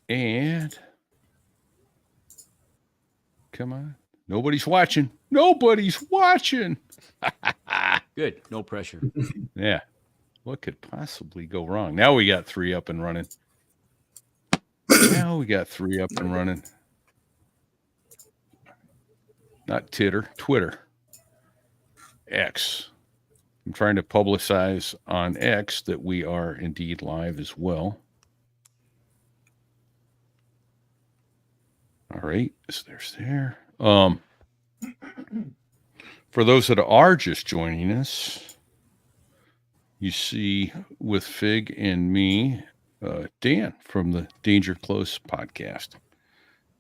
And come on. Nobody's watching. Nobody's watching. Good. No pressure. Yeah. What could possibly go wrong? Now we got 3 up and running. Not Titter, Twitter. X. I'm trying to publicize on X that we are indeed live as well. All right. There's there. For those that are just joining us, you see with Fig and me, Dan from the Danger Close podcast.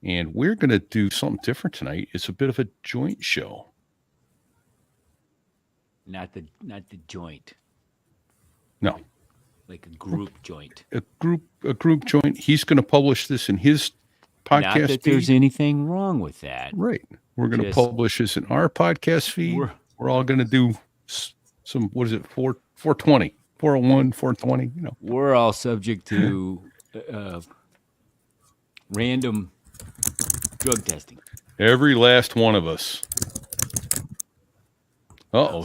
And we're going to do something different tonight. It's a bit of a joint show. Not the joint. No. Like a group joint. A group joint. He's going to publish this in his podcast Not that there's anything wrong with that. Right. We're going to publish this in our podcast feed. We're all going to do some, what is it, 420, 401, 420, you know. We're all subject to random drug testing. Every last one of us.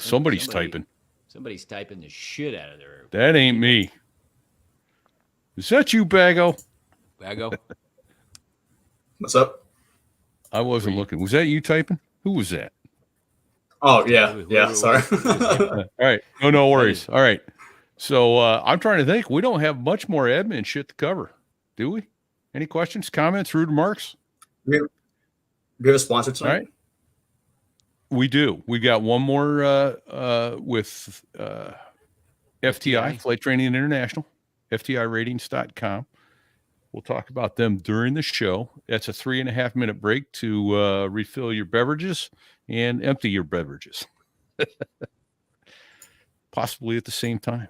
Somebody's typing. Somebody's typing the shit out of their... That ain't me. Is that you, Bago? Bago? What's up? I wasn't looking. Was that you typing? Who was that? Oh, yeah. Sorry. All right. No worries. All right. So I'm trying to think. We don't have much more admin shit to cover, do we? Any questions, comments, rude remarks? We have a sponsor tonight? All right. We do. We got one more with FTI, Flight Training International, FTIratings.com. We'll talk about them during the show. That's a 3.5 minute break to refill your beverages and empty your beverages. Possibly at the same time.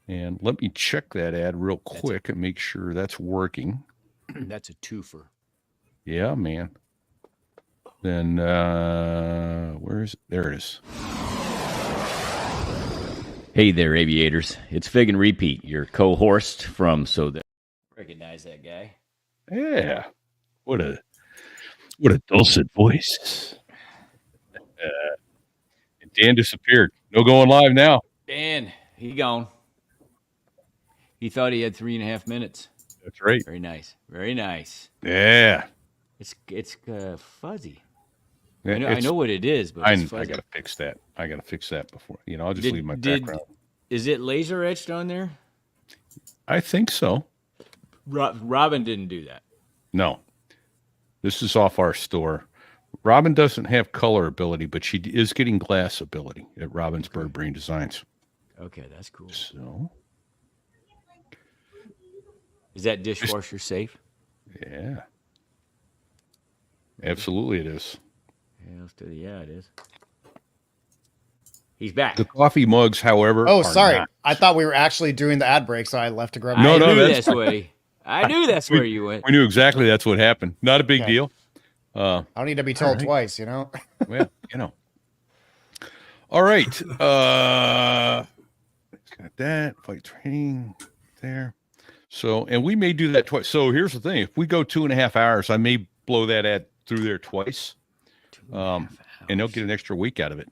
And let me check that ad real quick and make sure that's working. That's a twofer. Yeah, man. Then where is it? There it is. Hey there, Aviators. It's Fig and Repete, your co-host from So That. Recognize that guy. Yeah. What a dulcet voice. Dan disappeared. No going live now. Dan, he gone. He thought he had 3.5 minutes. That's right. Very nice. Very nice. Yeah. It's fuzzy. Yeah, I know what it is, but I it's fuzzy. got to fix that. before. I'll just leave my background. Is it laser etched on there? I think so. Robin didn't do that. No. This is off our store. Robin doesn't have color ability, but she is getting glass ability at Robin's Bird Brain Designs. Okay, that's cool. So, is that dishwasher safe? Yeah. Absolutely it is. Yeah, it is. He's back. The coffee mugs, however. Oh, sorry. Not. I thought we were actually doing the ad break, so I left to grab. I knew that's where you went. We knew exactly that's what happened. Not a big deal. I don't need to be told twice, Well, All right. Got that flight training there. So, and we may do that twice. So here's the thing: if we go 2.5 hours, I may blow that ad through there twice. And they'll get an extra week out of it.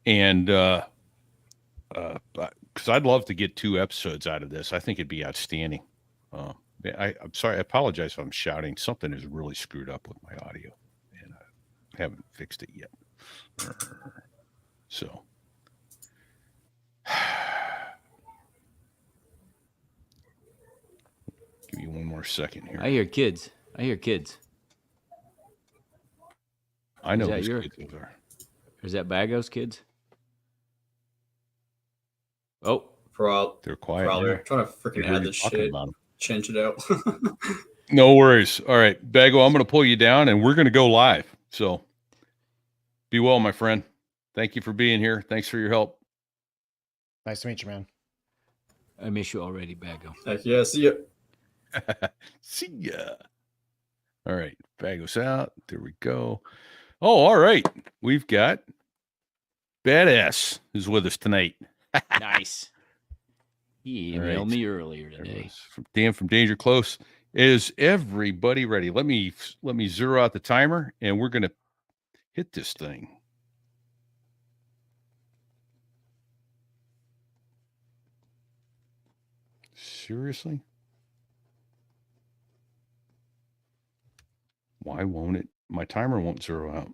And because I'd love to get 2 episodes out of this. I think it'd be outstanding. I'm sorry. I apologize if I'm shouting. Something is really screwed up with my audio, and I haven't fixed it yet. So, give me one more second here. I hear kids. I know whose kids are. Is that Bago's kids? Oh, they're quiet. Probably trying to freaking add this shit. Change it out. No worries. All right, Bago, I'm going to pull you down, and we're going to go live. So, be well, my friend. Thank you for being here. Thanks for your help. Nice to meet you, man. I miss you already, Bago. Heck yeah, see ya. See ya. All right, Bago's out. There we go. Oh, all right. We've got Badass is with us tonight. Nice. He All emailed right. me earlier There today. was from Dan from Danger Close. Is everybody ready? Let me zero out the timer, and we're gonna hit this thing. Seriously? Why won't it? My timer won't zero out.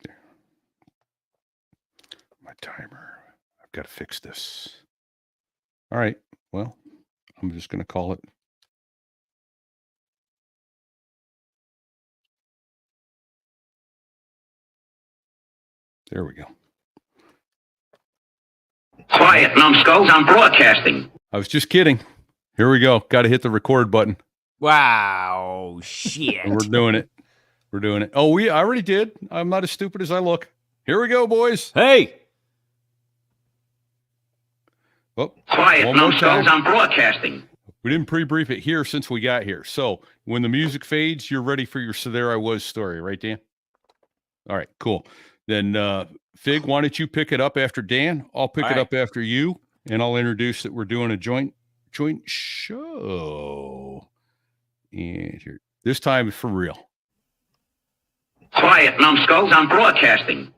There. My timer. I've got to fix this. All right. Well, I'm just going to call it. There we go. Quiet, numbskulls, I'm broadcasting. I was just kidding. Here we go. Got to hit the record button. Wow, shit. And we're doing it. We're doing it. Oh, I already did. I'm not as stupid as I look. Here we go, boys. Hey. Oh, Quiet, one more numbskulls, time. I'm broadcasting. We didn't pre-brief it here since we got here. So when the music fades, you're ready for your "So There I Was" story, right, Dan? All right, cool. Then Fig, why don't you pick it up after Dan? I'll pick it up after you, and I'll introduce that we're doing a joint show. And here, this time for real. Quiet, numbskulls, I'm broadcasting.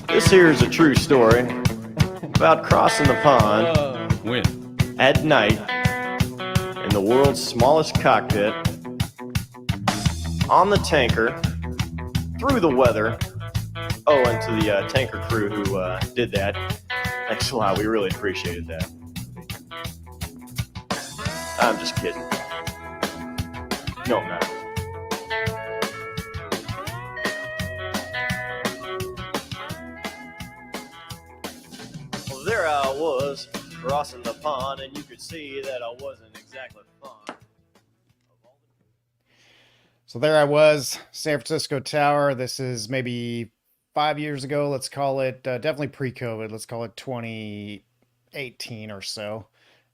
This here is a true story about crossing the pond When? at night in the world's smallest cockpit on the tanker through the weather. Oh, and to the tanker crew who did that, thanks a lot. We really appreciated that. I'm just kidding. No, I'm not. Well, there I was crossing the pond, and you could see that I wasn't exactly fond. So there I was, San Francisco Tower. This is maybe 5 years ago. Let's call it definitely pre-COVID. Let's call it 2018 or so.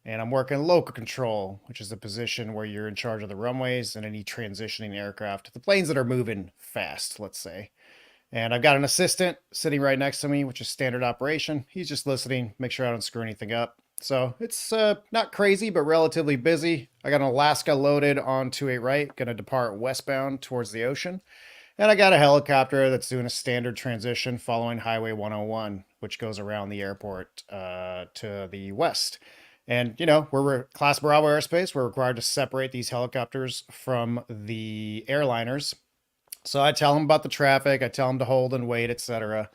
And I'm working local control, which is the position where you're in charge of the runways and any transitioning aircraft, the planes that are moving fast, let's say. And I've got an assistant sitting right next to me, which is standard operation. He's just listening, make sure I don't screw anything up. So it's not crazy, but relatively busy. I got an Alaska loaded on 28 right, going to depart westbound towards the ocean. And I got a helicopter that's doing a standard transition following Highway 101, which goes around the airport to the west. And, you know, we're Class Bravo airspace. We're required to separate these helicopters from the airliners. So I tell them about the traffic. I tell them to hold and wait, etc.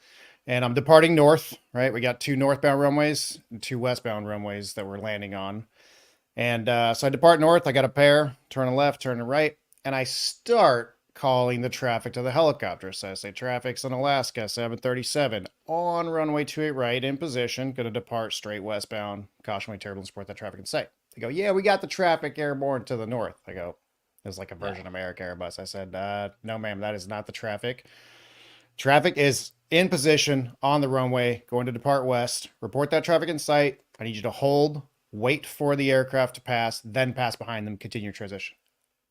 And I'm departing north, right? We got 2 northbound runways and 2 westbound runways that we're landing on. And so I depart north. I got a pair, turn left, turn right. And I start calling the traffic to the helicopter. So I say, traffic's in Alaska, 737, on runway 28 right, in position, going to depart straight westbound. Cautionary turbulence, report that traffic in sight. They go, yeah, we got the traffic airborne to the north. I go, it was like a Virgin America Airbus. I said, no, ma'am, that is not the traffic. Traffic is in position on the runway, going to depart west. Report that traffic in sight. I need you to hold, wait for the aircraft to pass, then pass behind them, continue transition.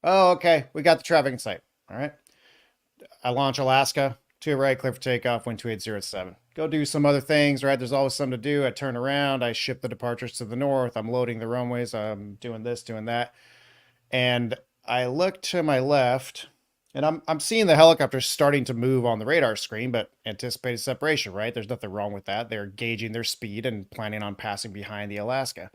Oh, okay. We got the traffic in sight. All right. I launch Alaska, 2 right, clear for takeoff, wind 2807. Go do some other things, right? There's always something to do. I turn around, I ship the departures to the north. I'm loading the runways. I'm doing this, doing that. And I look to my left, and I'm seeing the helicopters starting to move on the radar screen, but anticipated separation, right? There's nothing wrong with that. They're gauging their speed and planning on passing behind the Alaska.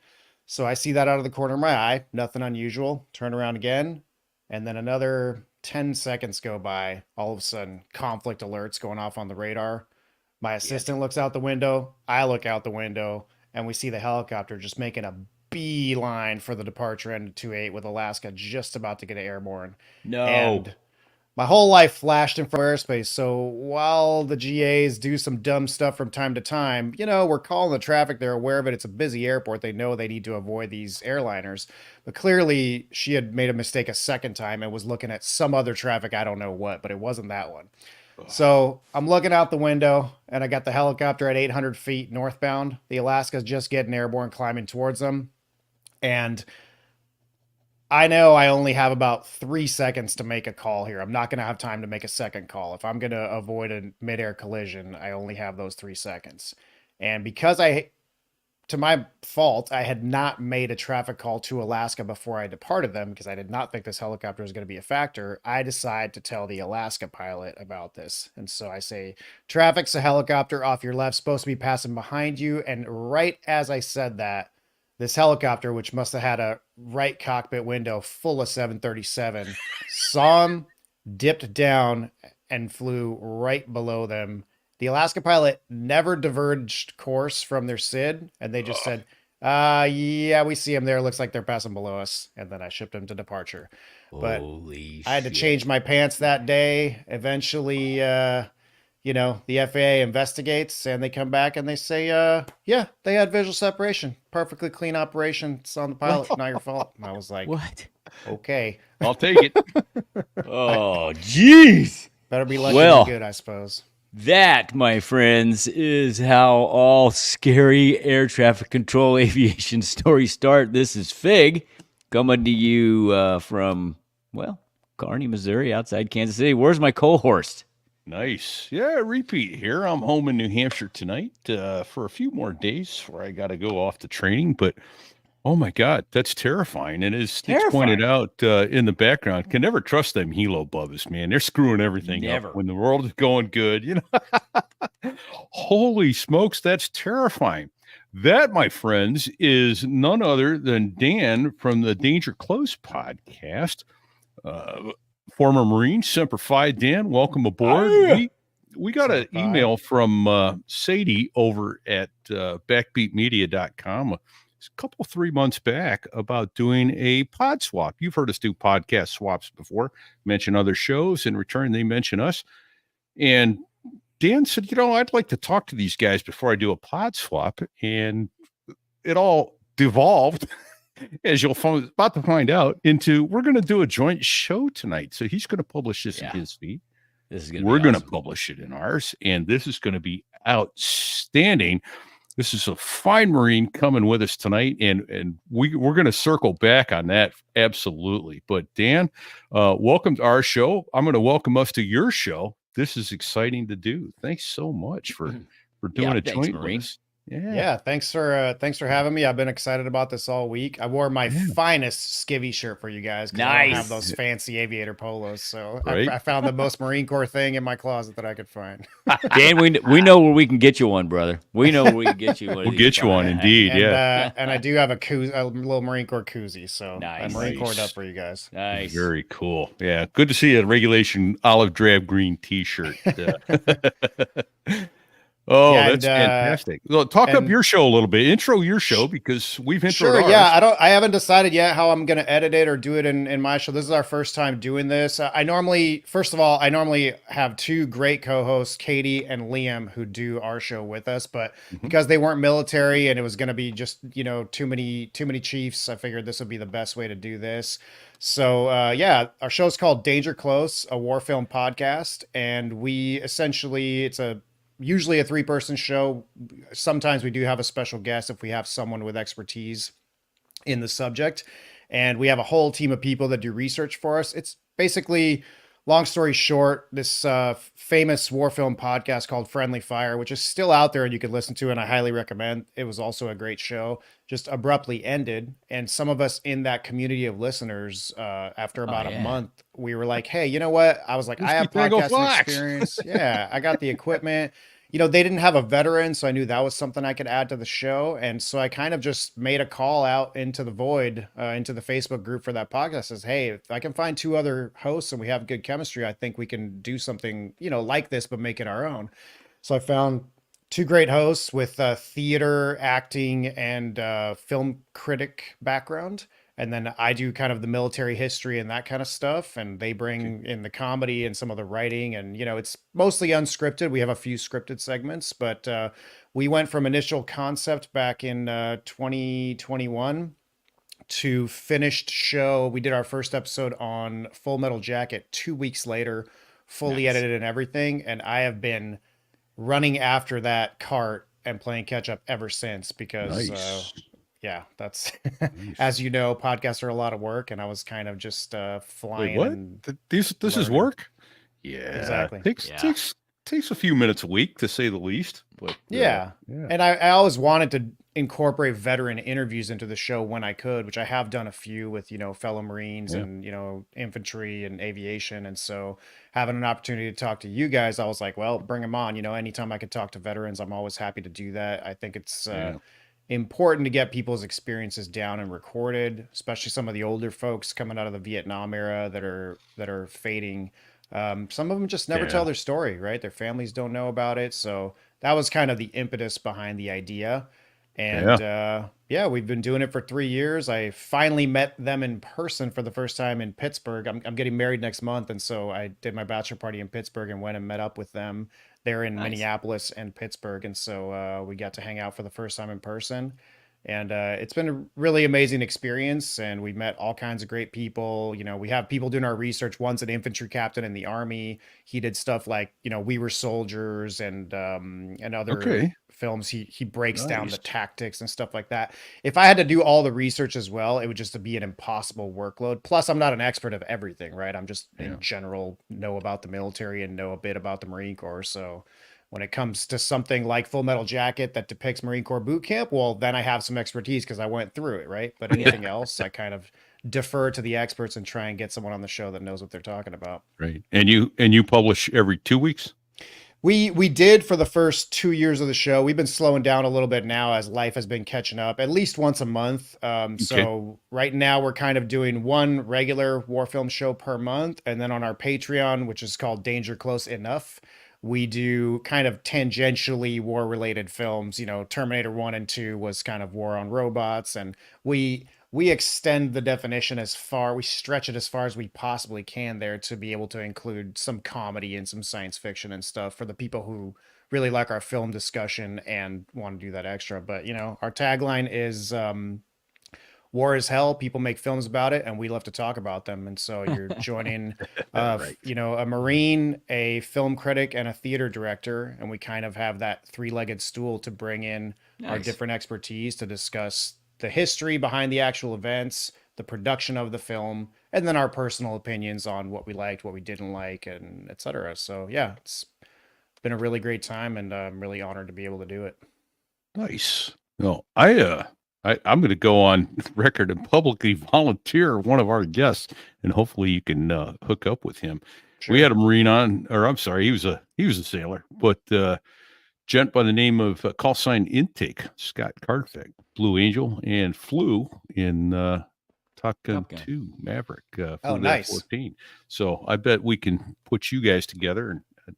So I see that out of the corner of my eye, nothing unusual. Turn around again, and then another 10 seconds go by. All of a sudden, conflict alerts going off on the radar. My assistant looks out the window. I look out the window, and we see the helicopter just making a beeline for the departure end of 28 with Alaska just about to get airborne. No. And my whole life flashed in front of airspace. So while the GAs do some dumb stuff from time to time, you know, we're calling the traffic. They're aware of it. It's a busy airport. They know they need to avoid these airliners. But clearly she had made a mistake a second time and was looking at some other traffic. I don't know what, but it wasn't that one. So I'm looking out the window, and I got the helicopter at 800 feet northbound. The Alaska's just getting airborne, climbing towards them. And I know I only have about 3 seconds to make a call here. I'm not going to have time to make a second call. If I'm going to avoid a midair collision, I only have those 3 seconds. And because to my fault, I had not made a traffic call to Alaska before I departed them because I did not think this helicopter was going to be a factor. I decide to tell the Alaska pilot about this. And so I say, traffic's a helicopter off your left, supposed to be passing behind you. And right as I said that, this helicopter, which must have had a right cockpit window full of 737, saw him, dipped down, and flew right below them. The Alaska pilot never diverged course from their SID, and they just said, yeah, we see them there. Looks like they're passing below us. And then I shipped them to departure. But Holy I had to shit. change my pants that day. Eventually, the FAA investigates and they come back and they say, yeah, they had visual separation. Perfectly clean operation. It's on the pilot. Not your fault. And I was like, What? okay. I'll take it. Oh, jeez. Better be lucky Well. than good, I suppose. That, my friends, is how all scary air traffic control aviation stories start. This is Fig coming to you from, Kearney, Missouri, outside Kansas City. Where's my co-host? Nice. Yeah, Repeat here. I'm home in New Hampshire tonight for a few more days where I got to go off to training. But, oh, my God, that's terrifying. And as Sticks pointed out in the background, can never trust them helo bubbles, man. They're screwing everything Never. up when the world is going good. Holy smokes, that's terrifying. That, my friends, is none other than Dan from the Danger Close podcast. Former Marine, Semper Fi. Dan, welcome aboard. We got an email from Sadie over at backbeatmedia.com a couple 3 months back about doing a pod swap. You've heard us do podcast swaps before, mention other shows. In return, they mention us. And Dan said, I'd like to talk to these guys before I do a pod swap. And it all devolved, as you'll about to find out, into we're going to do a joint show tonight. So he's going to publish this in his feed. We're going to publish it in ours. And this is going to be outstanding. This is a fine Marine coming with us tonight. And we're going to circle back on that. Absolutely. But Dan, welcome to our show. I'm going to welcome us to your show. This is exciting to do. Thanks so much for doing a joint with us. Yeah, thanks for having me. I've been excited about this all week. I wore my finest skivvy shirt for you guys because I don't have those fancy aviator polos. So I found the most Marine Corps thing in my closet that I could find. Dan, we know where we can get you one, brother. We know where we can get you one. We'll get you one, indeed. And, and I do have a little Marine Corps koozie, so Nice. I'm Marine Corps up for you guys. Nice. Very cool. Yeah, good to see a regulation olive drab green T-shirt. Oh, that's fantastic. Well, talk up your show a little bit. Intro your show because we've introed ours. Yeah. I haven't decided yet how I'm going to edit it or do it in my show. This is our first time doing this. I normally have two great co-hosts, Katie and Liam, who do our show with us. But because they weren't military and it was going to be just, too many chiefs, I figured this would be the best way to do this. So, our show is called Danger Close, a war film podcast. And we essentially, it's usually a 3-person show. Sometimes we do have a special guest if we have someone with expertise in the subject. And we have a whole team of people that do research for us. It's basically, long story short, this famous war film podcast called Friendly Fire, which is still out there and you can listen to, and I highly recommend. It was also a great show, just abruptly ended. And some of us in that community of listeners, after about a month, we were like, hey, you know what? I was like, I have podcasting experience. Yeah, I got the equipment. They didn't have a veteran, so I knew that was something I could add to the show. And so I kind of just made a call out into the void, into the Facebook group for that podcast. Says, hey, if I can find 2 other hosts and we have good chemistry, I think we can do something, like this, but make it our own. So I found 2 great hosts with theater, acting, and film critic background. And then I do kind of the military history and that kind of stuff. And they bring in the comedy and some of the writing. And, it's mostly unscripted. We have a few scripted segments, but we went from initial concept back in 2021 to finished show. We did our first episode on Full Metal Jacket 2 weeks later, fully edited and everything. And I have been running after that cart and playing catch up ever since because yeah, that's Nice. as you know, podcasts are a lot of work, and I was kind of just flying. Wait, what? And This is learning. work? Yeah, Exactly. Takes a few minutes a week, to say the least. But Yeah. And I always wanted to incorporate veteran interviews into the show when I could, which I have done a few with, fellow Marines Yeah. and, infantry and aviation. And so having an opportunity to talk to you guys, I was like, well, bring them on. Anytime I could talk to veterans, I'm always happy to do that. I think it's important to get people's experiences down and recorded, especially some of the older folks coming out of the Vietnam era that are fading. Some of them just never tell their story, right? Their families don't know about it. So that was kind of the impetus behind the idea. And we've been doing it for 3 years. I finally met them in person for the first time in Pittsburgh. I'm getting married next month. And so I did my bachelor party in Pittsburgh and went and met up with them. They're in Minneapolis and Pittsburgh. And so we got to hang out for the first time in person. And it's been a really amazing experience. And we met all kinds of great people. We have people doing our research. One's an infantry captain in the Army. He did stuff like, We Were Soldiers and other films. He breaks down the tactics and stuff like that. If I had to do all the research as well, it would just be an impossible workload. Plus, I'm not an expert of everything, right? I'm just in general know about the military and know a bit about the Marine Corps. So when it comes to something like Full Metal Jacket that depicts Marine Corps boot camp, well, then I have some expertise because I went through it, right? But anything else, I kind of defer to the experts and try and get someone on the show that knows what they're talking about. Right. And you publish every 2 weeks? We did for the first 2 years of the show. We've been slowing down a little bit now as life has been catching up, at least once a month. So right now we're kind of doing one regular war film show per month. And then on our Patreon, which is called Danger Close Enough, we do kind of tangentially war-related films. Terminator 1 and 2 was kind of war on robots, and we extend the definition we stretch it as far as we possibly can there to be able to include some comedy and some science fiction and stuff for the people who really like our film discussion and want to do that extra. But, our tagline is war is hell. People make films about it, and we love to talk about them. And so you're joining, a Marine, a film critic, and a theater director, and we kind of have that three-legged stool to bring in our different expertise to discuss the history behind the actual events, the production of the film, and then our personal opinions on what we liked, what we didn't like, and et cetera. So yeah, it's been a really great time, and I'm really honored to be able to do it. Nice. No, I'm going to go on record and publicly volunteer one of our guests, and hopefully you can hook up with him. Sure. We had a Marine on, or I'm sorry, he was a sailor, but gent by the name of call sign Intake, Scott Cartfeg, Blue Angel, and flew in Top Gun 2 Maverick. Nice. 14. So I bet we can put you guys together, and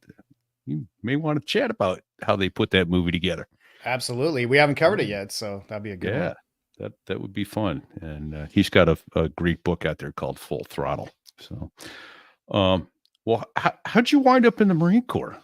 you may want to chat about how they put that movie together. Absolutely. We haven't covered it yet, so that'd be a good one. That would be fun. And he's got a great book out there called Full Throttle. So, well, how'd you wind up in the Marine Corps?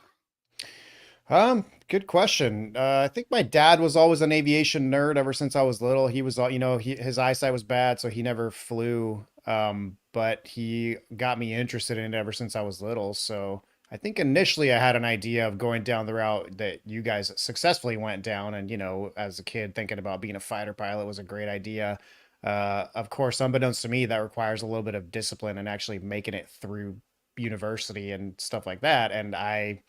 Good question. I think my dad was always an aviation nerd ever since I was little. He was, his eyesight was bad, so he never flew. But he got me interested in it ever since I was little. So I think initially I had an idea of going down the route that you guys successfully went down. And, as a kid thinking about being a fighter pilot was a great idea. Of course, unbeknownst to me, that requires a little bit of discipline and actually making it through university and stuff like that. And I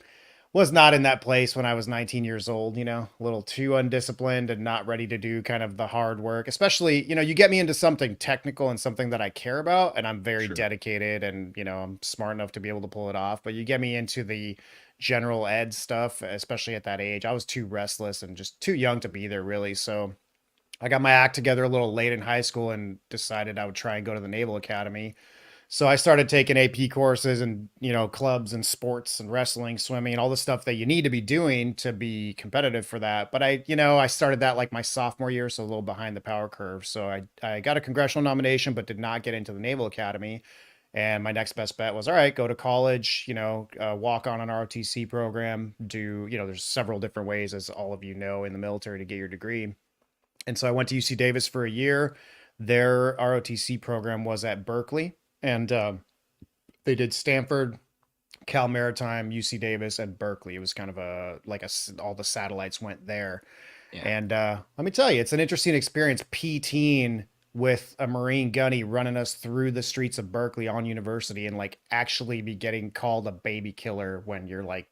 was not in that place when I was 19 years old, a little too undisciplined and not ready to do kind of the hard work, especially, you get me into something technical and something that I care about, and I'm very dedicated and, I'm smart enough to be able to pull it off. But you get me into the general ed stuff, especially at that age, I was too restless and just too young to be there really. So I got my act together a little late in high school and decided I would try and go to the Naval Academy. So I started taking AP courses and, clubs and sports and wrestling, swimming, and all the stuff that you need to be doing to be competitive for that. But I started that like my sophomore year, so a little behind the power curve. So I got a congressional nomination, but did not get into the Naval Academy. And my next best bet was, all right, go to college, walk on an ROTC program, there's several different ways, as all of you know, in the military to get your degree. And so I went to UC Davis for a year. Their ROTC program was at Berkeley. And they did Stanford, Cal Maritime, UC Davis, and Berkeley. It was kind of all the satellites went there. Yeah. And let me tell you, it's an interesting experience PTing with a Marine gunny running us through the streets of Berkeley on University and like actually be getting called a baby killer when you're like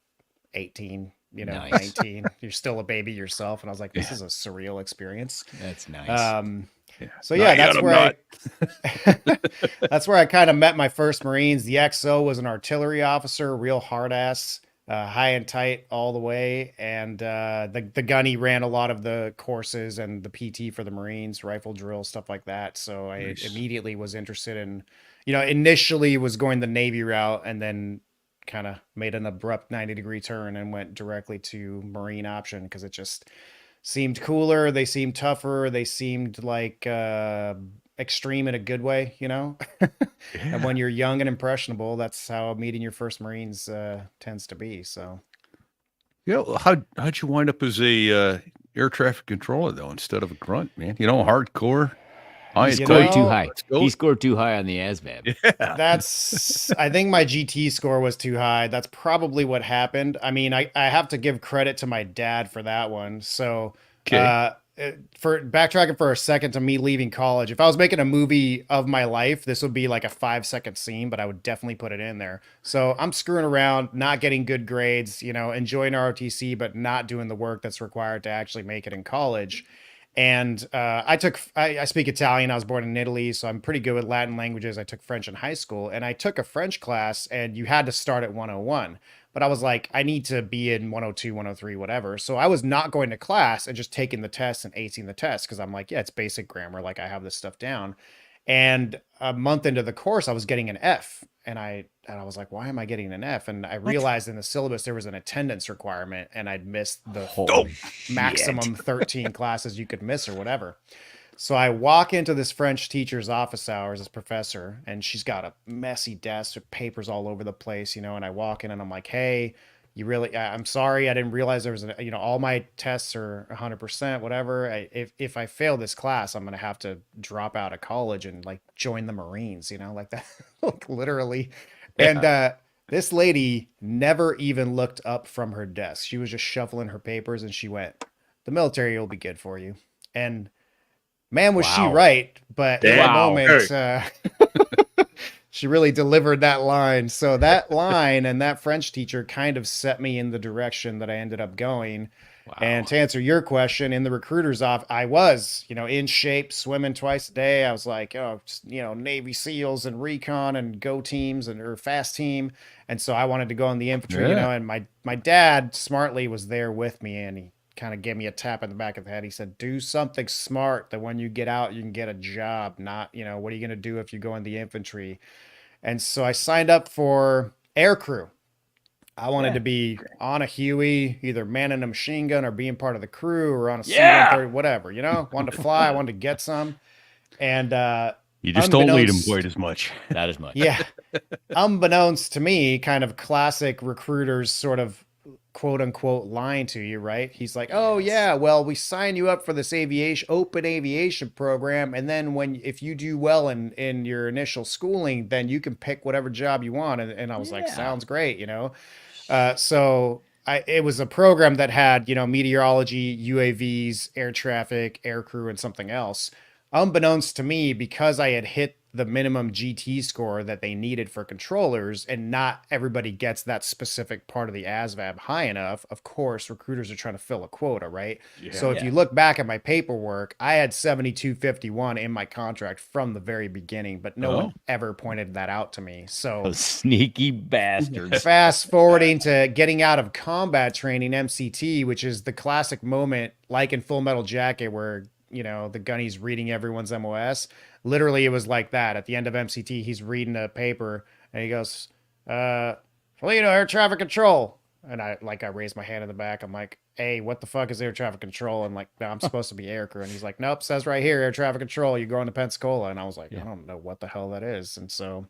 18, Nice. 19. You're still a baby yourself. And I was like, this is a surreal experience. That's nice. So yeah, that's where that's where I kind of met my first Marines. The XO was an artillery officer, real hard ass, high and tight all the way. And the gunny ran a lot of the courses and the PT for the Marines, rifle drill, stuff like that. So I immediately was interested in, initially was going the Navy route and then kind of made an abrupt 90-degree turn and went directly to Marine option because it just seemed cooler. They seemed tougher. They seemed like extreme in a good way, And when you're young and impressionable, that's how meeting your first Marines tends to be. So, how'd you wind up as a air traffic controller though instead of a grunt, man? Hardcore. He scored too high. He scored too high on the ASVAB. Yeah. I think my GT score was too high. That's probably what happened. I mean, I have to give credit to my dad for that one. So, for backtracking for a second to me leaving college, if I was making a movie of my life, this would be like a 5-second scene, but I would definitely put it in there. So I'm screwing around, not getting good grades, enjoying ROTC, but not doing the work that's required to actually make it in college. And I speak Italian. I was born in Italy, so I'm pretty good with Latin languages. I took French in high school, and I took a French class, and you had to start at 101. But I was like, I need to be in 102, 103, whatever. So I was not going to class and just taking the test and acing the test because I'm like, yeah, it's basic grammar. Like I have this stuff down. And a month into the course, I was getting an F. And I was like, why am I getting an F? And I realized in the syllabus there was an attendance requirement, and I'd missed the maximum 13 classes you could miss or whatever. So I walk into this French teacher's office hours, this professor, and she's got a messy desk with papers all over the place, and I walk in and I'm like, hey, I'm sorry. I didn't realize there was, all my tests are 100%, whatever. If I fail this class, I'm going to have to drop out of college and like join the Marines, like that, like literally. Yeah. And this lady never even looked up from her desk. She was just shuffling her papers and she went, the military will be good for you. And man, was she right. But in that moment, she really delivered that line. So that line and that French teacher kind of set me in the direction that I ended up going. Wow. And to answer your question, in the recruiter's office, I was, in shape, swimming twice a day. I was like, Navy SEALs and recon and go teams or fast team. And so I wanted to go in the infantry, and my dad smartly was there with me, and he kind of gave me a tap in the back of the head. He said, do something smart that when you get out, you can get a job, not, what are you going to do if you go in the infantry? And so I signed up for air crew. I wanted to be on a Huey, either manning a machine gun or being part of the crew or on a C-130, whatever, wanted to fly. I wanted to get some. And you just don't lead them quite as much. Not as much. Yeah. Unbeknownst to me, kind of classic recruiters sort of quote unquote lying to you, right? He's like, oh yeah, well, we sign you up for this open aviation program. And then if you do well in your initial schooling, then you can pick whatever job you want. And I was like, sounds great, So it was a program that had, meteorology, UAVs, air traffic, air crew, and something else. Unbeknownst to me, because I had hit the minimum GT score that they needed for controllers, and not everybody gets that specific part of the ASVAB high enough. Of course, recruiters are trying to fill a quota, right? Yeah. So if you look back at my paperwork, I had 7251 in my contract from the very beginning, but no one ever pointed that out to me. So those sneaky bastards. Fast forwarding to getting out of combat training, MCT, which is the classic moment, like in Full Metal Jacket, where the gunny's reading everyone's MOS. Literally, it was like that. At the end of MCT, he's reading a paper, and he goes, air traffic control. And I raised my hand in the back. I'm like, hey, what the fuck is air traffic control? And like, no, I'm supposed to be air crew. And he's like, nope, says right here, air traffic control. You're going to Pensacola. And I was like, I don't know what the hell that is. And so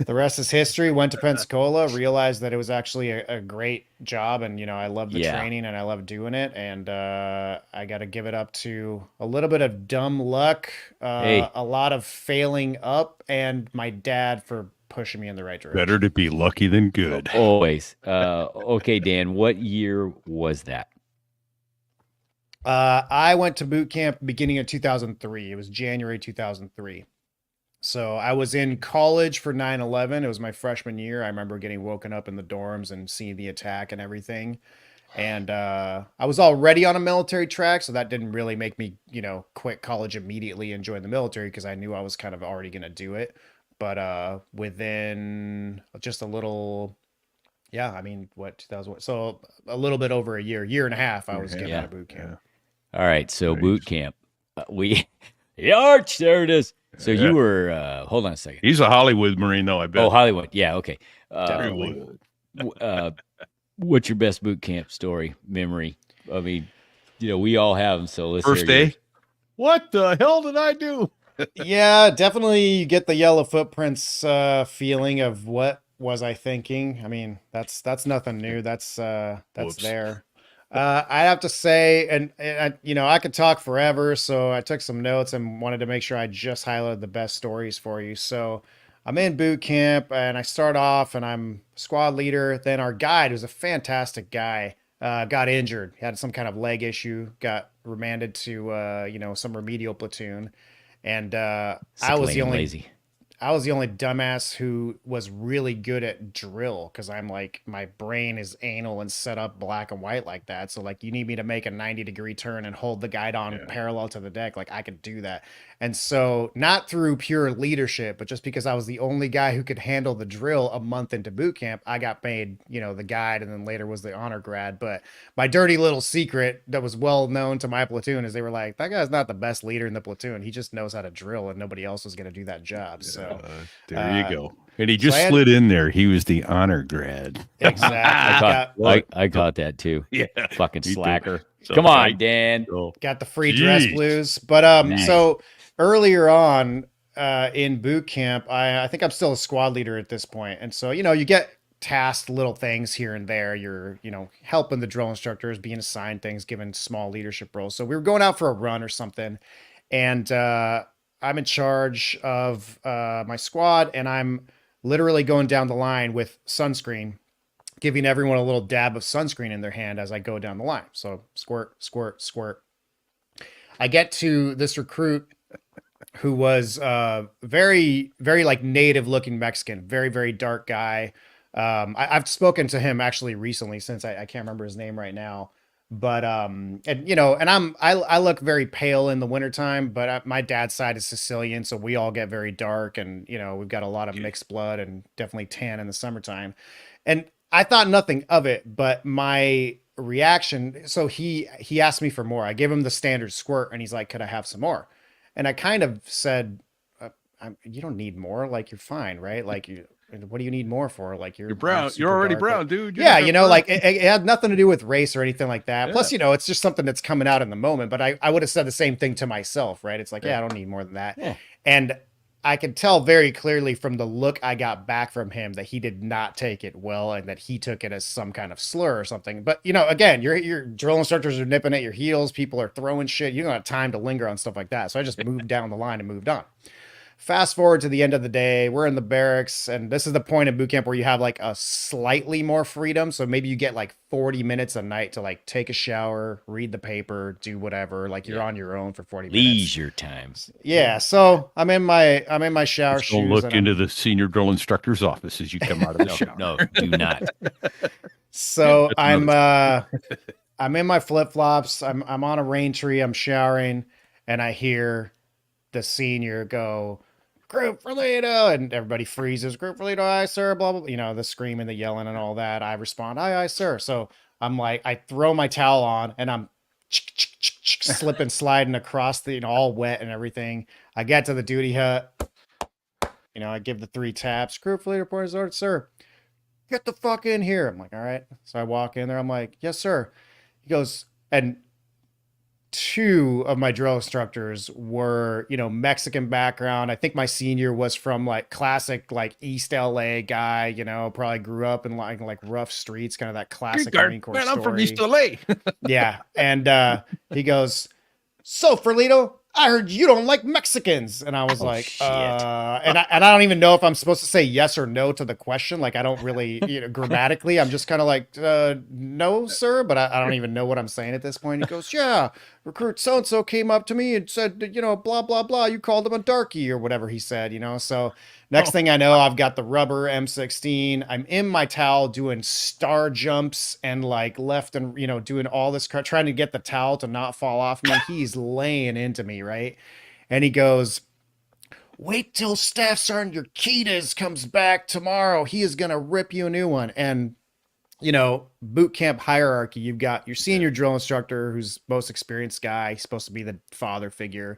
the rest is history. Went to Pensacola, realized that it was actually a great job. And, I love the training and I love doing it. And I got to give it up to a little bit of dumb luck, a lot of failing up, and my dad for pushing me in the right direction. Better to be lucky than good. Always. Okay, Dan, what year was that? I went to boot camp beginning of 2003. It was January 2003. So I was in college for 9/11. It was my freshman year. I remember getting woken up in the dorms and seeing the attack and everything. And I was already on a military track, so that didn't really make me, quit college immediately and join the military because I knew I was kind of already going to do it. But within just a little, I mean, what, 2000? So a little bit over a year and a half, I was getting out of boot camp. All right, so boot camp. The arch, there it is. So you were, hold on a second. He's a Hollywood Marine, though, I bet. Oh, Hollywood. Yeah, okay. Definitely. What's your best boot camp story, memory? I mean, we all have them, so let's First hear day? yours. What the hell did I do? Yeah, definitely you get the yellow footprints feeling of what was I thinking. I mean, that's nothing new. That's Whoops. there. I have to say, and I could talk forever, so I took some notes and wanted to make sure I just highlighted the best stories for you. So I'm in boot camp and I start off and I'm squad leader. Then our guide, who's a fantastic guy, got injured. He had some kind of leg issue, got remanded to, some remedial platoon. And I was the only lazy. I was the only dumbass who was really good at drill because I'm like, my brain is anal and set up black and white like that. So like, you need me to make a 90-degree turn and hold the guide on parallel to the deck. Like I could do that. And so not through pure leadership, but just because I was the only guy who could handle the drill a month into boot camp, I got made, the guide and then later was the honor grad. But my dirty little secret that was well known to my platoon is they were like, that guy's not the best leader in the platoon. He just knows how to drill and nobody else was going to do that job. So there you go. And he just slid in there. He was the honor grad. Exactly. I caught that too. Yeah. Fucking slacker. So Come on, Dan. Got the free dress blues. But Nice. So earlier on in boot camp, I think I'm still a squad leader at this point. And so, you get tasked little things here and there. You're, helping the drill instructors, being assigned things, given small leadership roles. So we were going out for a run or something. And I'm in charge of my squad, and I'm literally going down the line with sunscreen, giving everyone a little dab of sunscreen in their hand as I go down the line. So squirt, squirt, squirt. I get to this recruit who was very, very like native looking Mexican, very, very dark guy. I've spoken to him actually recently since I can't remember his name right now. But I look very pale in the wintertime, but my dad's side is Sicilian, so we all get very dark, and we've got a lot of mixed blood and definitely tan in the summertime. And I thought nothing of it, but my reaction, so he asked me for more. I gave him the standard squirt, and he's like, "Could I have some more?" And I kind of said, "You don't need more. Like, you're fine, right? Like, what do you need more for? Like, you're brown. super You're already dark." brown, dude. Yeah, like it had nothing to do with race or anything like that. Yeah. Plus, it's just something that's coming out in the moment. But I would have said the same thing to myself, right? It's like, I don't need more than that. Yeah. And I could tell very clearly from the look I got back from him that he did not take it well and that he took it as some kind of slur or something. But, again, your drill instructors are nipping at your heels. People are throwing shit. You don't have time to linger on stuff like that. So I just moved down the line and moved on. Fast forward to the end of the day, we're in the barracks, and this is the point in boot camp where you have like a slightly more freedom. So maybe you get like 40 minutes a night to like take a shower, read the paper, do whatever. Like you're on your own for 40 minutes. Leisure times. Yeah. So I'm in my shower shoes. Don't look into the senior drill instructor's office as you come out of the shower. No, do not. So I'm in my flip flops. I'm on a rain tree. I'm showering, and I hear the senior go, "Group for leader," and everybody freezes. "Group for leader, aye, sir," blah, blah, blah. The screaming, the yelling and all that. I respond, "Aye, aye, sir." So I'm like, I throw my towel on and I'm slipping, sliding across the, all wet and everything. I get to the duty hut. I give the 3 taps. "Group for leader, point is ordered, sir. Get the fuck in here." I'm like, all right. So I walk in there. I'm like, "Yes, sir." He goes, and 2 of my drill instructors were, Mexican background. I think my senior was from like classic, like East LA guy, probably grew up in like rough streets, kind of that classic Marine Corps Man, story. I'm from East LA. Yeah. And he goes, "So, Ferlito, I heard you don't like Mexicans. And I was Oh, like, shit. and I don't even know if I'm supposed to say yes or no to the question. Like, I don't really, grammatically, I'm just kind of like, no, sir. But I don't even know what I'm saying at this point. He goes, yeah, recruit so-and-so came up to me and said, blah, blah, blah. You called him a darky or whatever he said, So next thing I know, I've got the rubber M16. I'm in my towel doing star jumps and like left and, doing all this, trying to get the towel to not fall off me. He's laying into me, right? And he goes, wait till Staff Sergeant Urquidez comes back tomorrow. He is going to rip you a new one. And, boot camp hierarchy, you've got your senior drill instructor, who's most experienced guy. He's supposed to be the father figure.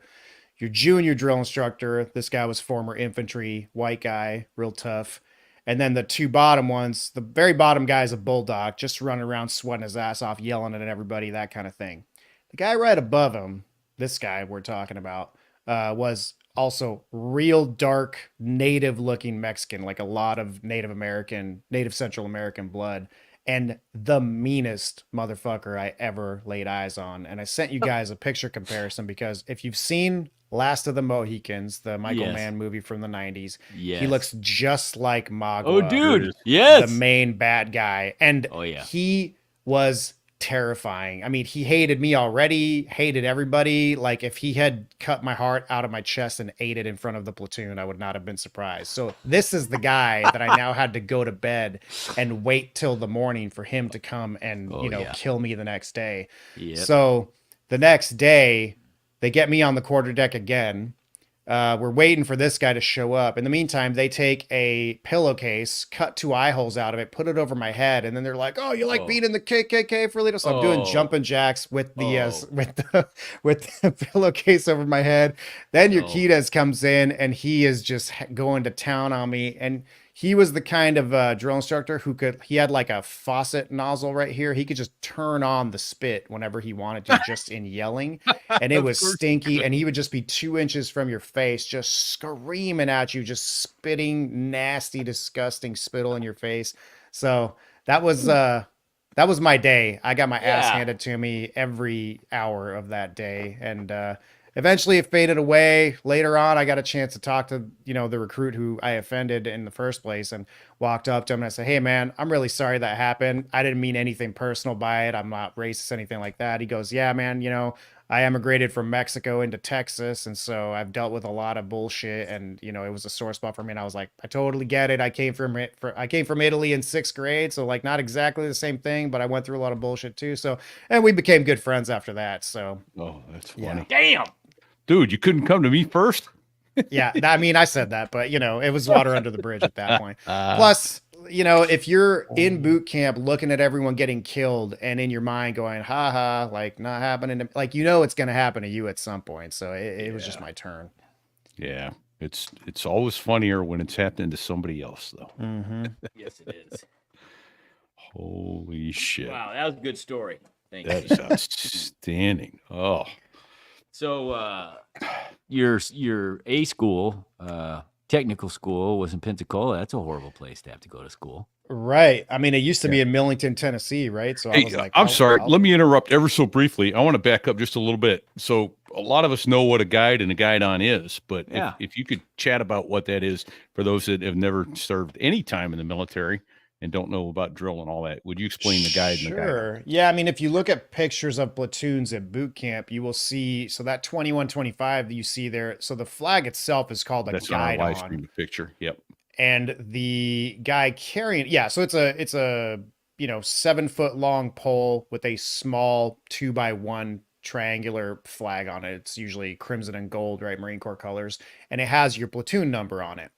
Your junior drill instructor, this guy was former infantry, white guy, real tough. And then the two bottom ones, the very bottom guy is a bulldog, just running around sweating his ass off, yelling at everybody, that kind of thing. The guy right above him, this guy we're talking about, was also real dark, native looking Mexican, like a lot of Native Central American blood, and the meanest motherfucker I ever laid eyes on. And I sent you guys a picture comparison because if you've seen Last of the Mohicans, the Michael Yes. Mann movie from the 90s, Yes. he looks just like Magua, Oh, dude. Yes. the main bad guy. And Oh, yeah. he was terrifying. I mean, he hated me already, hated everybody. Like, if he had cut my heart out of my chest and ate it in front of the platoon, I would not have been surprised. So this is the guy that I now had to go to bed and wait till the morning for him to come and, yeah. kill me the next day. Yep. So the next day, they get me on the quarterdeck again. We're waiting for this guy to show up. In the meantime, they take a pillowcase, cut 2 eye holes out of it, put it over my head, and then they're like, "Oh, you like being in the KKK for little?" So I'm doing jumping jacks with the with the pillowcase over my head. Then Urquidez comes in, and he is just going to town on me. And he was the kind of drill instructor he had like a faucet nozzle right here. He could just turn on the spit whenever he wanted to, just in yelling. And it was stinky. And he would just be 2 inches from your face, just screaming at you, just spitting nasty, disgusting spittle in your face. So that was my day. I got my ass handed to me every hour of that day. And, eventually it faded away. Later on, I got a chance to talk to, the recruit who I offended in the first place, and walked up to him and I said, "Hey man, I'm really sorry that happened. I didn't mean anything personal by it. I'm not racist, anything like that." He goes, "Yeah, man, I emigrated from Mexico into Texas. And so I've dealt with a lot of bullshit, and, it was a sore spot for me." And I was like, "I totally get it. I came from Italy in 6th grade. So like not exactly the same thing, but I went through a lot of bullshit too." So, and we became good friends after that. So, Oh, that's funny. Damn. Dude, you couldn't come to me first? yeah, I mean, I said that, but it was water under the bridge at that point. Plus, if you're in boot camp looking at everyone getting killed and in your mind going, "Ha ha," like not happening to, like, it's going to happen to you at some point. So it was just my turn. Yeah. It's always funnier when it's happening to somebody else, though. Mm-hmm. Yes, it is. Holy shit. Wow, that was a good story. Thank you. That is outstanding. Oh. So your A school, technical school, was in Pensacola. That's a horrible place to have to go to school. Right. I mean, it used to be in Millington, Tennessee, right? So I was like, I'm sorry. Let me interrupt ever so briefly. I want to back up just a little bit. So a lot of us know what a guide and a guide-on is, but if you could chat about what that is for those that have never served any time in the military and don't know about drill and all that, would you explain the guide and the guide? Sure. Yeah, I mean, if you look at pictures of platoons at boot camp, you will see, so that 2125 that you see there, so the flag itself is called a That's on our guide live on. stream picture. Yep. And the guy carrying, so it's a 7-foot long pole with a small 2x1 triangular flag on it. It's usually crimson and gold, right? Marine Corps colors. And it has your platoon number on it.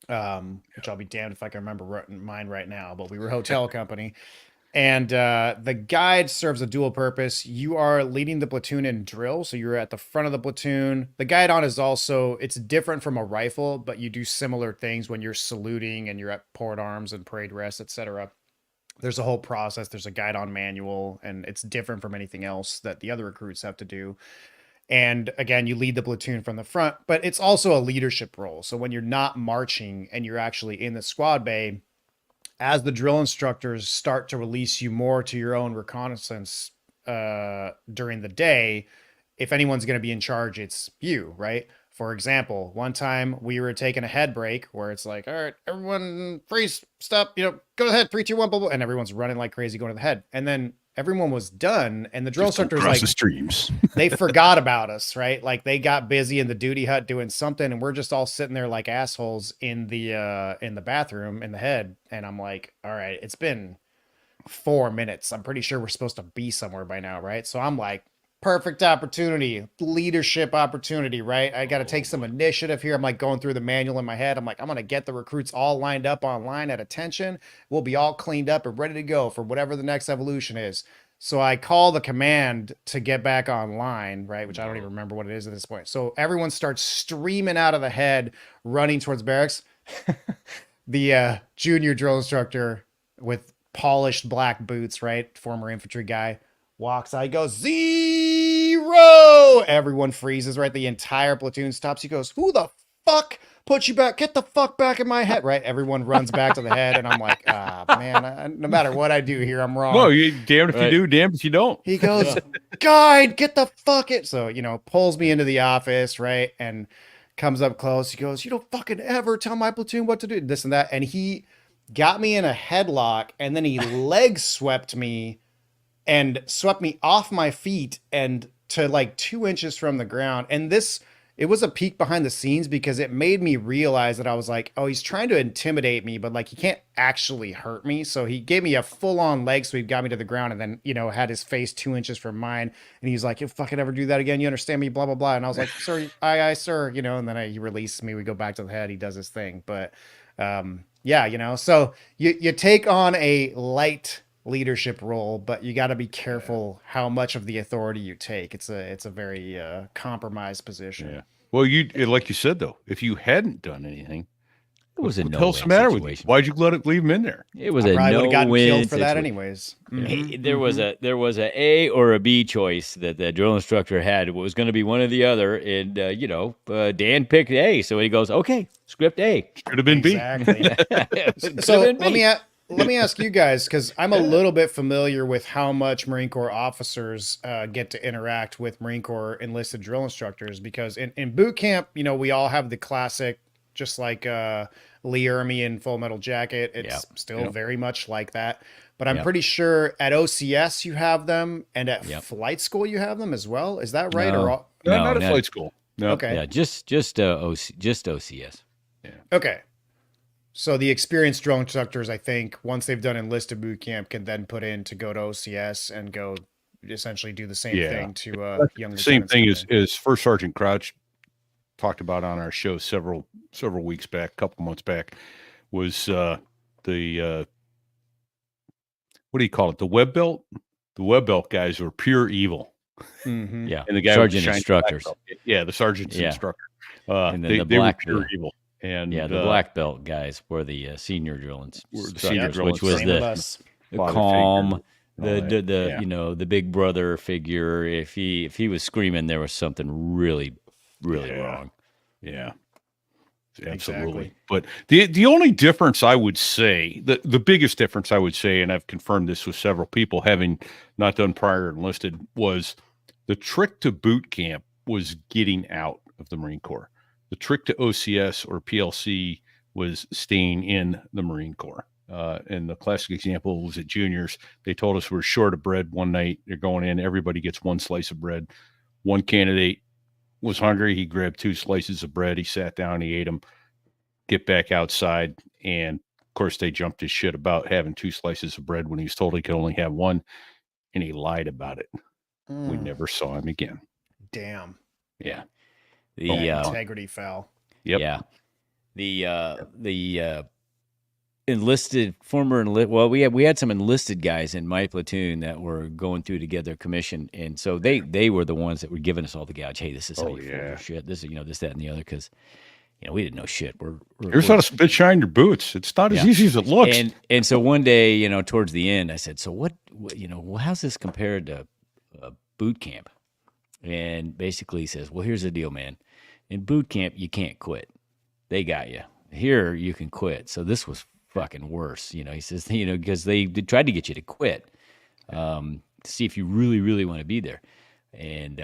Which I'll be damned if I can remember mine right now, but we were a hotel company. And the guide serves a dual purpose. You are leading the platoon in drill, so you're at the front of the platoon. The guide on is also, it's different from a rifle, but you do similar things when you're saluting and you're at port arms and parade rest, etc. There's a whole process. There's a guide on manual, and it's different from anything else that the other recruits have to do. And again, you lead the platoon from the front, but it's also a leadership role. So when you're not marching and you're actually in the squad bay, as the drill instructors start to release you more to your own reconnaissance during the day, if anyone's going to be in charge, it's you, right? For example, one time we were taking a head break where it's like, all right, everyone freeze, stop, go ahead, 3, 2, 1, blah, blah, and everyone's running like crazy going to the head. And then everyone was done, and the drill instructor was like, the streams. they forgot about us, right? Like they got busy in the duty hut doing something, and we're just all sitting there like assholes in the bathroom in the head. And I'm like, all right, it's been 4 minutes. I'm pretty sure we're supposed to be somewhere by now, right? So I'm like, perfect opportunity, leadership opportunity, right? I got to take some initiative here. I'm like going through the manual in my head. I'm like, I'm going to get the recruits all lined up online at attention. We'll be all cleaned up and ready to go for whatever the next evolution is. So I call the command to get back online, right? Which I don't even remember what it is at this point. So everyone starts streaming out of the head, running towards barracks. The junior drill instructor with polished black boots, right? Former infantry guy. Walks out, he goes, 0! Everyone freezes, right? The entire platoon stops. He goes, who the fuck put you back? Get the fuck back in my head, right? Everyone runs back to the head, and I'm like, man, no matter what I do here, I'm wrong. No, you damned if you do, damned if you don't. He goes, guide, get the fuck it. So, pulls me into the office, right? And comes up close. He goes, you don't fucking ever tell my platoon what to do, this and that. And he got me in a headlock, and then he leg swept me and swept me off my feet and to like 2 inches from the ground. And it was a peek behind the scenes because it made me realize that I was like, oh, he's trying to intimidate me, but like he can't actually hurt me. So he gave me a full on leg sweep, got me to the ground, and then, had his face 2 inches from mine. And he's like, you fucking ever do that again? You understand me? Blah, blah, blah. And I was like, sir, aye, sir, and then he released me. We go back to the head. He does his thing. But yeah, so you take on a light leadership role, but you got to be careful how much of the authority you take. It's a very compromised position. Yeah. Well, like you said though, if you hadn't done anything, it was a what the hell's the matter with you? Why'd you leave him in there? It was a no-win for that anyways. Mm-hmm. There was a A or a B choice that the drill instructor had. It was going to be one or the other, and Dan picked A, so he goes, okay, script A. Should have been B. Exactly. So let me ask you guys, because I'm a little bit familiar with how much Marine Corps officers get to interact with Marine Corps enlisted drill instructors, because in boot camp, we all have the classic, just like Lee Ermey in Full Metal Jacket. It's still very much like that. But I'm pretty sure at OCS you have them, and at flight school you have them as well. Is that right? No, not at flight school. No. Okay. Yeah, just OCS. Yeah. Okay. So the experienced drill instructors, I think, once they've done enlisted boot camp, can then put in to go to OCS and go essentially do the same thing to young. Same thing as First Sergeant Crouch talked about on our show several weeks back, a couple months back, was the what do you call it? The web belt. The web belt guys were pure evil. Mm-hmm. Yeah, and the guy sergeant instructors. Yeah, the sergeant's instructor. And then they were pure evil. And the black belt guys were the senior drill instructors, which was the calm, the big brother figure. If he was screaming, there was something really wrong. Yeah, absolutely. Exactly. But the only difference I would say, the biggest difference I would say, and I've confirmed this with several people having not done prior enlisted, was the trick to boot camp was getting out of the Marine Corps. The trick to OCS or PLC was staying in the Marine Corps. And the classic example was at juniors. They told us we're short of bread one night. They're going in. Everybody gets one slice of bread. One candidate was hungry. He grabbed 2 slices of bread. He sat down. He ate them. Get back outside. And, of course, they jumped his shit about having 2 slices of bread when he was told he could only have 1. And he lied about it. We never saw him again. Damn. Yeah. The integrity fell. Yep. Yeah. The former enlisted. Well, we had some enlisted guys in my platoon that were going through to get their commission, and so they were the ones that were giving us all the gouge. Hey, this is how you fold your shit. This is this, that, and the other, because we didn't know shit. Here's how to spit shine your boots. It's not as easy as it looks. And so one day, towards the end, I said, so what how's this compared to boot camp? And basically he says, well, here's the deal, man. In boot camp, you can't quit. They got you. Here, you can quit. So this was fucking worse. He says, because they tried to get you to quit to see if you really, really want to be there. And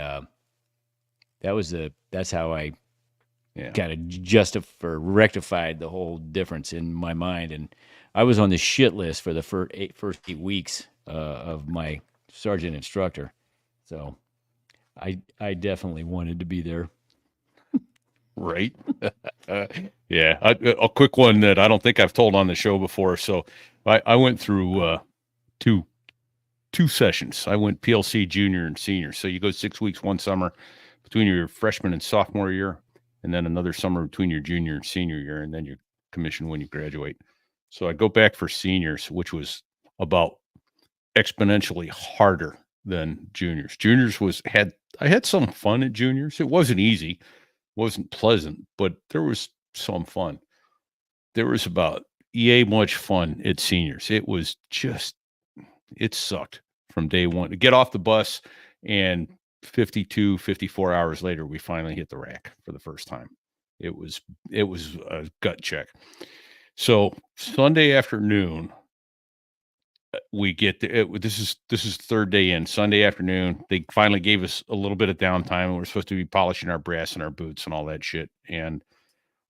that's how I Yeah. kind of rectified the whole difference in my mind. And I was on the shit list for the first 8 weeks of my sergeant instructor. So I definitely wanted to be there. Right. Yeah. A quick one that I don't think I've told on the show before. So I went through two sessions. I went PLC junior and senior. So you go 6 weeks, one summer between your freshman and sophomore year, and then another summer between your junior and senior year, and then you're commissioned when you graduate. So I go back for seniors, which was about exponentially harder than juniors. I had some fun at juniors. It wasn't easy, wasn't pleasant, but there was some fun. There was about much fun at seniors. It sucked from day one to get off the bus, and 54 hours later, we finally hit the rack for the first time. It was a gut check. So Sunday afternoon, we get this is third day in. Sunday afternoon, they finally gave us a little bit of downtime, and we're supposed to be polishing our brass and our boots and all that shit. And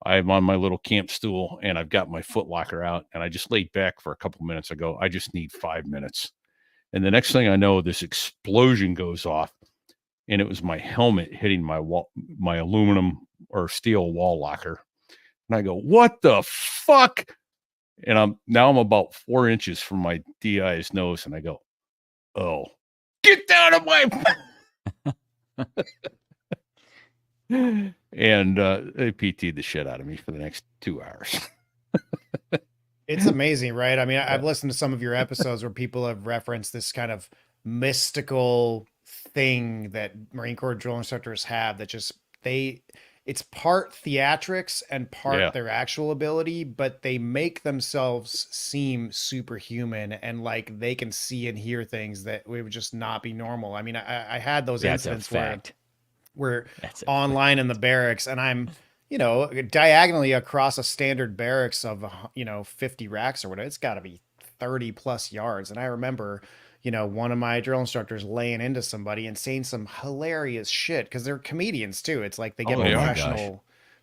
I'm on my little camp stool, and I've got my foot locker out, and I just laid back for a couple minutes. I go, I just need 5 minutes. And the next thing I know, this explosion goes off, and it was my helmet hitting my aluminum or steel wall locker. And I go, what the fuck? And I'm about 4 inches from my DI's nose, and I go, oh, get down on my. And they PT'd the shit out of me for the next 2 hours. It's amazing, right? I mean, I've listened to some of your episodes where people have referenced this kind of mystical thing that Marine Corps drill instructors have that it's part theatrics and part their actual ability, but they make themselves seem superhuman and like they can see and hear things that would just not be normal. I mean, I had those incidents where we're online in the barracks, and I'm, diagonally across a standard barracks of, 50 racks or whatever. It's got to be 30 plus yards. And I remember, one of my drill instructors laying into somebody and saying some hilarious shit because they're comedians too. It's like they get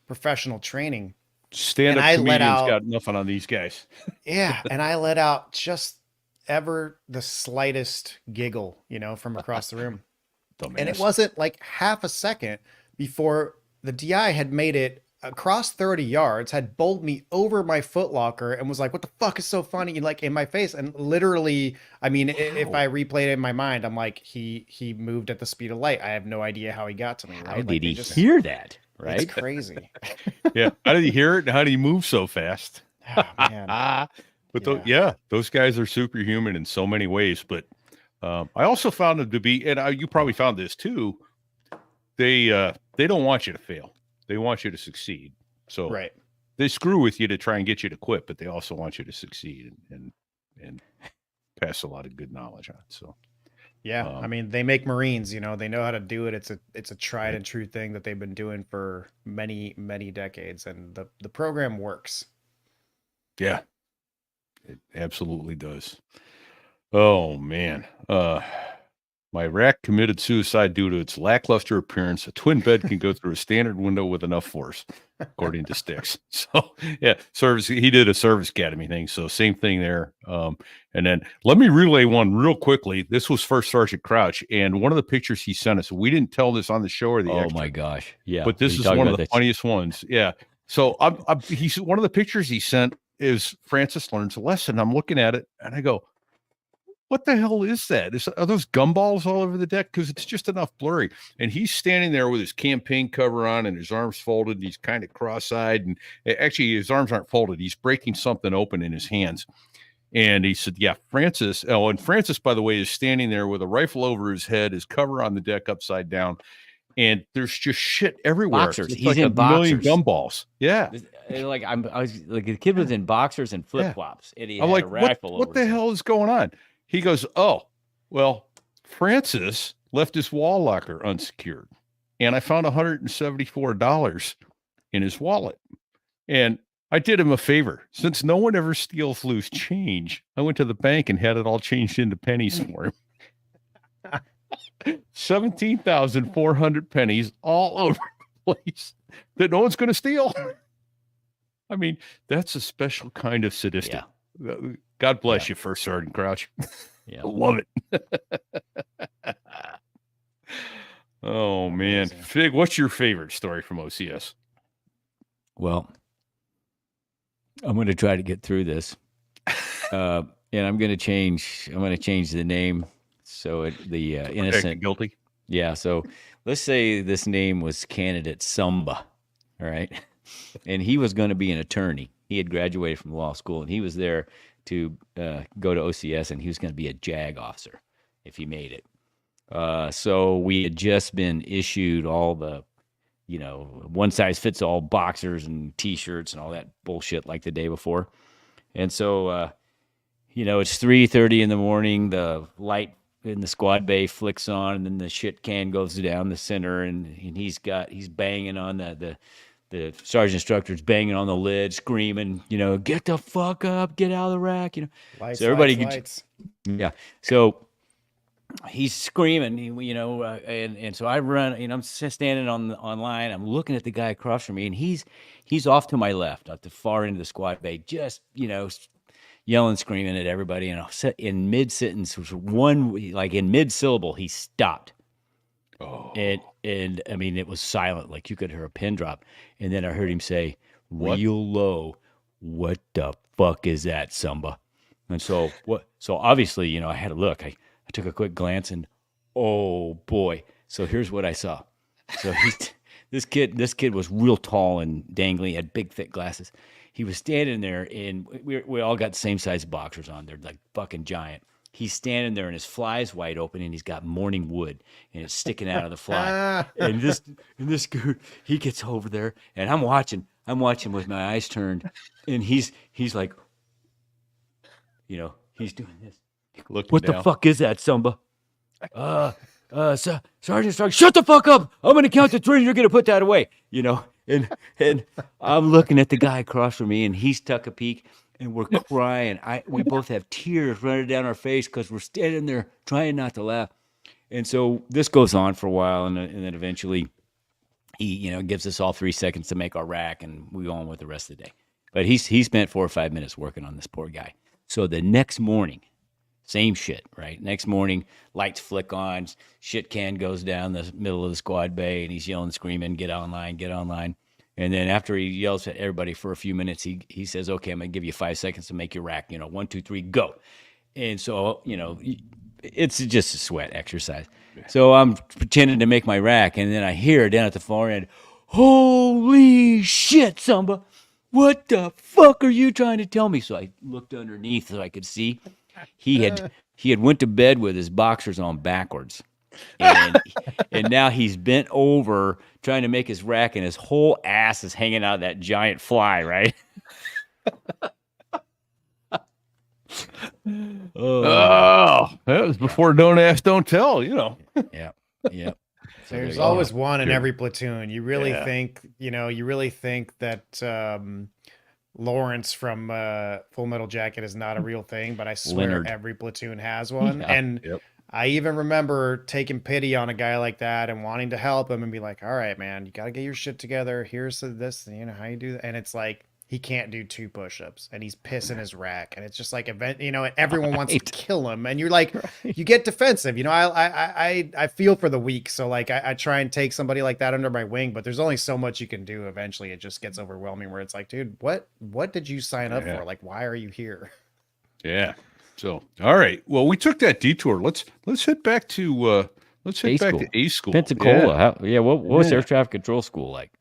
professional training. Stand-up comedians got nothing on these guys. Yeah. And I let out just ever the slightest giggle, from across the room. And it wasn't like half a second before the DI had made it across 30 yards, had bowled me over my footlocker and was like, what the fuck is so funny? Like in my face. And literally, I mean, if I replayed it in my mind, I'm like, he moved at the speed of light. I have no idea how he got to me. Right? How did he hear that? Right? It's crazy. Yeah. How did he hear it? And how did he move so fast? Oh, man. But those guys are superhuman in so many ways. But I also found them to be, and you probably found this too, they don't want you to fail. They want you to succeed. So they screw with you to try and get you to quit, but they also want you to succeed and pass a lot of good knowledge on. So I mean, they make Marines, they know how to do it. It's a tried and true thing that they've been doing for many, many decades, and the program works. Yeah, it absolutely does. Oh man. My rack committed suicide due to its lackluster appearance. A twin bed can go through a standard window with enough force, according to Sticks. So he did a service academy thing. So same thing there. And then let me relay one real quickly. This was First Sergeant Crouch, and one of the pictures he sent us, we didn't tell this on the show or the extra, my gosh. Yeah. but this is one of the funniest ones. Yeah. So he's one of the pictures he sent is Francis learns a lesson. I'm looking at it and I go, what the hell is that? Are those gumballs all over the deck? Because it's just enough blurry. And he's standing there with his campaign cover on and his arms folded. And he's kind of cross-eyed. And actually, his arms aren't folded. He's breaking something open in his hands. And he said, yeah, Francis. Oh, and Francis, by the way, is standing there with a rifle over his head, his cover on the deck upside down. And there's just shit everywhere. Boxers. It's He's like in a million boxers. gumballs. Yeah. I was like, the kid was in boxers and flip-flops. And he had like, a rifle what the hell is going on? He goes, oh, well, Francis left his wall locker unsecured, and I found $174 in his wallet. And I did him a favor. Since no one ever steals loose change, I went to the bank and had it all changed into pennies for him. 17,400 pennies all over the place that no one's going to steal. I mean, that's a special kind of sadistic. Yeah. God bless you, First Sergeant Crouch. Yeah. I love it. Oh, man. Amazing. Fig, what's your favorite story from OCS? Well, I'm going to try to get through this, and I'm going to change the name so the innocent Guilty. Yeah. So let's say this name was candidate Samba, all right, and he was going to be an attorney. He had graduated from law school, and he was there to go to OCS, and he was going to be a JAG officer if he made it. So we had just been issued all the, one size fits all boxers and T-shirts and all that bullshit like the day before. And so, it's 3:30 in the morning. The light in the squad bay flicks on, and then the shit can goes down the center, and he's banging on the sergeant instructor's banging on the lid, screaming, get the fuck up, get out of the rack, Lights, so everybody lights. yeah. So he's screaming, and so I run, I'm standing on line. I'm looking at the guy across from me, and he's off to my left, at the far end of the squad bay, just, yelling, screaming at everybody. And in mid-sentence, in mid-syllable, he stopped. Oh. And I mean, it was silent, like you could hear a pin drop. And then I heard him say, real low, what the fuck is that, Samba? And so obviously, I had to look. I took a quick glance, and oh boy. So here's what I saw. So this kid was real tall and dangly, had big thick glasses. He was standing there, and we all got the same size boxers on. They're like fucking giant. He's standing there, and his fly is wide open, and he's got morning wood, and it's sticking out of the fly. and this dude, he gets over there, and I'm watching with my eyes turned, and he's like, he's doing this. Looking What down. the fuck is that, Samba? Sergeant, shut the fuck up! I'm gonna count to 3, and you're gonna put that away. And I'm looking at the guy across from me, and he's tuck a peek, and we're crying. We both have tears running down our face because we're standing there trying not to laugh. And so this goes on for a while, and then eventually he, gives us all 3 seconds to make our rack, and we go on with the rest of the day. But he spent 4 or 5 minutes working on this poor guy. So the next morning, same shit, right? Next morning, lights flick on, shit can goes down the middle of the squad bay, and he's yelling, screaming, get online, get online. And then after he yells at everybody for a few minutes, he says, okay, I'm going to give you 5 seconds to make your rack, 1, 2, 3, go. And so, it's just a sweat exercise. So I'm pretending to make my rack, and then I hear down at the far end, holy shit, Samba, what the fuck are you trying to tell me? So I looked underneath so I could see. He had went to bed with his boxers on backwards, and now he's bent over trying to make his rack, and his whole ass is hanging out of that giant fly, right? Oh, that was before Don't Ask, Don't Tell, Yeah. There's always one in every platoon. You really think, that Lawrence from Full Metal Jacket is not a real thing, but I swear Leonard. every platoon has one. Yeah. And I even remember taking pity on a guy like that and wanting to help him and be like, all right, man, you got to get your shit together. Here's this, how you do that. And it's like, he can't do 2 push-ups, and he's pissing his rack, and it's just like everyone wants to kill him, and you're like, you get defensive. I feel for the weak, so like I try and take somebody like that under my wing, but there's only so much you can do. Eventually, it just gets overwhelming. Where it's like, dude, what did you sign up for? Like, why are you here? Yeah. So, all right. Well, we took that detour. Let's head back to A school. Pensacola. What was air traffic control school like?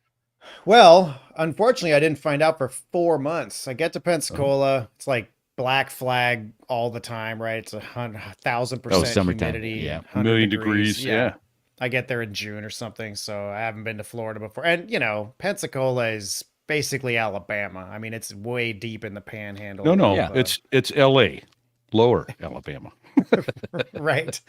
Well, unfortunately, I didn't find out for 4 months. I get to Pensacola. It's like black flag all the time, right? It's 1,000% summertime. humidity. Yeah. 100 million degrees. Yeah. I get there in June or something, so I haven't been to Florida before. And, Pensacola is basically Alabama. I mean, it's way deep in the panhandle. No, of, it's L.A., lower Alabama. Right.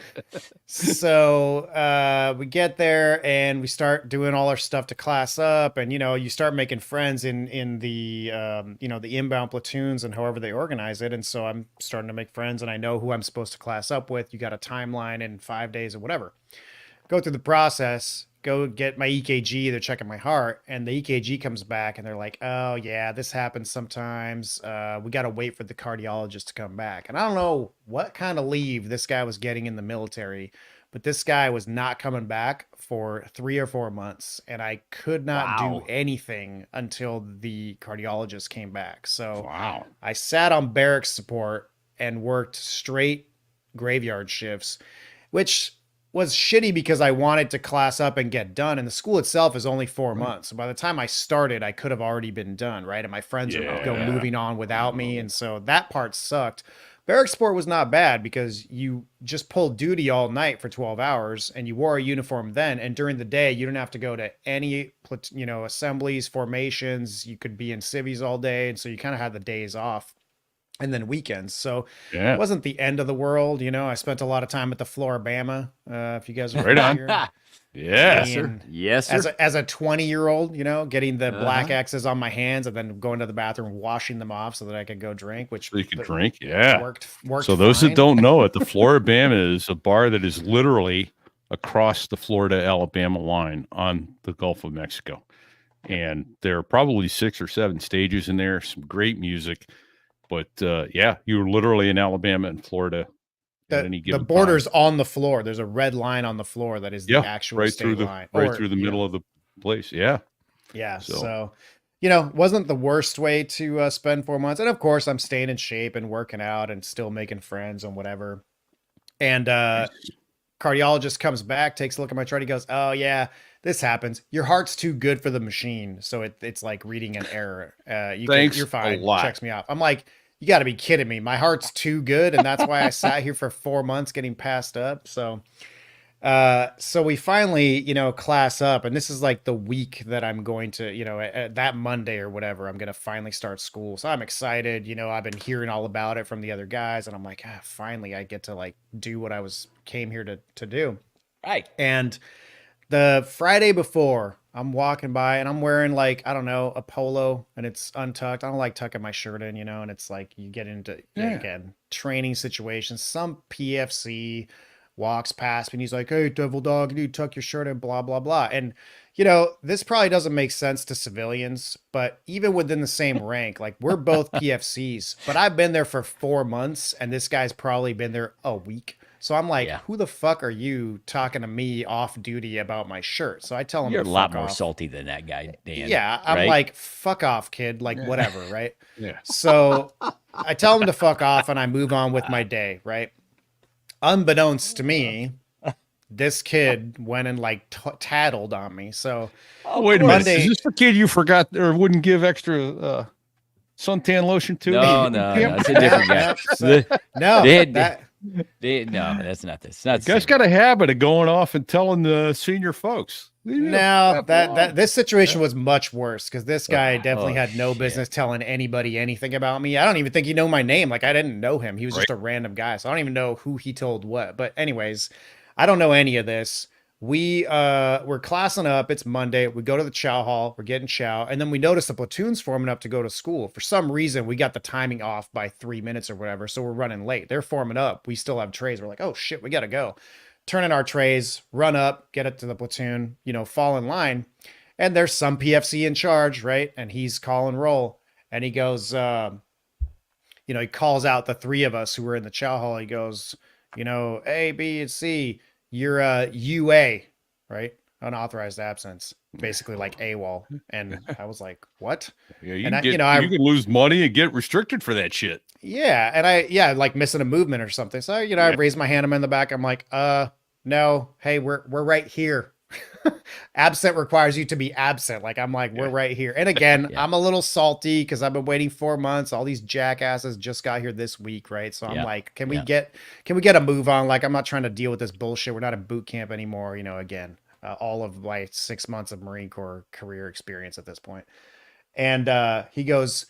So we get there and we start doing all our stuff to class up, and you start making friends in the the inbound platoons and however they organize it. And so I'm starting to make friends, and I know who I'm supposed to class up with. You got a timeline in 5 days or whatever. Go through the process, go get my EKG, they're checking my heart, and the EKG comes back and they're like, oh yeah, this happens sometimes. We got to wait for the cardiologist to come back. And I don't know what kind of leave this guy was getting in the military, but this guy was not coming back for 3 or 4 months, and I could not do anything until the cardiologist came back. So I sat on barracks support and worked straight graveyard shifts, which was shitty because I wanted to class up and get done. And the school itself is only 4 months. So by the time I started, I could have already been done. Right. And my friends are moving on without me. And so that part sucked. Barrack sport was not bad because you just pulled duty all night for 12 hours and you wore a uniform then. And during the day, you didn't have to go to any, assemblies, formations. You could be in civvies all day. And so you kind of had the days off. And then weekends. So it wasn't the end of the world. I spent a lot of time at the Floribama. If you guys are right on. Yes, sir. Yes, sir. As a 20-year-old, getting the black X's on my hands and then going to the bathroom, washing them off so that I could go drink, which so you could drink. Yeah. Worked so those that don't know it, the Floribama is a bar that is literally across the Florida-Alabama line on the Gulf of Mexico. And there are probably 6 or 7 stages in there, some great music. But you're literally in Alabama and Florida. The border's on the floor. There's a red line on the floor that is the actual state line. Through the middle of the place. Yeah. Yeah. So, wasn't the worst way to spend 4 months. And of course, I'm staying in shape and working out and still making friends and whatever. And cardiologist comes back, takes a look at my chart. He goes, oh, yeah, this happens. Your heart's too good for the machine. So it's like reading an error. You're fine. Checks me off. I'm like, you got to be kidding me. My heart's too good. And that's why I sat here for 4 months getting passed up. So we finally, class up. And this is like the week that I'm going to, that Monday or whatever, I'm going to finally start school. So I'm excited. I've been hearing all about it from the other guys. And I'm like, finally, I get to like do what came here to do. Right. And the Friday before, I'm walking by and I'm wearing like, I don't know, a polo and it's untucked. I don't like tucking my shirt in, and it's like you get into, again, training situations. Some PFC walks past me and he's like, hey, devil dog, you tuck your shirt in, blah, blah, blah. And, this probably doesn't make sense to civilians, but even within the same rank, like we're both PFCs, but I've been there for 4 months and this guy's probably been there a week. So I'm like, who the fuck are you talking to me off duty about my shirt? So I tell him, you're a lot more salty than that guy, Dan. Yeah. I'm like, fuck off, kid. Like, whatever. Right. Yeah. So I tell him to fuck off and I move on with my day. Right. Unbeknownst to me, this kid went and like tattled on me. So wait a minute. Is this the kid you forgot or wouldn't give extra suntan lotion to? No, that's a different guy. No, that's not this. That's guys got a habit of going off and telling the senior folks. No, this situation was much worse because this guy definitely had no business telling anybody anything about me. I don't even think he knew my name. Like I didn't know him. He was just a random guy. So I don't even know who he told what. But anyways, I don't know any of this. We're classing up. It's Monday. We go to the chow hall. We're getting chow. And then we notice the platoon's forming up to go to school. For some reason, we got the timing off by 3 minutes or whatever. So we're running late. They're forming up. We still have trays. We're like, oh shit, we got to go. Turn in our trays, run up, get it to the platoon, fall in line. And there's some PFC in charge, right? And he's calling roll. And he goes, he calls out the 3 of us who were in the chow hall. He goes, A, B, and C. You're a UA, right? Unauthorized absence, basically like AWOL. And I was like, what? Yeah, you can lose money and get restricted for that shit. Yeah. And like missing a movement or something. So, I raised my hand. I'm in the back. I'm like, no, hey, we're right here. Absent requires you to be absent. Like, I'm like, we're right here. And again, I'm a little salty because I've been waiting 4 months. All these jackasses just got here this week. Right. So I'm like, can we get a move on? Like, I'm not trying to deal with this bullshit. We're not in boot camp anymore. Again, all of my 6 months of Marine Corps career experience at this point. And he goes,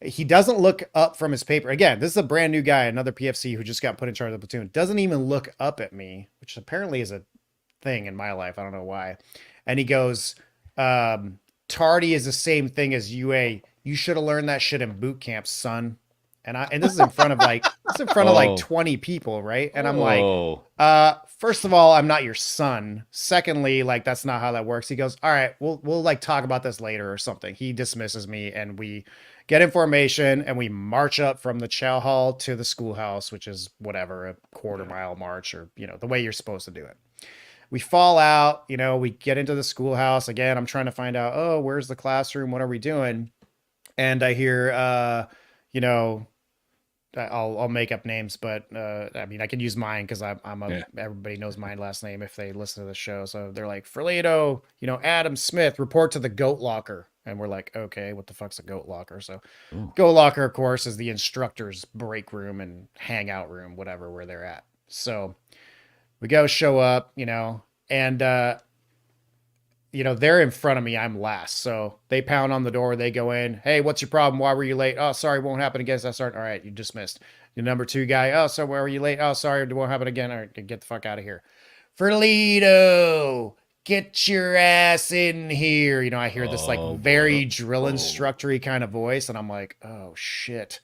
He doesn't look up from his paper. Again, this is a brand new guy, another PFC who just got put in charge of the platoon. Doesn't even look up at me, which apparently is a thing in my life. I don't know why. And he goes, tardy is the same thing as UA. You should have learned that shit in boot camp, son. And this is in front of like 20 people, right? And I'm like, first of all, I'm not your son. Secondly, like that's not how that works. He goes, all right, we'll like talk about this later or something. He dismisses me and we get information and we march up from the chow hall to the schoolhouse, which is whatever, a quarter-mile march or, the way you're supposed to do it. We fall out, we get into the schoolhouse. Again, I'm trying to find out, oh, where's the classroom? What are we doing? And I hear, I'll make up names, but I mean, I can use mine because everybody knows my last name if they listen to the show. So they're like, Ferlito, Adam Smith, report to the goat locker. And we're like, okay, what the fuck's a goat locker? So goat locker, of course, is the instructor's break room and hangout room, whatever, where they're at. So we go show up, and, they're in front of me. I'm last. So they pound on the door. They go in. Hey, what's your problem? Why were you late? Oh, sorry. Won't happen again. I start. All right. You dismissed. The number 2 guy. Oh, so why were you late? Oh, sorry. It won't happen again. All right. Get the fuck out of here. Ferlito, get your ass in here. I hear this like very drill instructory kind of voice. And I'm like, oh shit.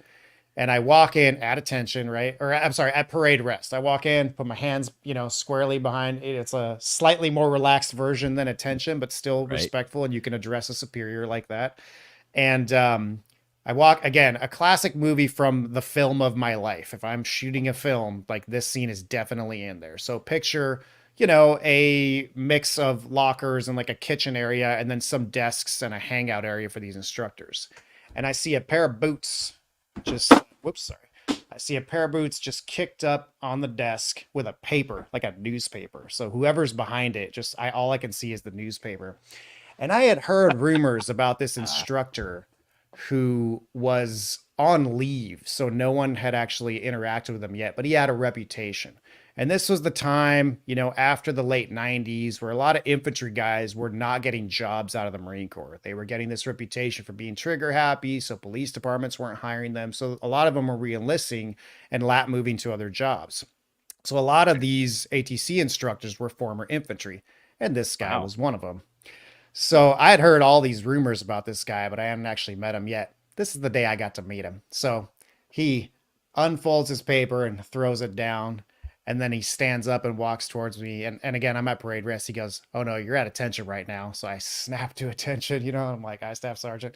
And I walk in at attention, right? Or I'm sorry, at parade rest. I walk in, put my hands, squarely behind it. It's a slightly more relaxed version than attention, but still respectful. And you can address a superior like that. And I walk, again, a classic movie from the film of my life. If I'm shooting a film, like this scene is definitely in there. So picture, a mix of lockers and like a kitchen area and then some desks and a hangout area for these instructors. And I see a pair of boots I see a pair of boots just kicked up on the desk with a paper, like a newspaper. So whoever's behind it, all I can see is the newspaper. And I had heard rumors about this instructor who was on leave. So no one had actually interacted with him yet, but he had a reputation. And this was the time, after the late 90s, where a lot of infantry guys were not getting jobs out of the Marine Corps. They were getting this reputation for being trigger happy, so police departments weren't hiring them. So a lot of them were re-enlisting and lat moving to other jobs. So a lot of these ATC instructors were former infantry, and this guy was one of them. So I had heard all these rumors about this guy, but I hadn't actually met him yet. This is the day I got to meet him. So he unfolds his paper and throws it down. And then he stands up and walks towards me. And again, I'm at parade rest. He goes, oh no, you're at attention right now. So I snap to attention, I'm like, hi, Staff Sergeant.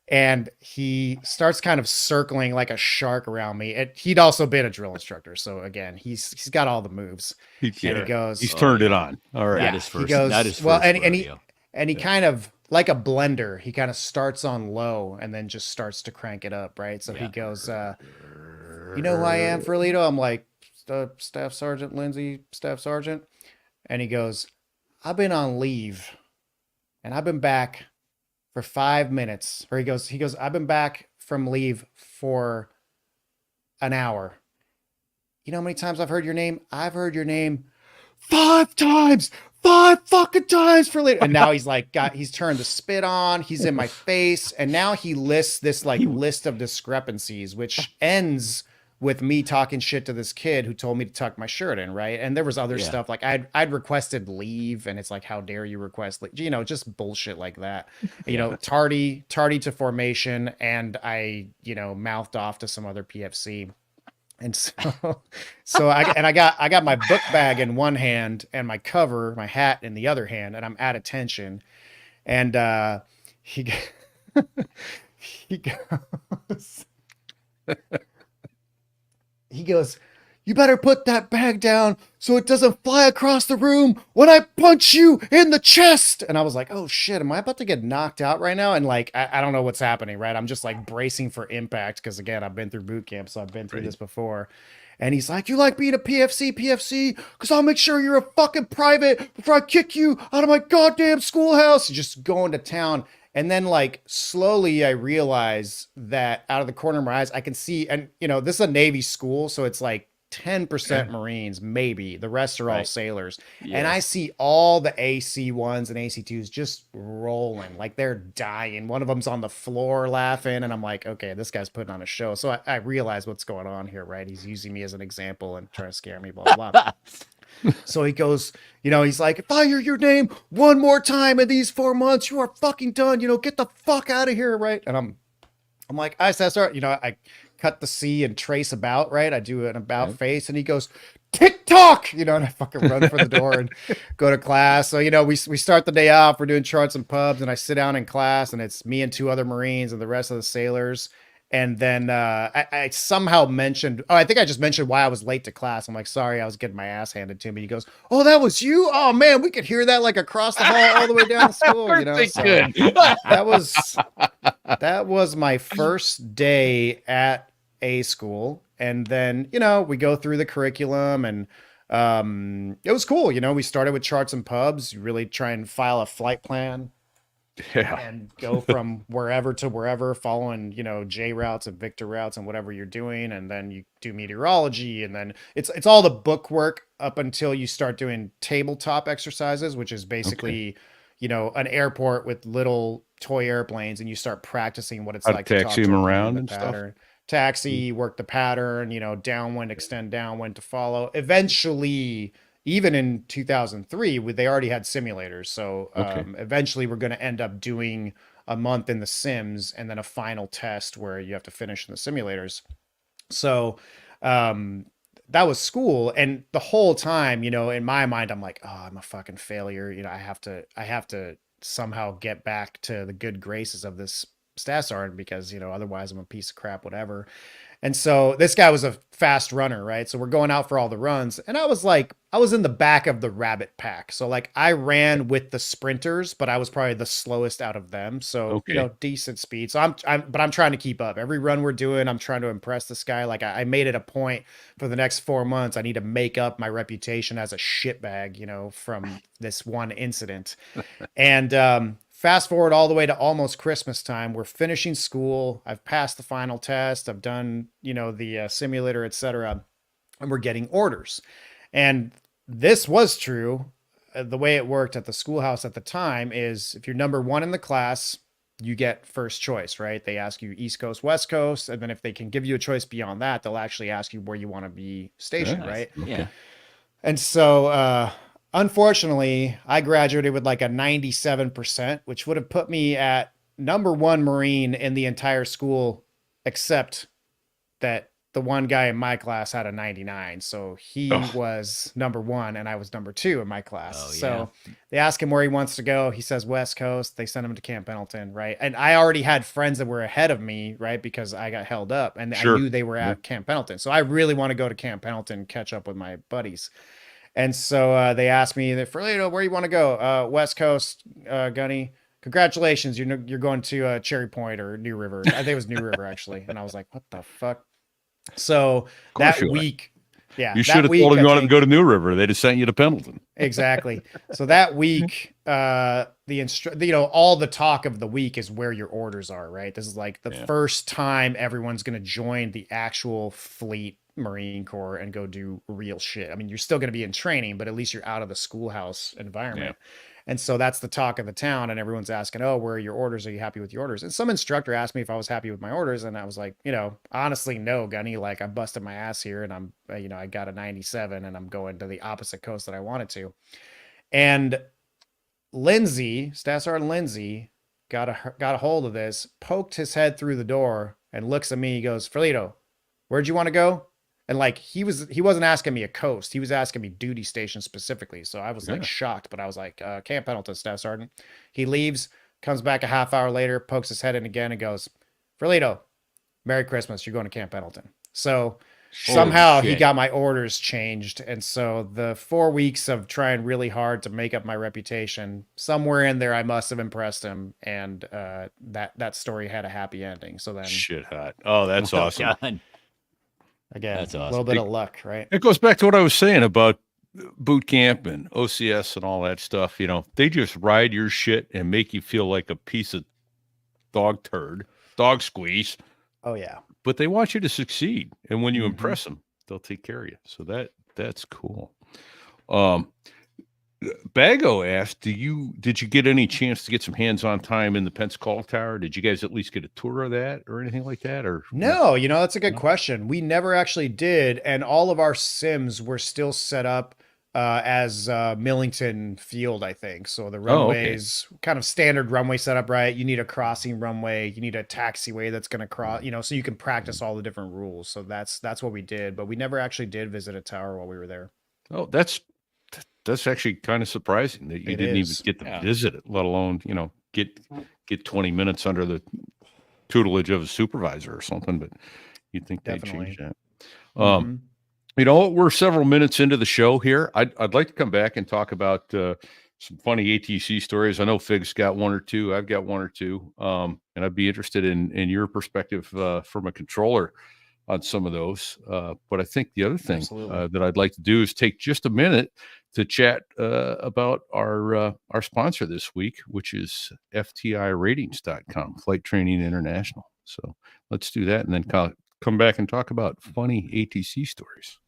And he starts kind of circling like a shark around me. He'd also been a drill instructor. So again, he's got all the moves. He goes, he's turned it on. All right. That is first. Well, and he kind of like a blender, he kind of starts on low and then just starts to crank it up. Right. So he goes, you know who I am, Ferlito? I'm like, Staff Sergeant Lindsay, Staff Sergeant. And he goes, I've been on leave and I've been back for 5 minutes. Or he goes, I've been back from leave for an hour. You know how many times I've heard your name? I've heard your name 5 times. 5 fucking times for later. And now he's like, he's turned the spit on. He's in my face. And now he lists this like list of discrepancies, which ends with me talking shit to this kid who told me to tuck my shirt in, right? And there was other stuff like I'd requested leave, and it's like, how dare you request leave? Just bullshit like that. Tardy to formation, and I mouthed off to some other PFC, and so I got my book bag in one hand and my cover, my hat in the other hand, and I'm at attention, and he goes. He goes, you better put that bag down so it doesn't fly across the room when I punch you in the chest. And I was like, oh shit, am I about to get knocked out right now? And like, I don't know what's happening, right? I'm just like bracing for impact because again, I've been through boot camp, so I've been through this before. And he's like, you like being a PFC? Because I'll make sure you're a fucking private before I kick you out of my goddamn schoolhouse. Just going to town. And then like slowly I realize that out of the corner of my eyes, I can see, and this is a Navy school. So it's like, 10% Marines, maybe. The rest are all Right. sailors. Yes. And I see all the AC1s and AC2s just rolling, like they're dying. One of them's on the floor laughing, and I'm like, okay, this guy's putting on a show. So I realize what's going on here, right? He's using me as an example and trying to scare me, blah, blah, blah. So he goes, he's like, if I hear your name one more time in these 4 months, you are fucking done. Get the fuck out of here, right? And I'm like, I start, I cut the C and trace about, right? I do an about face, and he goes, TikTok, and I fucking run for the door and go to class. So, we start the day off, we're doing charts and pubs, and I sit down in class, and it's me and 2 other Marines and the rest of the sailors. And then I somehow mentioned, I think I just mentioned why I was late to class. I'm like, sorry, I was getting my ass handed to me. He goes, oh, that was you? Oh, man, we could hear that like across the hall all the way down to school. So that was my first day at a school. And then, we go through the curriculum, and it was cool. We started with charts and pubs. You really try and file a flight plan. Yeah. And go from wherever to wherever, following, J routes and Victor routes and whatever you're doing. And then you do meteorology, and then it's all the book work up until you start doing tabletop exercises, which is basically, an airport with little toy airplanes, and you start practicing what it's like to taxi talk to them a plane, around the and stuff. pattern. Taxi, work the pattern, downwind, extend downwind to follow. Eventually, even in 2003, they already had simulators. So eventually we're going to end up doing a month in the sims and then a final test where you have to finish in the simulators. So that was school. And the whole time, in my mind, I'm like, oh, I'm a fucking failure. I have to somehow get back to the good graces of this staff sergeant, because, otherwise I'm a piece of crap, whatever. And so this guy was a fast runner, right? So we're going out for all the runs. And I was in the back of the rabbit pack. So like I ran with the sprinters, but I was probably the slowest out of them. So, decent speed. So I'm trying to keep up. Every run we're doing, I'm trying to impress this guy. Like I made it a point for the next 4 months. I need to make up my reputation as a shitbag, from this one incident. And, fast forward all the way to almost Christmas time. We're finishing school. I've passed the final test. I've done, the simulator, etc. And we're getting orders. And this was true. The way it worked at the schoolhouse at the time is if you're number 1 in the class, you get first choice, right? They ask you East Coast, West Coast. And then if they can give you a choice beyond that, they'll actually ask you where you want to be stationed, right? Yeah. And so, unfortunately, I graduated with like a 97%, which would have put me at number 1 Marine in the entire school, except that the one guy in my class had a 99. So he was number 1 and I was number 2 in my class. Oh, yeah. So they ask him where he wants to go. He says West Coast. They send him to Camp Pendleton, right? And I already had friends that were ahead of me, right? Because I got held up and I knew they were at Camp Pendleton. So I really want to go to Camp Pendleton, catch up with my buddies. And so they asked me, Ferlito, where you want to go? West Coast, Gunny. Congratulations, you're going to Cherry Point or New River. I think it was New River, actually. And I was like, what the fuck? So that week, you should have told them you wanted to go to New River. They'd have sent you to Pendleton. Exactly. So that week, all the talk of the week is where your orders are, right? This is like the first time everyone's going to join the actual fleet Marine Corps and go do real shit. I mean, you're still going to be in training, but at least you're out of the schoolhouse environment. Yeah. And so that's the talk of the town, and everyone's asking, oh, where are your orders? Are you happy with your orders? And some instructor asked me if I was happy with my orders. And I was like, honestly, no, Gunny, like I busted my ass here and I'm, I got a 97 and I'm going to the opposite coast that I wanted to. And Staff Sergeant Lindsay got a hold of this, poked his head through the door and looks at me. He goes, Ferlito, where'd you want to go? And like, he wasn't asking me a coast. He was asking me duty station specifically. So I was like shocked, but I was like, Camp Pendleton, Staff Sergeant. He leaves, comes back a half hour later, pokes his head in again and goes, Ferlito, Merry Christmas. You're going to Camp Pendleton. So somehow he got my orders changed. And so the 4 weeks of trying really hard to make up my reputation, somewhere in there, I must have impressed him. And that story had a happy ending. So then shit hot. Oh, that's awesome. God. Again, that's awesome. A little bit of luck, right? It goes back to what I was saying about boot camp and OCS and all that stuff. They just ride your shit and make you feel like a piece of dog squeeze. Oh, yeah. But they want you to succeed. And when you impress them, they'll take care of you. So that's cool. Bago asked, did you get any chance to get some hands-on time in the Pensacola Tower? Did you guys at least get a tour of that or anything like that? Or no, that's a good question. We never actually did, and all of our sims were still set up as Millington Field, I think. So the runways, kind of standard runway setup, right? You need a crossing runway, you need a taxiway that's going to cross, so you can practice all the different rules. So that's what we did, but we never actually did visit a tower while we were there. Oh, that's actually kind of surprising that you didn't even get to visit it, let alone, get 20 minutes under the tutelage of a supervisor or something, but you'd think they'd change that. We're several minutes into the show here. I'd like to come back and talk about some funny ATC stories. I know Fig's got one or two. I've got one or two. And I'd be interested in your perspective from a controller on some of those. But I think the other thing that I'd like to do is take just a minute to chat about our sponsor this week, which is FTIratings.com, Flight Training International. So let's do that and then come back and talk about funny ATC stories.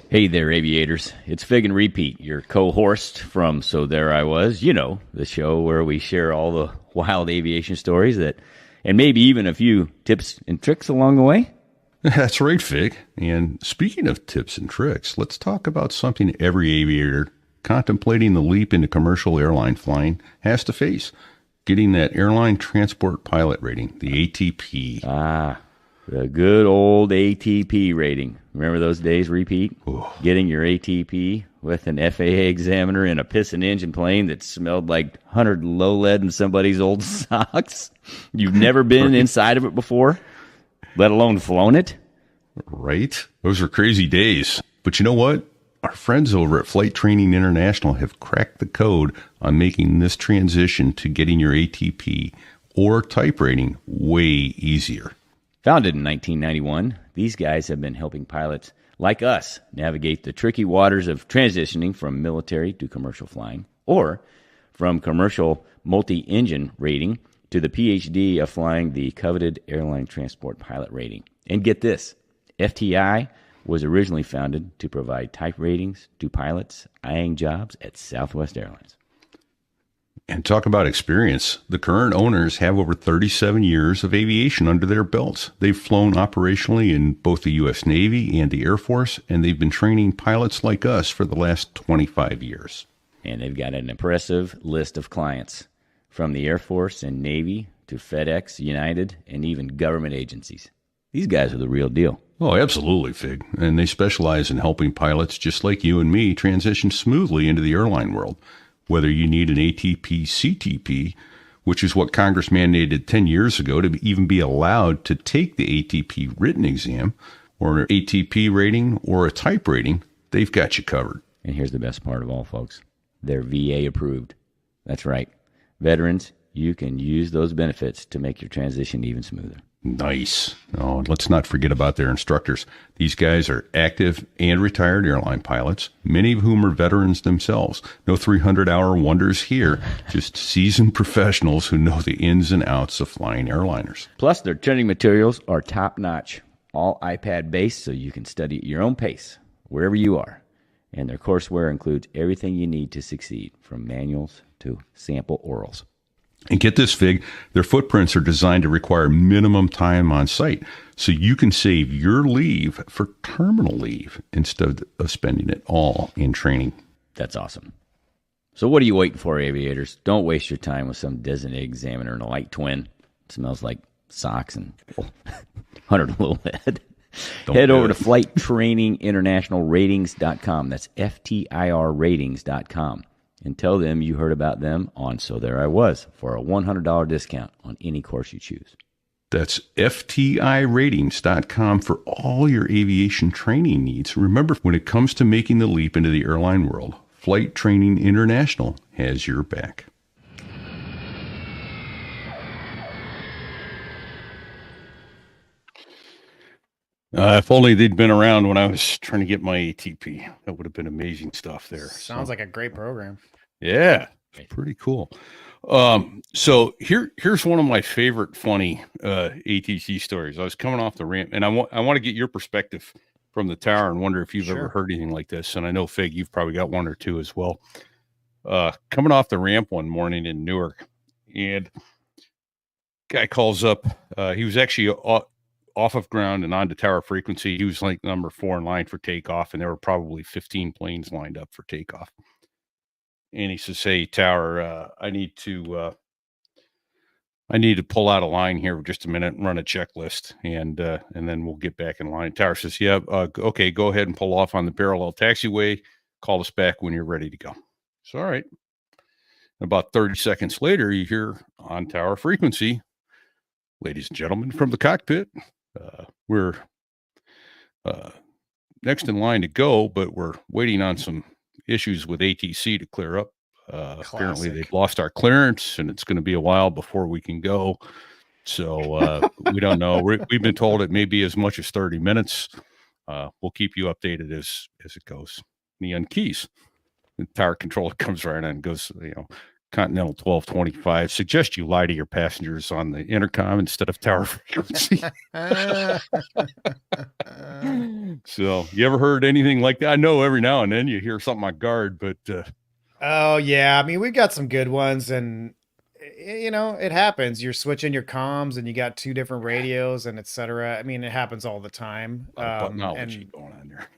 Hey there, aviators. It's Fig and Repeat, your co-host from So There I Was, the show where we share all the wild aviation stories and maybe even a few tips and tricks along the way. That's right, Fig. And speaking of tips and tricks, let's talk about something every aviator contemplating the leap into commercial airline flying has to face: getting that airline transport pilot rating, the ATP. The good old ATP rating. Remember those days, Repeat? Ooh. Getting your ATP with an FAA examiner in a piston engine plane that smelled like 100 low lead in somebody's old socks. You've never been inside of it before, let alone flown it? Right? Those are crazy days. But you know what? Our friends over at Flight Training International have cracked the code on making this transition to getting your ATP or type rating way easier. Founded in 1991, these guys have been helping pilots like us navigate the tricky waters of transitioning from military to commercial flying, or from commercial multi-engine rating to the PhD of flying the coveted airline transport pilot rating. And get this, FTI was originally founded to provide type ratings to pilots eyeing jobs at Southwest Airlines. And talk about experience. The current owners have over 37 years of aviation under their belts. They've flown operationally in both the U.S. Navy and the Air Force, and they've been training pilots like us for the last 25 years. And they've got an impressive list of clients, from the Air Force and Navy to FedEx, United, and even government agencies. These guys are the real deal. Oh, absolutely, Fig. And they specialize in helping pilots just like you and me transition smoothly into the airline world. Whether you need an ATP CTP, which is what Congress mandated 10 years ago to even be allowed to take the ATP written exam, or an ATP rating or a type rating, they've got you covered. And here's the best part of all, folks. They're VA approved. That's right. Veterans, you can use those benefits to make your transition even smoother. Nice. Oh, and let's not forget about their instructors. These guys are active and retired airline pilots, many of whom are veterans themselves. No 300-hour wonders here, just seasoned professionals who know the ins and outs of flying airliners. Plus, their training materials are top-notch, all iPad-based, so you can study at your own pace, wherever you are. And their courseware includes everything you need to succeed, from manuals to sample orals. And get this, Fig, their footprints are designed to require minimum time on site, so you can save your leave for terminal leave instead of spending it all in training. That's awesome. So what are you waiting for, aviators? Don't waste your time with some designated examiner in a light twin. It smells like socks and 100 low lead. Head over to FlightTrainingInternationalRatings.com. That's FTIRratings.com. And tell them you heard about them on So There I Was for a $100 discount on any course you choose. That's FTIratings.com for all your aviation training needs. Remember, when it comes to making the leap into the airline world, Flight Training International has your back. If only they'd been around when I was trying to get my ATP. That would have been amazing stuff there. Sounds like a great program. Yeah. Pretty cool. So here's one of my favorite funny ATC stories. I was coming off the ramp, and I want to get your perspective from the tower and wonder if you've ever heard anything like this. And I know, Fig, you've probably got one or two as well. Coming off the ramp one morning in Newark, and guy calls up. He was actually off of ground and onto tower frequency. He was like number 4 in line for takeoff, and there were probably 15 planes lined up for takeoff. And he says, "Hey, tower, I need to pull out a line here for just a minute and run a checklist, and then we'll get back in line." Tower says, "Yeah, okay, go ahead and pull off on the parallel taxiway. Call us back when you're ready to go." So, all right. About 30 seconds later, you hear on tower frequency, "Ladies and gentlemen from the cockpit, we're next in line to go, but we're waiting on some issues with ATC to clear up. Apparently they've lost our clearance, and it's going to be a while before we can go. So we don't know. We've been told it may be as much as 30 minutes. We'll keep you updated as it goes." And he unkeys. The tower controller comes right on and goes, Continental 1225, suggest you lie to your passengers on the intercom instead of tower frequency. So you ever heard anything like that? I know every now and then you hear something on guard, but oh yeah, I mean, we've got some good ones, and it happens. You're switching your comms and you got 2 different radios and etc. I mean, it happens all the time. Technology going on there.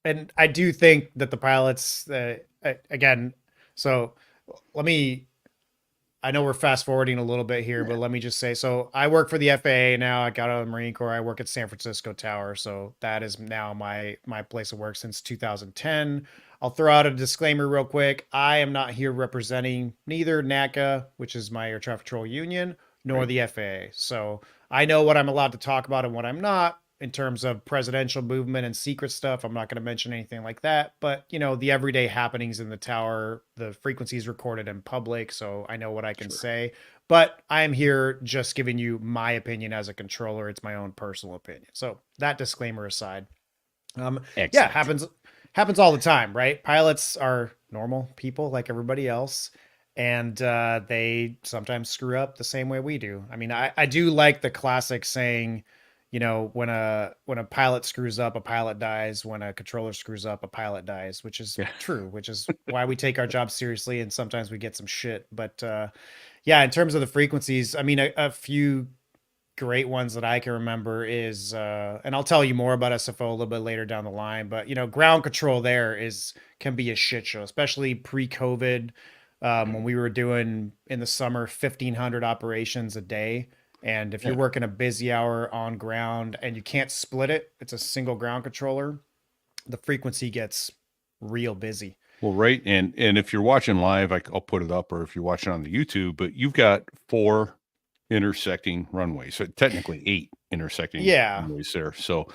And I do think that the pilots, again, so I know we're fast forwarding a little bit here, but let me just say, so I work for the FAA now. I got out of the Marine Corps. I work at San Francisco Tower. So that is now my place of work since 2010. I'll throw out a disclaimer real quick. I am not here representing neither NACA, which is my air traffic control union, nor the FAA. So I know what I'm allowed to talk about and what I'm not. In terms of presidential movement and secret stuff, I'm not going to mention anything like that. But, the everyday happenings in the tower, the frequency is recorded in public, so I know what I can say. But I am here just giving you my opinion as a controller. It's my own personal opinion. So that disclaimer aside. Yeah, happens all the time, right? Pilots are normal people like everybody else. And they sometimes screw up the same way we do. I mean, I do like the classic saying, when a pilot screws up, a pilot dies. When a controller screws up, a pilot dies, which is true, which is why we take our job seriously. And sometimes we get some shit. But yeah, in terms of the frequencies, I mean, a few great ones that I can remember is, and I'll tell you more about SFO a little bit later down the line, but ground control can be a shit show, especially pre-COVID, when we were doing in the summer 1,500 operations a day. And if you're working a busy hour on ground and you can't split it, it's a single ground controller, the frequency gets real busy. Well, right. And if you're watching live, I'll put it up, or if you're watching on the YouTube, but you've got 4 intersecting runways. So technically 8 intersecting runways there. So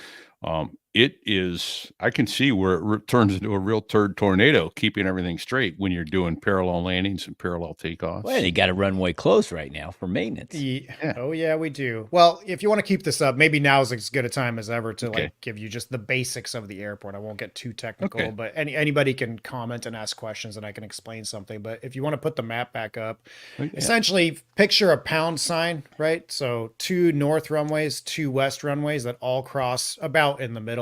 it is, I can see where it turns into a real turd tornado, keeping everything straight when you're doing parallel landings and parallel takeoffs. Well, you got a runway closed right now for maintenance. Yeah. Oh yeah, we do. Well, if you want to keep this up, maybe now is as good a time as ever to give you just the basics of the airport. I won't get too technical, but anybody can comment and ask questions and I can explain something. But if you want to put the map back up, essentially picture a pound sign, right? So 2 north runways, 2 west runways that all cross about in the middle.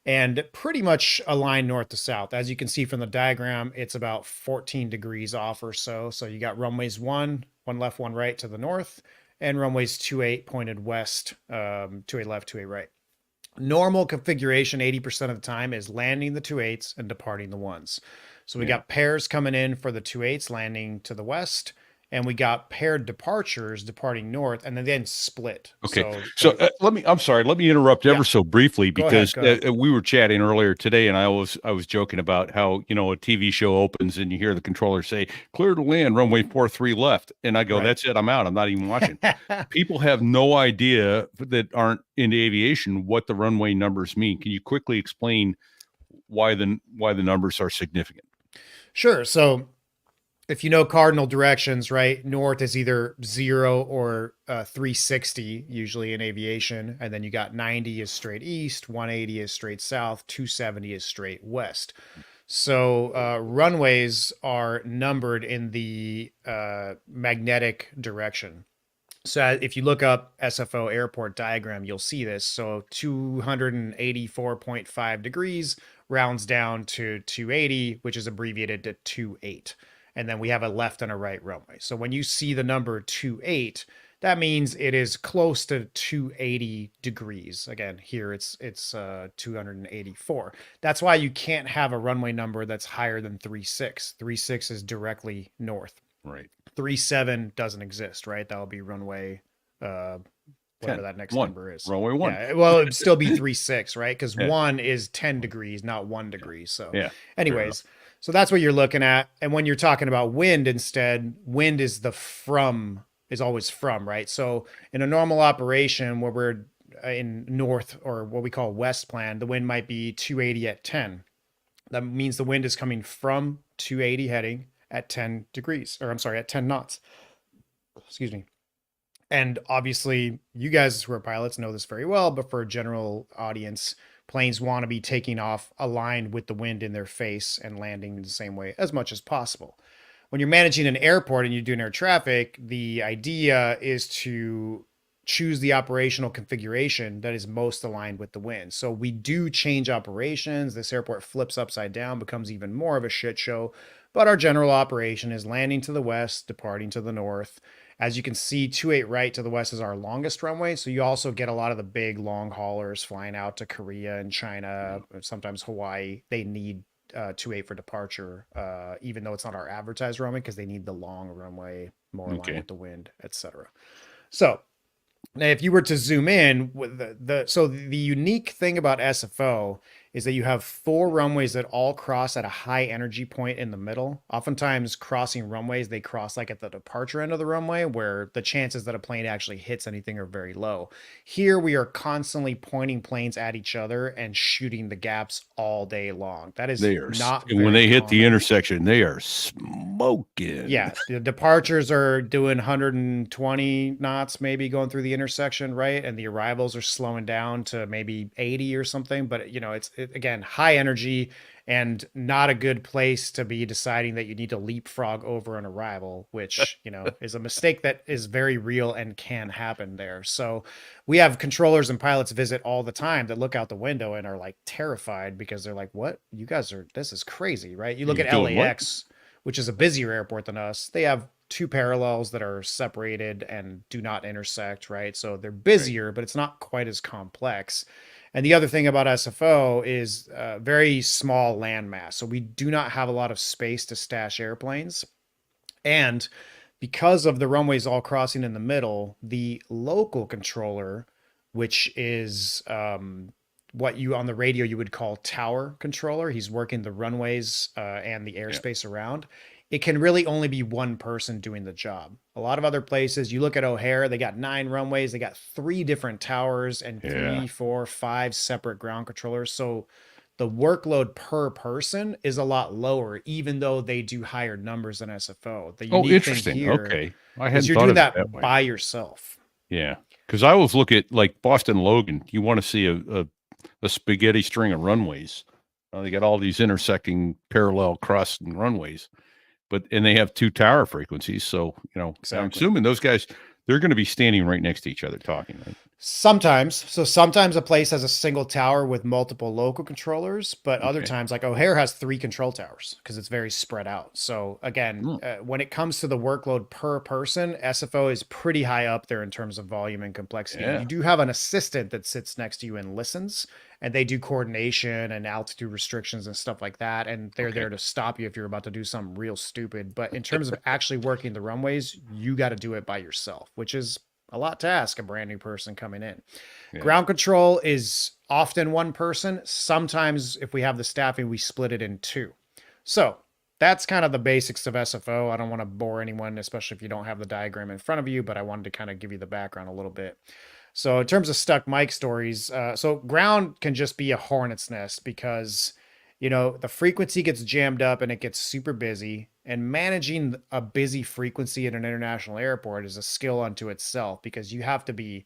And pretty much align north to south. As you can see from the diagram, it's about 14 degrees off or so. So you got runways 1 left, 1 right to the north, and runways 28 pointed west, 28 left, 28 right. Normal configuration 80% of the time is landing the 28s and departing the 1s. So we got pairs coming in for the 28s landing to the west, and we got paired departures departing north, and then split. Okay. So let me interrupt ever so briefly, because Go ahead. we were chatting earlier today, and I was joking about how, a TV show opens and you hear the controller say, "Clear to land, runway 43 left." And I go, "That's it. I'm out. I'm not even watching." People have no idea that aren't into aviation what the runway numbers mean. Can you quickly explain why the numbers are significant? Sure. So if you know cardinal directions, right? North is either 0 or 360, usually in aviation. And then you got 90 is straight east, 180 is straight south, 270 is straight west. So runways are numbered in the magnetic direction. So if you look up SFO airport diagram, you'll see this. So 284.5 degrees rounds down to 280, which is abbreviated to 28. And then we have a left and a right runway. So when you see the number 28, that means it is close to 280 degrees. Again, here it's 284. That's why you can't have a runway number that's higher than 36. 36 is directly north. Right. 37 doesn't exist, right? That'll be runway whatever 10, that next 1, number is. runway 1. Yeah, well, it'd still be 36, right? Because Yeah. 1 is 10 degrees, not 1 degree. So Yeah. anyways, so that's what you're looking at. And when you're talking about wind instead, wind is always from, right? So in a normal operation where we're in north or what we call west plan, the wind might be 280 at 10. That means the wind is coming from 280 heading at 10 degrees, or I'm sorry, at 10 knots. Excuse me. And obviously, you guys who are pilots know this very well, but for a general audience, planes want to be taking off aligned with the wind in their face and landing the same way as much as possible. When you're managing an airport and you're doing air traffic, the idea is to choose the operational configuration that is most aligned with the wind. So we do change operations. This airport flips upside down, becomes even more of a shit show. But our general operation is landing to the west, departing to the north. As you can see, 28 right to the west is our longest runway. So you also get a lot of the big long haulers flying out to Korea and China, sometimes Hawaii. They need 28 for departure, even though it's not our advertised runway, because they need the long runway, more aligned with the wind, etc. So now, if you were to zoom in, with the unique thing about SFO is that you have 4 runways that all cross at a high energy point in the middle. Oftentimes, crossing runways, they cross like at the departure end of the runway, where the chances that a plane actually hits anything are very low. Here, we are constantly pointing planes at each other and shooting the gaps all day long. That is not when they hit the common. intersection, they are smoking. Yeah, the departures are doing 120 knots, maybe going through the intersection, right? And the arrivals are slowing down to maybe 80 or something. But it's again high energy and not a good place to be deciding that you need to leapfrog over an arrival, which is a mistake that is very real and can happen there. So we have controllers and pilots visit all the time that look out the window and are like terrified because they're like, "What? You guys are? This is crazy, right?" You look at LAX. Which is a busier airport than us. They have 2 parallels that are separated and do not intersect, right? So they're busier, but it's not quite as complex. And the other thing about SFO is very small landmass. So we do not have a lot of space to stash airplanes. And because of the runways all crossing in the middle, the local controller, which is what you on the radio you would call tower controller. He's working the runways and the airspace around. It can really only be one person doing the job. A lot of other places, you look at O'Hare, they got 9 runways, they got 3 different towers and 3, 4, 5 separate ground controllers. So the workload per person is a lot lower, even though they do higher numbers than SFO. The unique interesting. Thing here Okay, I hadn't you're thought doing of that it that way. by yourself. Yeah, because I always look at like Boston Logan. You want to see a spaghetti string of runways. They got all these intersecting parallel crossing runways, and they have 2 tower frequencies. So, Exactly. I'm assuming those guys, they're going to be standing right next to each other talking, right? Sometimes a place has a single tower with multiple local controllers, but other times, like O'Hare has 3 control towers because it's very spread out. So again, when it comes to the workload per person, SFO is pretty high up there in terms of volume and complexity. Yeah. You do have an assistant that sits next to you and listens, and they do coordination and altitude restrictions and stuff like that. And they're there to stop you if you're about to do something real stupid. But in terms of actually working the runways, you got to do it by yourself, which is a lot to ask a brand new person coming in. Yeah. Ground control is often one person. Sometimes if we have the staffing, we split it in 2. So that's kind of the basics of SFO. I don't want to bore anyone, especially if you don't have the diagram in front of you, but I wanted to kind of give you the background a little bit. So in terms of stuck mic stories, so ground can just be a hornet's nest because, the frequency gets jammed up and it gets super busy. And managing a busy frequency at an international airport is a skill unto itself because you have to be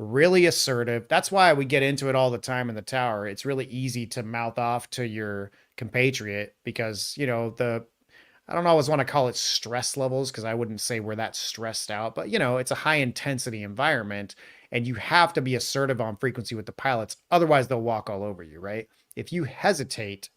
really assertive. That's why we get into it all the time in the tower. It's really easy to mouth off to your compatriot because, you know, I don't always want to call it stress levels because I wouldn't say we're that stressed out, but, you know, it's a high intensity environment and you have to be assertive on frequency with the pilots. Otherwise, they'll walk all over you, right? If you hesitate,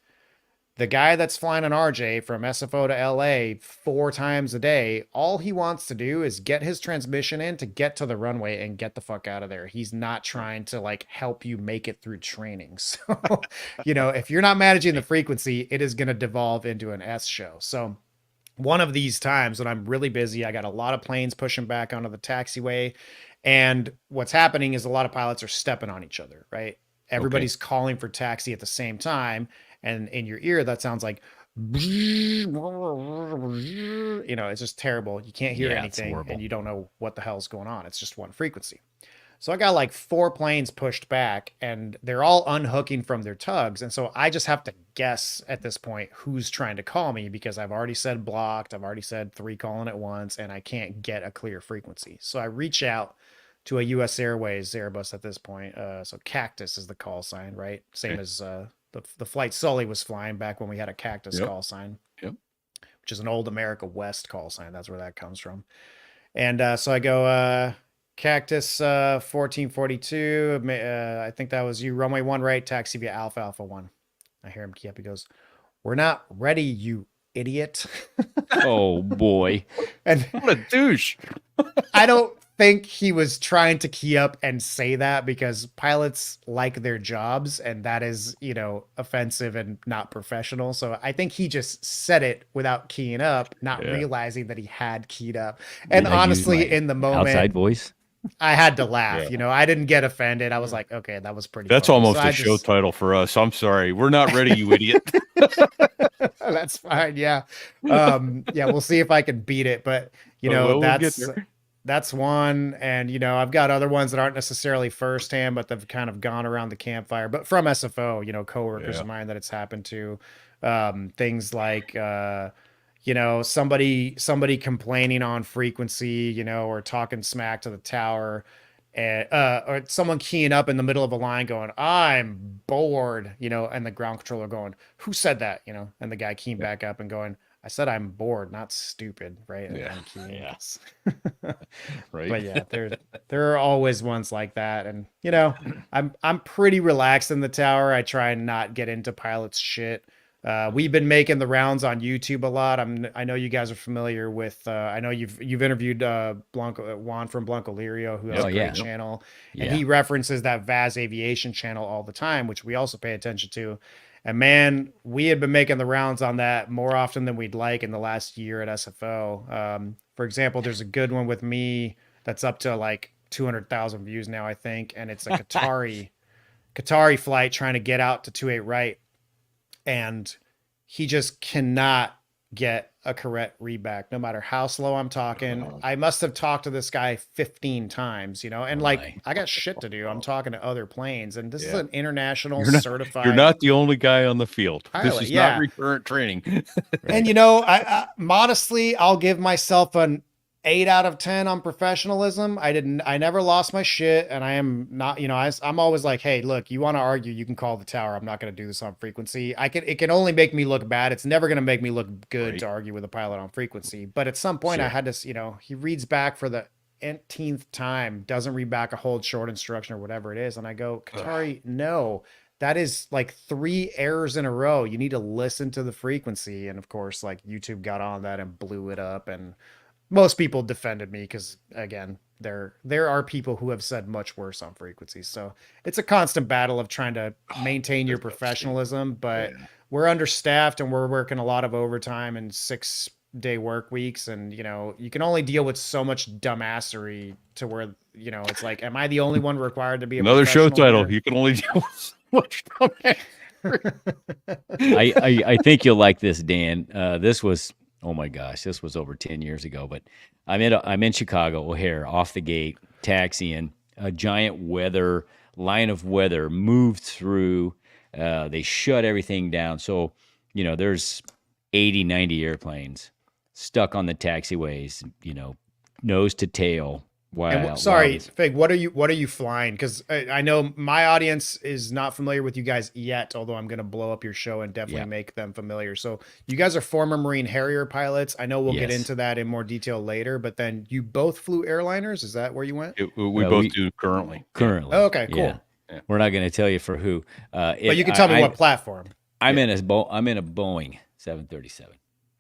the guy that's flying an RJ from SFO to LA 4 times a day, all he wants to do is get his transmission in to get to the runway and get the fuck out of there. He's not trying to like help you make it through training. So, you know, if you're not managing the frequency, it is going to devolve into an S show. So one of these times when I'm really busy, I got a lot of planes pushing back onto the taxiway. And what's happening is a lot of pilots are stepping on each other, right? Everybody's calling for taxi at the same time. And in your ear, that sounds like, you know, it's just terrible. You can't hear anything and you don't know what the hell's going on. It's just one frequency. So I got like 4 planes pushed back and they're all unhooking from their tugs. And so I just have to guess at this point who's trying to call me because I've already said blocked. I've already said 3 calling at once and I can't get a clear frequency. So I reach out to a US Airways Airbus at this point. So Cactus is the call sign, right? Same as the flight Sully was flying back when we had a Cactus call sign, which is an old America West call sign. That's where that comes from. And so I go, Cactus 1442. I think that was you. Runway 1 right, taxi via Alpha Alpha 1. I hear him key up. He goes, "We're not ready, you idiot." Oh boy. And What a douche. I don't think he was trying to key up and say that because pilots like their jobs and that is, you know, offensive and not professional. So I think he just said it without keying up, not realizing that he had keyed up. And honestly, in the moment, outside voice, I had to laugh. You know, I didn't get offended. I was like, okay, that was pretty. That's funny. almost So a show title for us. I'm sorry. We're not ready, you idiot. That's fine. Yeah. Yeah, we'll see if I can beat it. But you know, that's one. And you know, I've got other ones that aren't necessarily firsthand, but they've kind of gone around the campfire. But from SFO, you know, coworkers of mine that it's happened to. Things like you know, somebody complaining on frequency, you know, or talking smack to the tower. And, or someone keying up in the middle of a line going, "I'm bored," you know, and the ground controller going, "Who said that?" You know, and the guy keying back up and going, "I said I'm bored, not stupid," right? And yes. Right. But yeah, there are always ones like that. And you know, I'm pretty relaxed in the tower. I try and not get into pilots shit. We've been making the rounds on YouTube a lot. I know you guys are familiar with. I know you've interviewed Juan from Blanco Lirio, who has a great channel, and he references that Vaz Aviation channel all the time, which we also pay attention to. And man, we had been making the rounds on that more often than we'd like in the last year at SFO. For example, there's a good one with me that's up to like 200,000 views now, I think, and it's a Qatari flight trying to get out to 28 right. And he just cannot get a correct readback, no matter how slow I'm talking. I must have talked to this guy 15 times, you know, and like, I got shit to do. I'm talking to other planes, and this is an international certified. You're not the only guy on the field. Pilot, this is not recurrent training. And, you know, I modestly, I'll give myself an 8 out of 10 on professionalism. I never lost my shit, and I am not, you know, I'm always like, hey, look, you want to argue, you can call the tower. I'm not going to do this on frequency. It can only make me look bad. It's never going to make me look good to argue with a pilot on frequency. But at some point I had to, you know, he reads back for the 18th time, doesn't read back a hold short instruction or whatever it is. And I go, Qatari, no, that is like 3 errors in a row. You need to listen to the frequency. And of course, like YouTube got on that and blew it up, and most people defended me because, again, there are people who have said much worse on frequencies. So it's a constant battle of trying to maintain your professionalism, but we're understaffed and we're working a lot of overtime and 6-day work weeks. And, you know, you can only deal with so much dumbassery to where, you know, it's like, am I the only one required to be another show title? You can only deal with so much dumbassery. I think you'll like this, Dan. This was, oh my gosh, this was over 10 years ago, but I'm in Chicago, O'Hare, off the gate, taxiing. A giant line of weather moved through. They shut everything down. So, you know, there's 80, 90 airplanes stuck on the taxiways, you know, nose to tail, Sorry, Fig, what are you flying? Because I know my audience is not familiar with you guys yet, although I'm going to blow up your show and definitely make them familiar. So you guys are former Marine Harrier pilots. I know we'll get into that in more detail later, but then you both flew airliners. Is that where you went? We both do currently. Currently. Oh, okay, cool. Yeah. We're not going to tell you for who. But you can tell me what platform. I'm in a Boeing 737.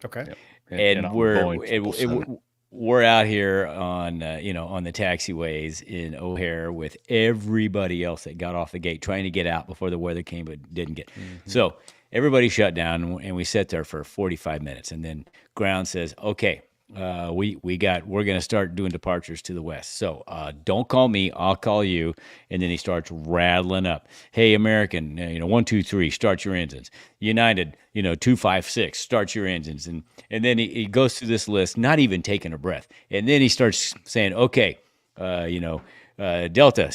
Okay. Yep. And we're out here on on the taxiways in O'Hare with everybody else that got off the gate trying to get out before the weather came but didn't get. So everybody shut down and we sat there for 45 minutes and then ground says, okay, we're going to start doing departures to the west. So don't call me, I'll call you. And then he starts rattling up. Hey, American, 123, start your engines. United, 256, start your engines. And then he goes through this list, not even taking a breath. And then he starts saying, okay, Delta,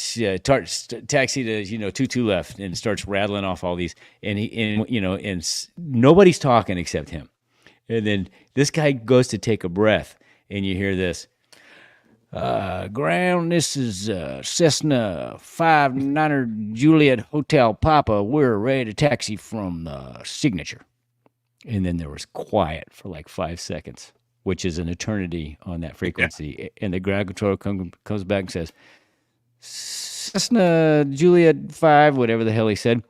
taxi to 22 left, and starts rattling off all these. And nobody's talking except him. And then this guy goes to take a breath, and you hear this. Ground, this is Cessna 59er Juliet Hotel Papa. We're ready to taxi from the Signature. And then there was quiet for like 5 seconds, which is an eternity on that frequency. Yeah. And the ground controller comes back and says, Cessna Juliet 5, whatever the hell he said.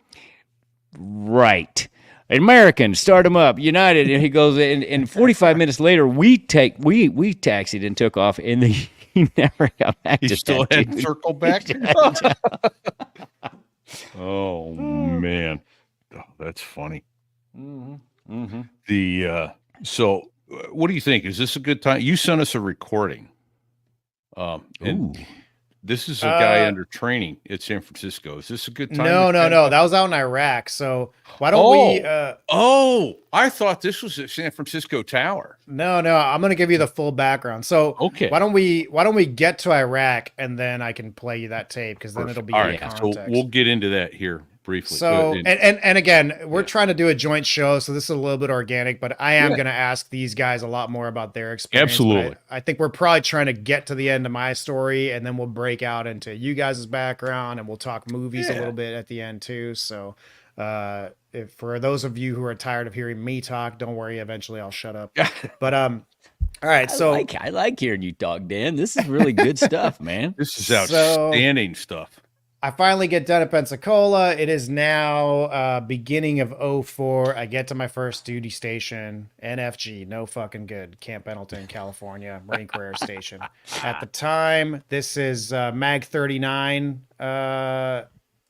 Right. American, start him up. United, and he goes in. And 45 minutes later, we taxied and took off, and he never got back. He still had circled back. Oh man, that's funny. So, what do you think? Is this a good time? You sent us a recording. And this is a guy under training at San Francisco. Is this a good time? No. That was out in Iraq. So why don't we? I thought this was at San Francisco Tower. No. I'm going to give you the full background. So okay, why don't we get to Iraq and then I can play you that tape because then it'll be in context. So we'll get into that here briefly. So and again, we're trying to do a joint show, so this is a little bit organic, but I am going to ask these guys a lot more about their experience. Absolutely. I think we're probably trying to get to the end of my story, and then we'll break out into you guys' background, and we'll talk movies a little bit at the end too. So if for those of you who are tired of hearing me talk, don't worry, eventually I'll shut up. But all right, so I like hearing you talk, Dan. This is really good stuff, man. This is outstanding stuff. I finally get done at Pensacola. It is now beginning of 04. I get to my first duty station, NFG, no fucking good, Camp Pendleton, California, Marine Corps Air Station. At the time, this is MAG 39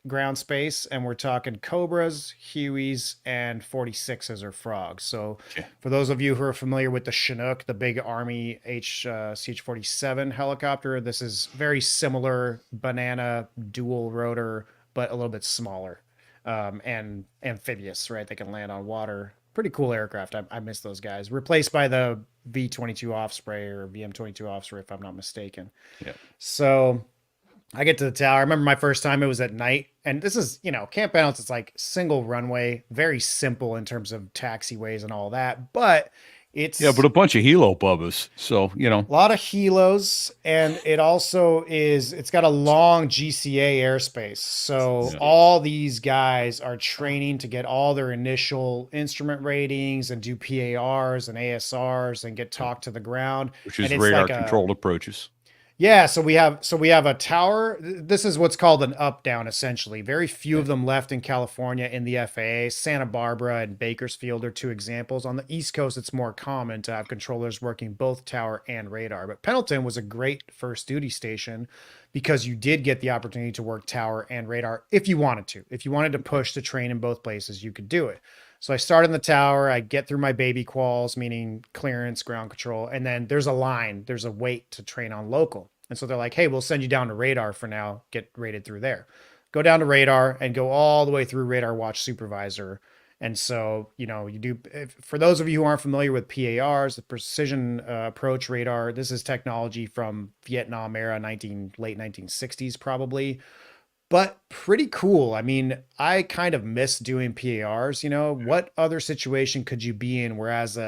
ground space, and we're talking Cobras, Hueys, and 46s or Frogs. So for those of you who are familiar with the Chinook, the big Army CH-47 helicopter, this is very similar banana dual rotor, but a little bit smaller and amphibious, right? They can land on water. Pretty cool aircraft. I miss those guys. Replaced by the V-22 Osprey or VM-22 Osprey, if I'm not mistaken. Yeah. So I get to the tower. I remember my first time, it was at night. And this is, Camp Pendleton, it's like single runway, very simple in terms of taxiways and all that. But it's... Yeah, but a bunch of helo bubbas. So, A lot of helos. And it also it's got a long GCA airspace. So all these guys are training to get all their initial instrument ratings and do PARs and ASRs and get talked to the ground. Which is radar controlled approaches. Yeah, so we have a tower. This is what's called an up-down, essentially. Very few of them left in California in the FAA. Santa Barbara and Bakersfield are two examples. On the East Coast, it's more common to have controllers working both tower and radar. But Pendleton was a great first duty station because you did get the opportunity to work tower and radar if you wanted to. If you wanted to push the train in both places, you could do it. So I start in the tower, I get through my baby quals, meaning clearance, ground control, and then there's a line, there's a wait to train on local. And so they're like, hey, we'll send you down to radar for now, get rated through there. Go down to radar and go all the way through radar watch supervisor. And so, you do, for those of you who aren't familiar with PARs, the precision approach radar, this is technology from Vietnam era, late 1960s probably. But pretty cool. I mean, I kind of miss doing PARs, What other situation could you be in whereas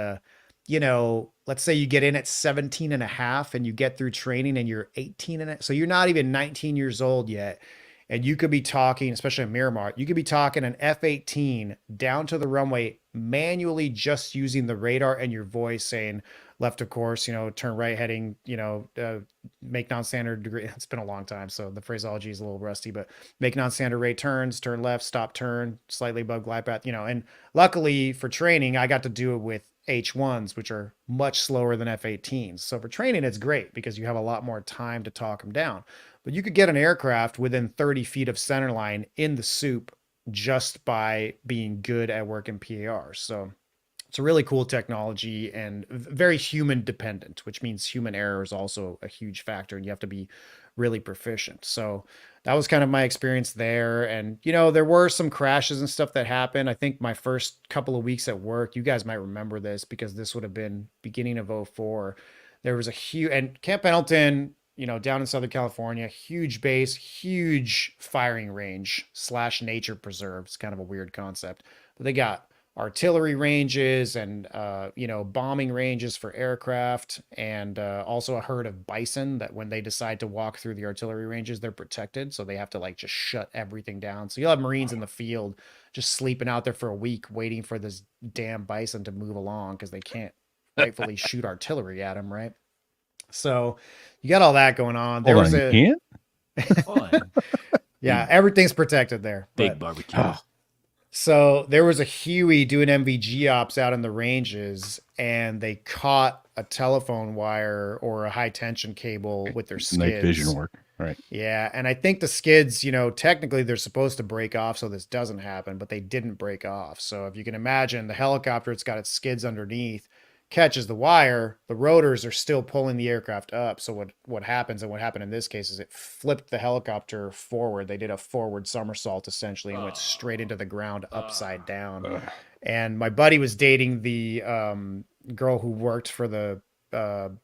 let's say you get in at 17 and a half and you get through training and you're 18 and so you're not even 19 years old yet. And you could be talking, especially in Miramar, you could be talking an F-18 down to the runway manually just using the radar and your voice saying left of course, turn right heading, make non-standard degree. It's been a long time, so the phraseology is a little rusty, but make non-standard rate turns, turn left, stop, turn, slightly above glide path, and luckily for training, I got to do it with H1s, which are much slower than F-18s. So for training, it's great because you have a lot more time to talk them down. But you could get an aircraft within 30 feet of centerline in the soup just by being good at working PAR. So it's a really cool technology and very human dependent, which means human error is also a huge factor and you have to be really proficient. So that was kind of my experience there. And, there were some crashes and stuff that happened. I think my first couple of weeks at work, you guys might remember this because this would have been beginning of 2004. There was a huge, and Camp Pendleton, down in Southern California, huge base, huge firing range / nature preserve. It's kind of a weird concept, but they got artillery ranges and, bombing ranges for aircraft and also a herd of bison that when they decide to walk through the artillery ranges, they're protected. So they have to just shut everything down. So you'll have Marines in the field just sleeping out there for a week, waiting for this damn bison to move along because they can't rightfully shoot artillery at them. Right. So you got all that going on. There was yeah, everything's protected there. Big barbecue. So there was a Huey doing MVG ops out in the ranges and they caught a telephone wire or a high tension cable with their skids. Night vision work. Right. Yeah. And I think the skids, technically they're supposed to break off so this doesn't happen, but they didn't break off. So if you can imagine the helicopter, it's got its skids underneath, catches the wire, the rotors are still pulling the aircraft up. So what happens, and what happened in this case, is it flipped the helicopter forward. They did a forward somersault essentially and went straight into the ground upside down. And my buddy was dating the girl who worked for the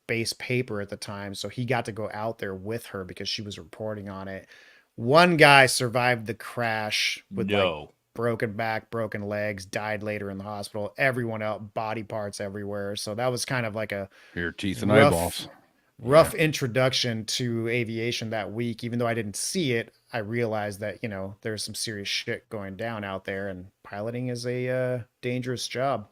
base paper at the time, so he got to go out there with her because she was reporting on it. One guy survived the crash with broken back, broken legs, died later in the hospital. Everyone else, body parts everywhere. So that was kind of like a ear, teeth, and eyeballs. Rough introduction to aviation that week. Even though I didn't see it, I realized that, there's some serious shit going down out there and piloting is a dangerous job.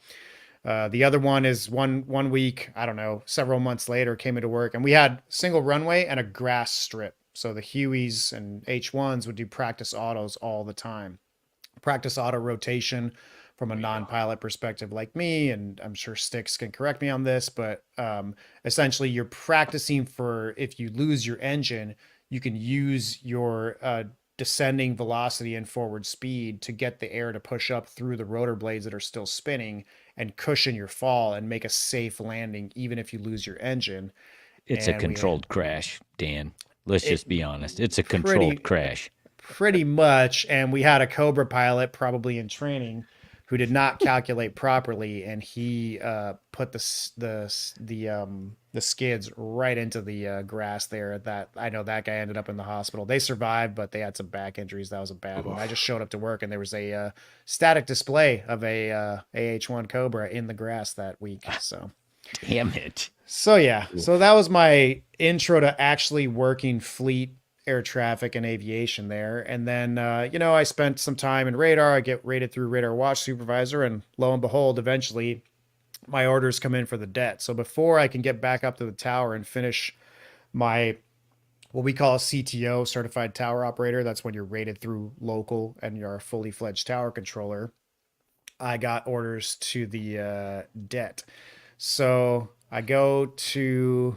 The other one is one week, I don't know, several months later, came into work and we had single runway and a grass strip. So the Hueys and H1s would do practice autos all the time. Practice auto rotation from a non-pilot perspective like me, and I'm sure Styx can correct me on this, but essentially you're practicing for if you lose your engine, you can use your descending velocity and forward speed to get the air to push up through the rotor blades that are still spinning and cushion your fall and make a safe landing even if you lose your engine. It's a controlled crash, Dan. Let's just be honest. It's a controlled crash. Pretty much. And we had a Cobra pilot probably in training who did not calculate properly, and he put the skids right into the grass there. That I know that guy ended up in the hospital. They survived, but they had some back injuries. That was a bad one. I just showed up to work, and there was a static display of a AH-1 Cobra in the grass that week. So, damn it. So yeah, so that was my intro to actually working fleet air traffic and aviation there. And then, I spent some time in radar. I get rated through radar watch supervisor, and lo and behold, eventually my orders come in for the det. So before I can get back up to the tower and finish my, what we call a CTO, certified tower operator, that's when you're rated through local and you're a fully fledged tower controller, I got orders to the det. So I go to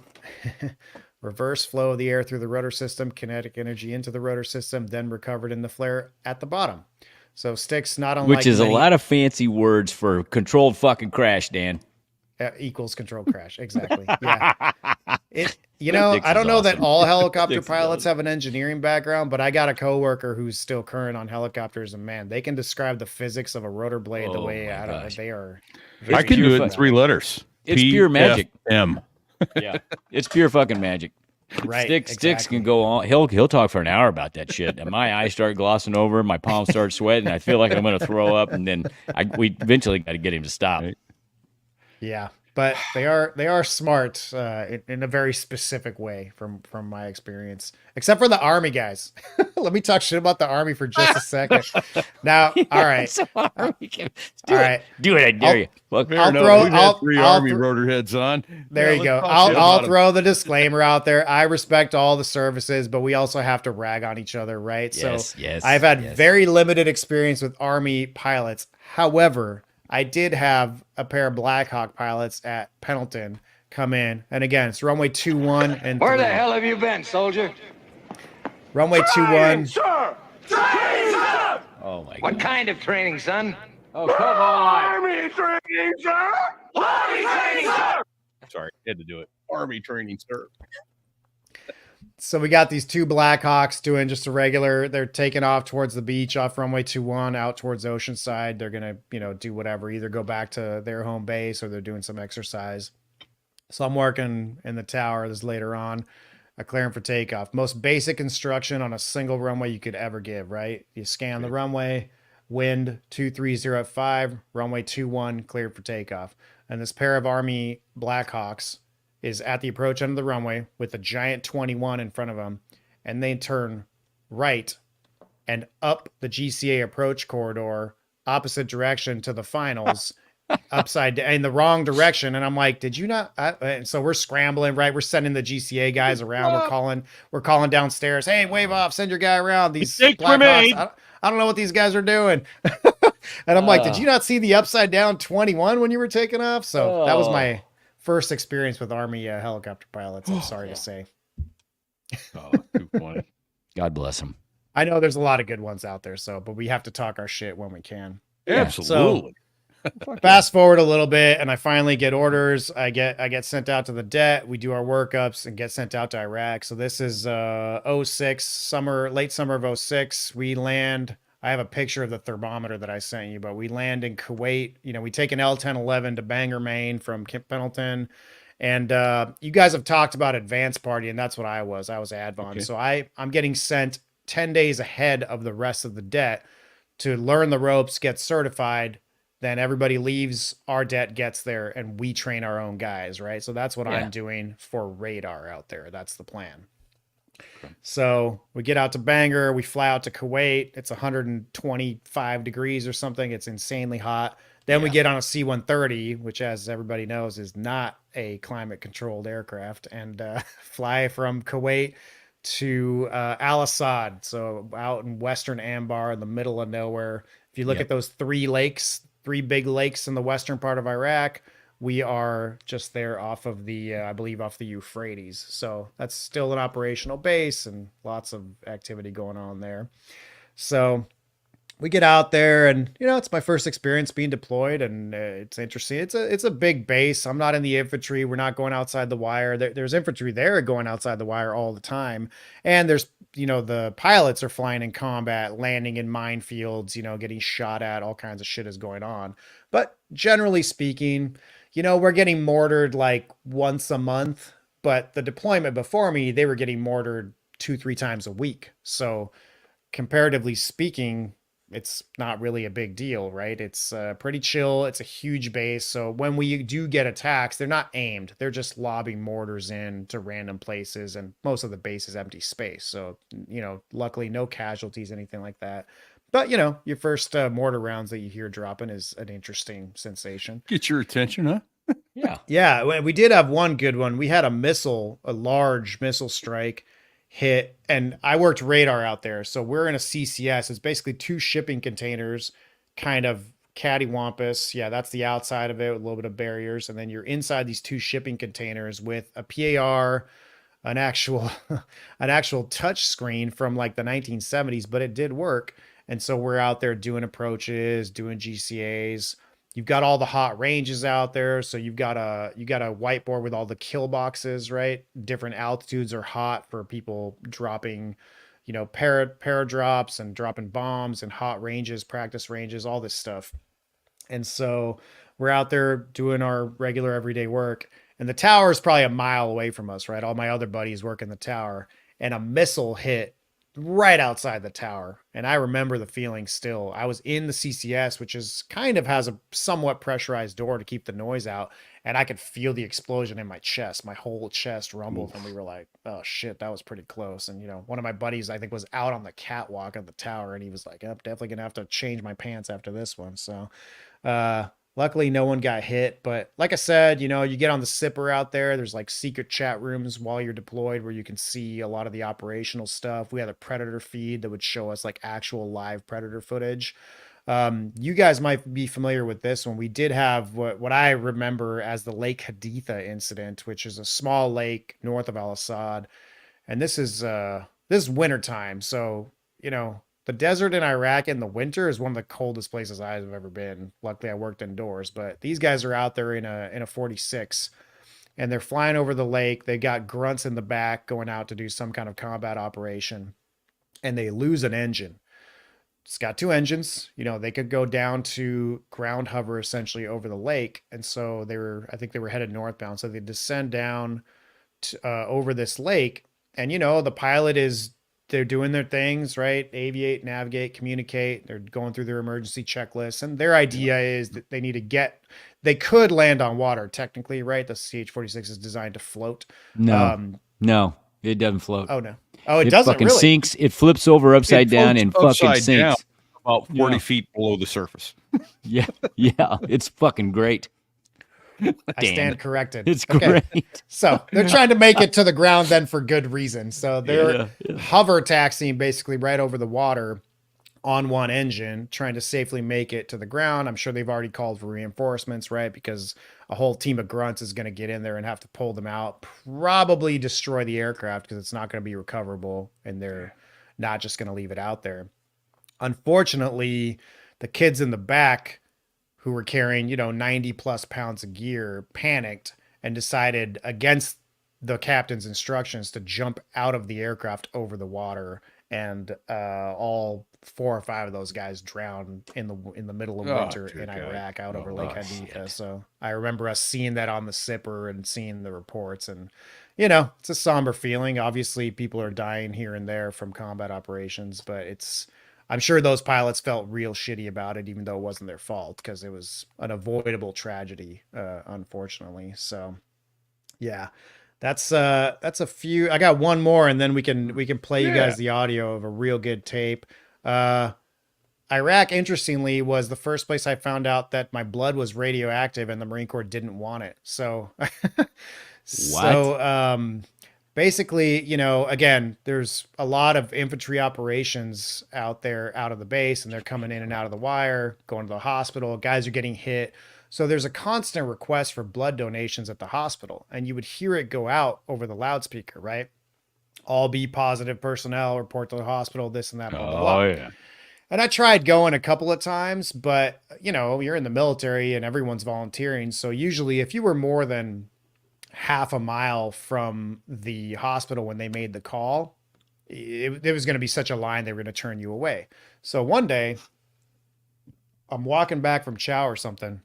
reverse flow of the air through the rotor system, kinetic energy into the rotor system, then recovered in the flare at the bottom. So Styx, not unlike... Which is a lot of fancy words for controlled fucking crash, Dan. Equals controlled crash. Exactly. Yeah. I don't know that all helicopter pilots have an engineering background, but I got a coworker who's still current on helicopters, and man, they can describe the physics of a rotor blade the way they are. I can do it in 3 letters. It's pure magic. M. Yeah, it's pure fucking magic. Right. Styx can go on. He'll talk for an hour about that shit, and my eyes start glossing over, my palms start sweating. I feel like I'm going to throw up, and then we eventually got to get him to stop. Yeah, but they are smart in a very specific way from my experience. Except for the Army guys. Let me talk shit about the Army for just a second. Now, all right, all right, Do it. I dare you. Fuck. Fair I'll enough. throw- We've had I'll- 3 I'll Army thro- rotor heads on. there you let's go. talk shit I'll about 'em. throw the disclaimer out there. I respect all the services, but we also have to rag on each other, right? Yes, So yes, I've had yes. very limited experience with Army pilots. However, I did have a pair of Black Hawk pilots at Pendleton come in, and again, it's runway 21 and Where the 3. hell have you been, soldier? Runway 21. Oh my What god. kind of training, son? Oh come on. Army training, sir! Army training, sir! Sorry, had to do it. Army training, sir. So we got these 2 Black Hawks doing just a regular. They're taking off towards the beach off runway 21 out towards Oceanside. They're gonna, do whatever, either go back to their home base or they're doing some exercise. So I'm working in the tower. This is later on. I clear them for takeoff. Most basic instruction on a single runway you could ever give, right? You scan the runway, wind 230 at 5, runway 21, cleared for takeoff. And this pair of Army Black Hawks is at the approach end of the runway with a giant 21 in front of them, and they turn right and up the GCA approach corridor, opposite direction to the finals, upside down in the wrong direction. And I'm like, did you not? And so we're scrambling, right? We're sending the GCA guys around. We're calling downstairs. Hey, wave off, send your guy around. These Mistakes were Black Hawks, made. I don't know what these guys are doing. And I'm like, did you not see the upside down 21 when you were taking off? So that was my first experience with Army helicopter pilots. I'm sorry to say. Oh, too funny. God bless him. I know there's a lot of good ones out there, but we have to talk our shit when we can. Absolutely. Fast forward a little bit, and I finally get orders. I get sent out to the det. We do our workups and get sent out to Iraq. So this is 06 late summer of 06. We land. I have a picture of the thermometer that I sent you, but we land in Kuwait. We take an L-1011 to Bangor, Maine from Pendleton. And you guys have talked about advanced party, and that's what I was. I was Advon. Okay. So I'm getting sent 10 days ahead of the rest of the det to learn the ropes, get certified. Then everybody leaves, our det gets there, and we train our own guys, right? So that's what I'm doing for radar out there. That's the plan. Okay. So we get out to Bangor, we fly out to Kuwait. It's 125 degrees or something. It's insanely hot. Then we get on a C-130, which, as everybody knows, is not a climate-controlled aircraft, and fly from Kuwait to Al Asad, so out in western Anbar, in the middle of nowhere. If you look at those 3 big lakes in the western part of Iraq, we are just there off of the, I believe, off the Euphrates. So that's still an operational base and lots of activity going on there. So we get out there, and it's my first experience being deployed, and it's interesting. It's a big base. I'm not in the infantry. We're not going outside the wire. There's infantry there going outside the wire all the time, and there's the pilots are flying in combat, landing in minefields, getting shot at. All kinds of shit is going on. But generally speaking, we're getting mortared like once a month. But the deployment before me, they were getting mortared 2-3 times a week. So comparatively speaking, it's not really a big deal, right? It's pretty chill. It's a huge base. So when we do get attacks, they're not aimed. They're just lobbing mortars in to random places, and most of the base is empty space. So, luckily no casualties, anything like that. But, your first mortar rounds that you hear dropping is an interesting sensation. Get your attention, huh? Yeah. Yeah, we did have one good one. We had a large missile strike hit, and I worked radar out there. So we're in a CCS. It's basically 2 shipping containers, kind of cattywampus. Yeah, that's the outside of it with a little bit of barriers. And then you're inside these 2 shipping containers with a PAR, an actual touch screen from like the 1970s, but it did work. And so we're out there doing approaches, doing GCAs. You've got all the hot ranges out there. So you've got a whiteboard with all the kill boxes, right? Different altitudes are hot for people dropping, para drops and dropping bombs, and hot ranges, practice ranges, all this stuff. And so we're out there doing our regular everyday work. And the tower is probably a mile away from us, right? All my other buddies work in the tower. And a missile hit right outside the tower. And I remember the feeling still. I was in the CCS, which is kind of has a somewhat pressurized door to keep the noise out. And I could feel the explosion in my chest. My whole chest rumbled. And we were like, oh shit, that was pretty close. And, one of my buddies, I think, was out on the catwalk of the tower. And he was like, I'm definitely going to have to change my pants after this one. So, luckily, no one got hit. But like I said, you get on the Sipper out there. There's like secret chat rooms while you're deployed where you can see a lot of the operational stuff. We had a Predator feed that would show us like actual live Predator footage. You guys might be familiar with this one. We did have what I remember as the Lake Haditha incident, which is a small lake north of Al Assad. And this is wintertime. So, the desert in Iraq in the winter is one of the coldest places I've ever been. Luckily, I worked indoors, but these guys are out there in a 46 and they're flying over the lake. They got grunts in the back going out to do some kind of combat operation and they lose an engine. It's got two engines, they could go down to ground hover essentially over the lake. And so I think they were headed northbound. So they descend down over this lake and, the pilot they're doing their things, right? Aviate, navigate, communicate. They're going through their emergency checklists. And their idea is that they could land on water technically, right? The CH-46 is designed to float. No, it doesn't float. Oh, no. Oh, it It doesn't fucking really? sinks. It flips over upside down and fucking upside down, sinks. about 40 feet below the surface. Yeah. It's fucking great. I stand corrected. It's Okay. great. So they're trying to make it to the ground then for good reason. So they're hover taxiing basically right over the water on one engine, trying to safely make it to the ground. I'm sure they've already called for reinforcements, right? Because a whole team of grunts is going to get in there and have to pull them out, probably destroy the aircraft because it's not going to be recoverable and they're not just going to leave it out there. Unfortunately, the kids in the back who were carrying, 90 plus pounds of gear panicked and decided against the captain's instructions to jump out of the aircraft over the water. And all 4 or 5 of those guys drowned in the middle of winter in Iraq out over Lake Haditha. So I remember us seeing that on the Sipper and seeing the reports and, it's a somber feeling. Obviously people are dying here and there from combat operations, but I'm sure those pilots felt real shitty about it, even though it wasn't their fault because it was an avoidable tragedy, unfortunately. So yeah, that's a few. I got one more, and then we can play you guys the audio of a real good tape. Iraq, interestingly, was the first place I found out that my blood was radioactive, and the Marine Corps didn't want it. So, basically, again, there's a lot of infantry operations out there, out of the base, and they're coming in and out of the wire, going to the hospital. Guys are getting hit. So there's a constant request for blood donations at the hospital, and you would hear it go out over the loudspeaker, right? All B positive personnel report to the hospital, this and that, blah, blah, blah. yeah. And I tried going a couple of times, but you're in the military and everyone's volunteering. So usually if you were more than half a mile from the hospital when they made the call, it was going to be such a line, they were going to turn you away. So one day I'm walking back from chow or something,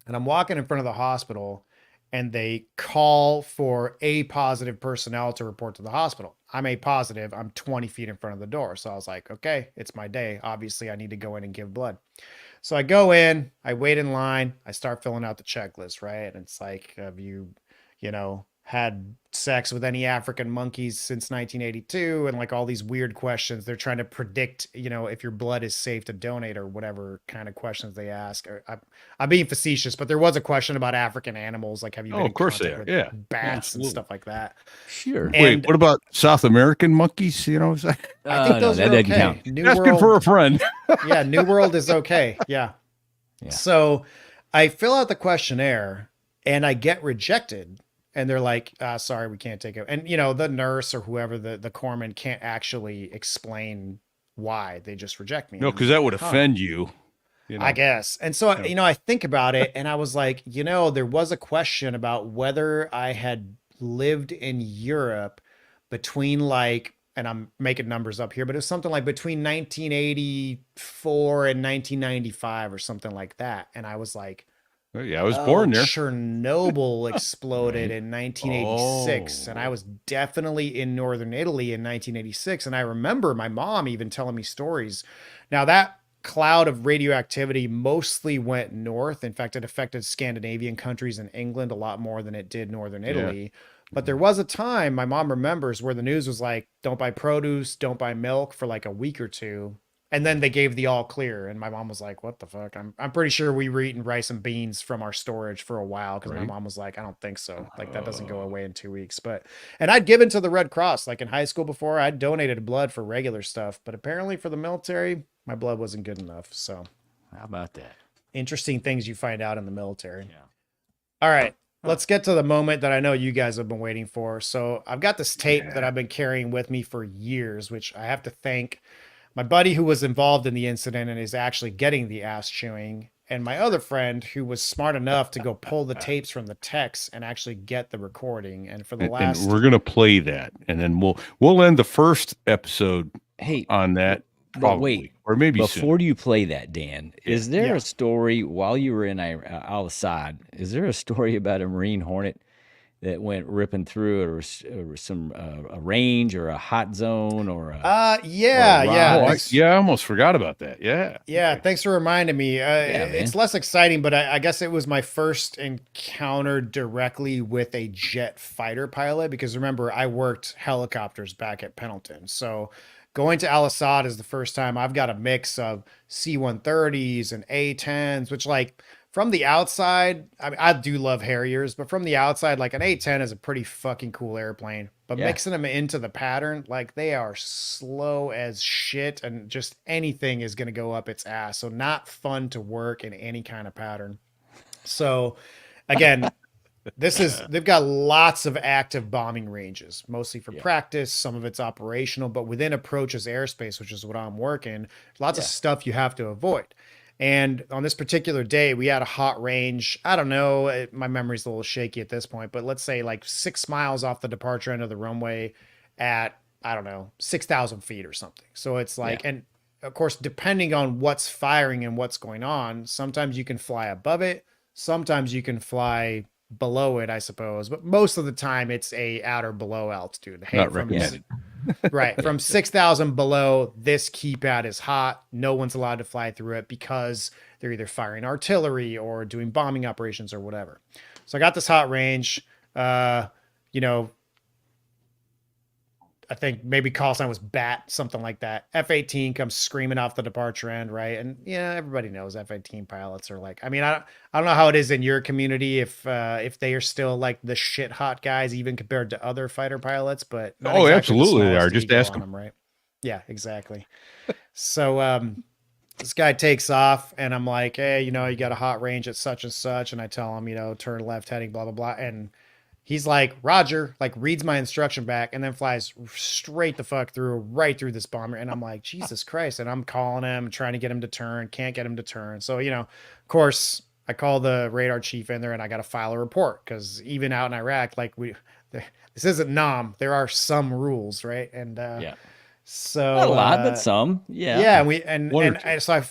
and I'm walking in front of the hospital and they call for A positive personnel to report to the hospital. I'm A positive. I'm 20 feet in front of the door. So I was like, okay, it's my day. Obviously I need to go in and give blood. So I go in, I wait in line, I start filling out the checklist, right? And it's like, have you had sex with any African monkeys since 1982? And like all these weird questions. They're trying to predict, if your blood is safe to donate or whatever kind of questions they ask. I'm being facetious, but there was a question about African animals. Like, have you been in contact with bats and stuff like that? Sure. And Wait, what about South American monkeys? I think those that are doesn't okay. count. New Asking World, for a friend. yeah, New World is okay. Yeah. So I fill out the questionnaire and I get rejected. And they're like, sorry, we can't take it. And, the nurse or whoever, the corpsman can't actually explain why they just reject me. No, because that would offend you. I guess. And so, I think about it and I was like, there was a question about whether I had lived in Europe between and I'm making numbers up here, but it was something like between 1984 and 1995 or something like that. And I was like, Oh, yeah, I was born there. Chernobyl exploded in 1986, and I Oh. was definitely in northern Italy in 1986. And I remember my mom even telling me stories. Now, that cloud of radioactivity mostly went north. In fact, it affected Scandinavian countries and England a lot more than it did northern Italy. But there was a time, my mom remembers, where the news was like, don't buy produce, don't buy milk for like a week or two. And then they gave the all clear, and my mom was like, "What the fuck?" I'm pretty sure we were eating rice and beans from our storage for a while because my Right. mom was like, "I don't think so. Like that doesn't go away in 2 weeks." And I'd given to the Red Cross like in high school before. I'd donated blood for regular stuff, but apparently for the military, my blood wasn't good enough. So How about that? interesting things you find out in the military. Yeah. All right. Let's get to the moment that I know you guys have been waiting for. So I've got this tape that I've been carrying with me for years, which I have to thank my buddy who was involved in the incident and is actually getting the ass chewing, and my other friend who was smart enough to go pull the tapes from the techs and actually get the recording. And for the And last, we're gonna play that, and then we'll end the first episode Hey, on that. but Probably, wait, or maybe before soon. you play that, Dan, is there Yeah. a story while you were in Al Assad? Is there a story about a Marine Hornet that went ripping through or some a range or a hot zone or a yeah, Well, yeah. wow. thanks- I almost forgot about that. Yeah. Yeah, thanks for reminding me. It's man. less exciting, but I guess it was my first encounter directly with a jet fighter pilot because remember, I worked helicopters back at Pendleton. So going to Al Assad is the first time I've got a mix of C-130s and A-10s, which like from the outside, I mean, I do love Harriers, but from the outside, like an A-10 is a pretty fucking cool airplane. But Yeah. mixing them into the pattern, like they are slow as shit, and just anything is going to go up its ass. So not fun to work in any kind of pattern. So again, they've got lots of active bombing ranges, mostly for practice. Some of it's operational, but within approaches airspace, which is what I'm working, lots of stuff you have to avoid. And on this particular day, we had a hot range. I don't know. My memory's a little shaky at this point, but let's say like 6 miles off the departure end of the runway at, I don't know, 6,000 feet or something. So it's like, and of course, depending on what's firing and what's going on, sometimes you can fly above it. Sometimes you can fly below it, I suppose. But most of the time, it's a at or below altitude. Hey, Not from recommended. right. From 6,000 below, this keypad is hot. No one's allowed to fly through it because they're either firing artillery or doing bombing operations or whatever. So I got this hot range. I think maybe call sign was BAT, something like that. F-18 comes screaming off the departure end, right? And yeah, everybody knows F-18 pilots are like, I mean, I don't know how it is in your community if they are still like the shit hot guys, even compared to other fighter pilots, but not Oh, exactly the absolutely they are. smallest Just ego ask on them. right? Yeah, exactly. So this guy takes off and I'm like, hey, you got a hot range at such and such. And I tell him, turn left heading, blah, blah, blah. And he's like, Roger, like reads my instruction back and then flies straight the fuck through, right through this bomber. And I'm like, Jesus Christ. And I'm calling him, trying to get him to turn, can't get him to turn. So, of course, I call the radar chief in there and I got to file a report because even out in Iraq, like this isn't Nam. There are some rules, right? And so not a lot, but some. Yeah. Yeah. And so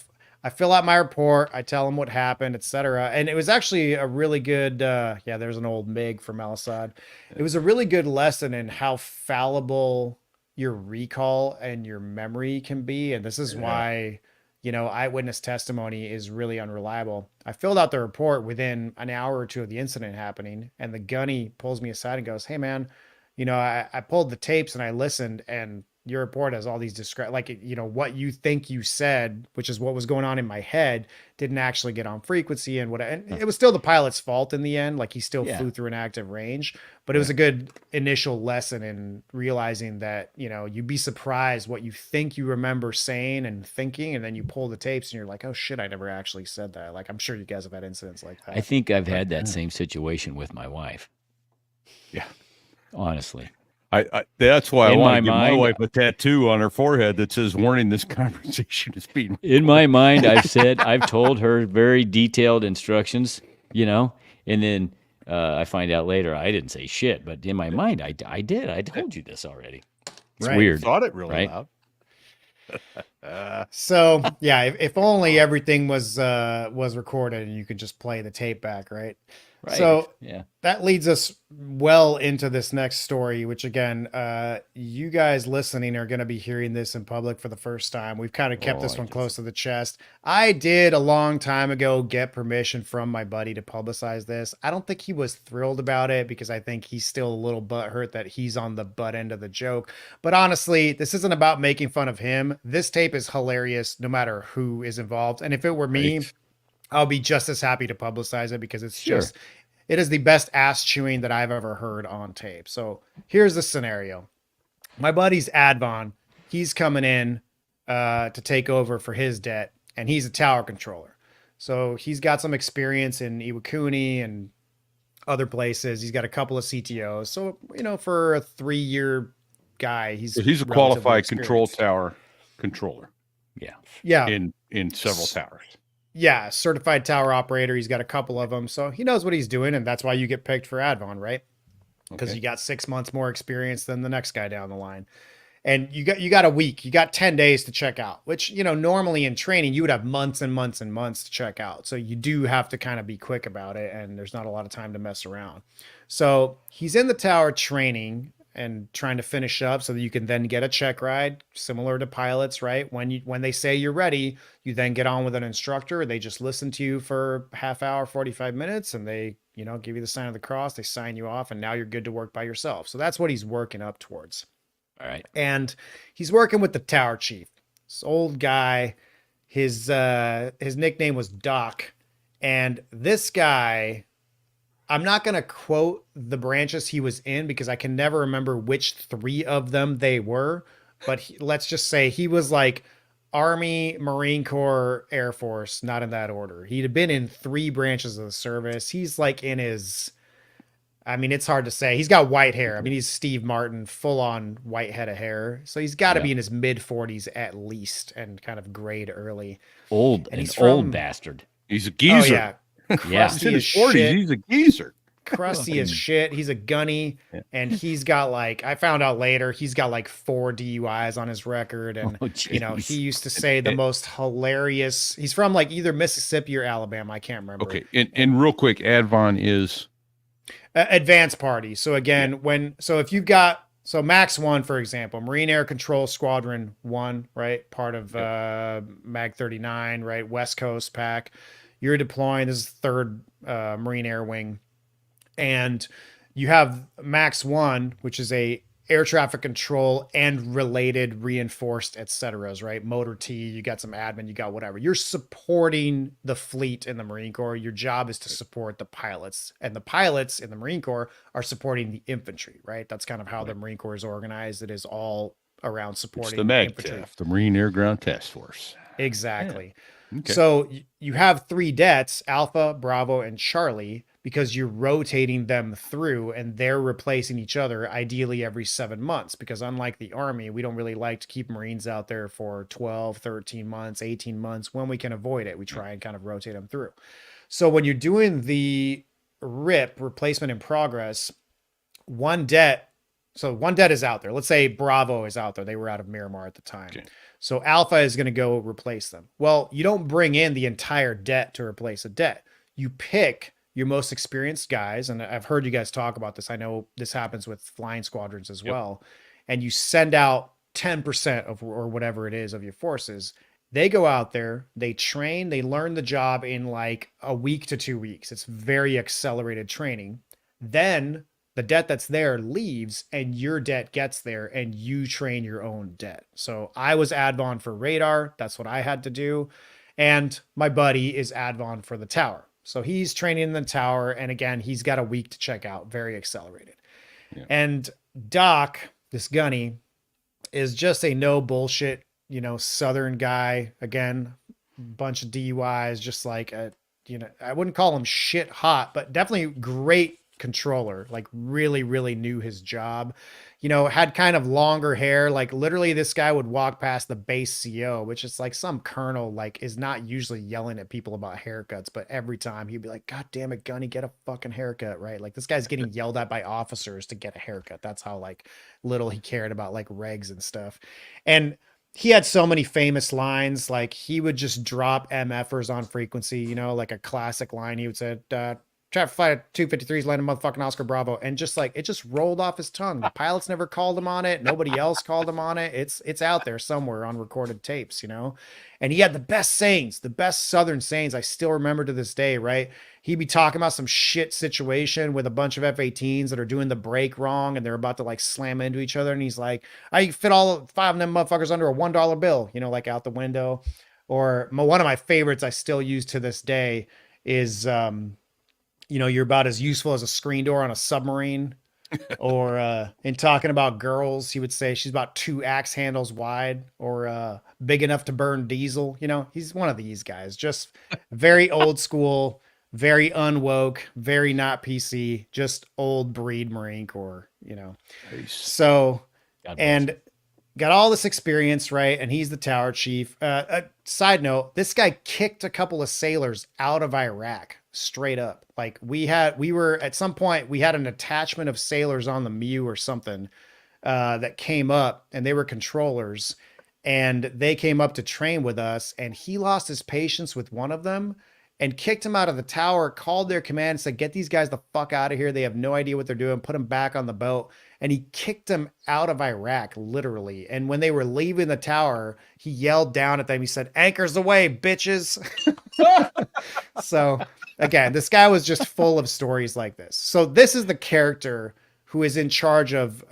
I fill out my report. I tell them what happened, etc. And it was actually a really good, there's an old MiG from Al Assad. It was a really good lesson in how fallible your recall and your memory can be. And this is why, eyewitness testimony is really unreliable. I filled out the report within an hour or two of the incident happening. And the gunny pulls me aside and goes, hey man, I pulled the tapes and I listened, and your report has all these what you think you said, which is what was going on in my head, didn't actually get on frequency and it was still the pilot's fault in the end. Like he still flew through an active range, but it was a good initial lesson in realizing that, you'd be surprised what you think you remember saying and thinking, and then you pull the tapes and you're like, oh shit, I never actually said that. Like, I'm sure you guys have had incidents like that. I think I've had that same situation with my wife. Yeah. Honestly. That's why I In want my to give my mind- wife a tattoo on her forehead that says "Warning: This conversation is being." In my mind, I've told her very detailed instructions, and then I find out later I didn't say shit, but in my mind, I did. I told you this already. It's Right. weird. Thought it really right? loud. So yeah, if only everything was recorded and you could just play the tape back, right? Right. So Yeah. that leads us well into this next story, which again, you guys listening are going to be hearing this in public for the first time. We've kind of kept this one close to the chest. I did a long time ago get permission from my buddy to publicize this. I don't think he was thrilled about it because I think he's still a little butthurt that he's on the butt end of the joke. But honestly, this isn't about making fun of him. This tape is hilarious no matter who is involved. And if it were me, I'll be just as happy to publicize it because it's just, it is the best ass chewing that I've ever heard on tape. So here's the scenario. My buddy's Advon. He's coming in to take over for his debt, and he's a tower controller. So he's got some experience in Iwakuni and other places. He's got a couple of CTOs. So, you know, for a 3-year guy, he's a qualified control tower controller. Yeah. Yeah. In several towers. Yeah, certified tower operator. He's got a couple of them, so he knows what he's doing, and that's why you get picked for Advon, right? Because you got 6 months more experience than the next guy down the line, and you got a week, you got 10 days to check out. Which, you know, normally in training you would have months and months and months to check out. So you do have to kind of be quick about it, and there's not a lot of time to mess around. So he's in the tower training and trying to finish up so that you can then get a check ride, similar to pilots, right? When they say you're ready, you then get on with an instructor. They just listen to you for half hour, 45 minutes, and they, you know, give you the sign of the cross. They sign you off, and now you're good to work by yourself. So that's what he's working up towards. All right. And he's working with the tower chief. This old guy, his nickname was Doc. And this guy, I'm not going to quote the branches he was in because I can never remember which 3 of them they were. But let's just say he was like Army, Marine Corps, Air Force, not in that order. He'd have been in 3 branches of the service. He's like in his, I mean, it's hard to say. He's got white hair. I mean, he's Steve Martin, full on white head of hair. So he's got to be in his mid 40s at least and kind of grayed early. Old bastard. He's a geezer. Oh, yeah. He's in his 40s. He's a geezer. Crusty as shit. He's a gunny, and he's got like, I found out later, he's got like 4 DUIs on his record. And, you know, he used to say the most hilarious, he's from like either Mississippi or Alabama. I can't remember. Okay. And real quick, Advon is advanced party. So again, if you've got, so Max 1, for example, Marine Air Control Squadron 1, right? Part of MAG 39, right? West Coast pack. You're deploying, this is 3rd Marine Air Wing. And you have Max 1, which is a air traffic control and related reinforced, et ceteras, right? Motor T, you got some admin, you got whatever. You're supporting the fleet in the Marine Corps. Your job is to support the pilots. And the pilots in the Marine Corps are supporting the infantry, right? That's kind of how the Marine Corps is organized. It is all around supporting the infantry. MAGTF, the Marine Air Ground Task Force. Exactly. Yeah. Okay. So you have 3 debts, Alpha, Bravo, and Charlie, because you're rotating them through and they're replacing each other ideally every 7 months. Because unlike the Army, we don't really like to keep Marines out there for 12, 13 months, 18 months when we can avoid it. We try and kind of rotate them through. So when you're doing the RIP, replacement in progress, one debt is out there. Let's say Bravo is out there. They were out of Miramar at the time. Okay. So Alpha is going to go replace them. Well, you don't bring in the entire debt to replace a debt. You pick your most experienced guys, and I've heard you guys talk about this. I know this happens with flying squadrons as well. And you send out 10% of, or whatever it is, of your forces. They go out there, they train, they learn the job in like a week to 2 weeks. It's very accelerated training. Then the debt that's there leaves and your debt gets there and you train your own debt. So I was Advon for radar. That's what I had to do. And my buddy is Advon for the tower. So he's training in the tower. And again, he's got a week to check out, very accelerated. Yeah. And Doc, this gunny, is just a no bullshit, you know, Southern guy. Again, bunch of DUIs, just like a, you know, I wouldn't call him shit hot, but definitely great controller, like really, really knew his job, you know, had kind of longer hair. Like literally this guy would walk past the base CO, which is like some colonel, like is not usually yelling at people about haircuts, but every time he'd be like, God damn it, Gunny, get a fucking haircut, right? Like this guy's getting yelled at by officers to get a haircut. That's how like little he cared about like regs and stuff. And he had so many famous lines. Like he would just drop MFers on frequency, you know, like a classic line. He would say, traffic flight at 253's landing motherfucking Oscar Bravo. And just like, it just rolled off his tongue. The pilots never called him on it. Nobody else called him on it. It's out there somewhere on recorded tapes, you know? And he had the best sayings, the best Southern sayings. I still remember to this day, right? He'd be talking about some shit situation with a bunch of F-18s that are doing the brake wrong and they're about to like slam into each other. And he's like, I fit all 5 of them motherfuckers under a $1 bill, you know, like out the window. Or one of my favorites I still use to this day is, you know, you're about as useful as a screen door on a submarine. Or in talking about girls, he would say she's about 2 axe handles wide, or big enough to burn diesel. You know, he's one of these guys, just very old school, very unwoke, very not PC, just old breed Marine Corps, you know. Nice. So, God bless and got all this experience, right? And he's the tower chief. Side note, this guy kicked a couple of sailors out of Iraq straight up. Like we were at some point, we had an attachment of sailors on the Mew or something that came up, and they were controllers, and they came up to train with us, and he lost his patience with one of them and kicked him out of the tower, called their command and said, get these guys the fuck out of here. They have no idea what they're doing. Put them back on the boat. And he kicked them out of Iraq, literally. And when they were leaving the tower, he yelled down at them. He said, anchors away, bitches. So again, this guy was just full of stories like this. So this is the character who is in charge of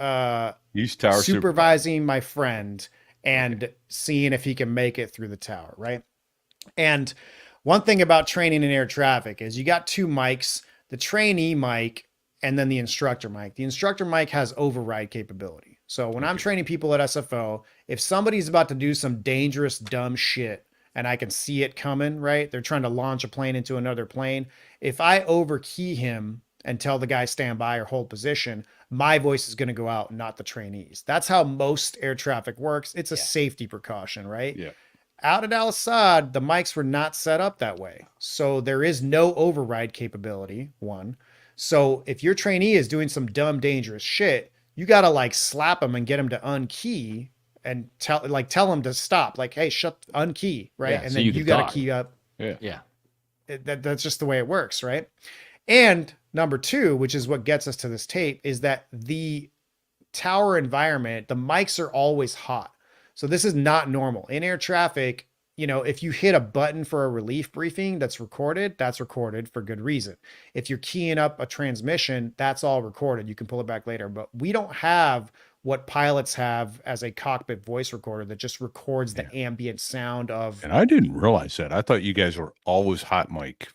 He's tower supervising my friend and seeing if he can make it through the tower, right? And one thing about training in air traffic is you got 2 mics, the trainee mic and then the instructor mic. The instructor mic has override capability. So when I'm training people at SFO, if somebody's about to do some dangerous, dumb shit and I can see it coming, right? They're trying to launch a plane into another plane. If I overkey him and tell the guy stand by or hold position, my voice is going to go out, not the trainees. That's how most air traffic works. It's a safety precaution, right? Yeah. Out at Al Assad, the mics were not set up that way. So there is no override capability, one. So if your trainee is doing some dumb, dangerous shit, you got to like slap him and get him to unkey and tell him to stop. Like, hey, unkey, right? Yeah, and so then you you can got talk. to key up. Yeah. That's just the way it works, right? And number 2, which is what gets us to this tape, is that the tower environment, the mics are always hot. So this is not normal. In air traffic, you know, if you hit a button for a relief briefing that's recorded for good reason. If you're keying up a transmission, that's all recorded. You can pull it back later. But we don't have what pilots have as a cockpit voice recorder that just records the ambient sound of. And I didn't realize that. I thought you guys were always hot mic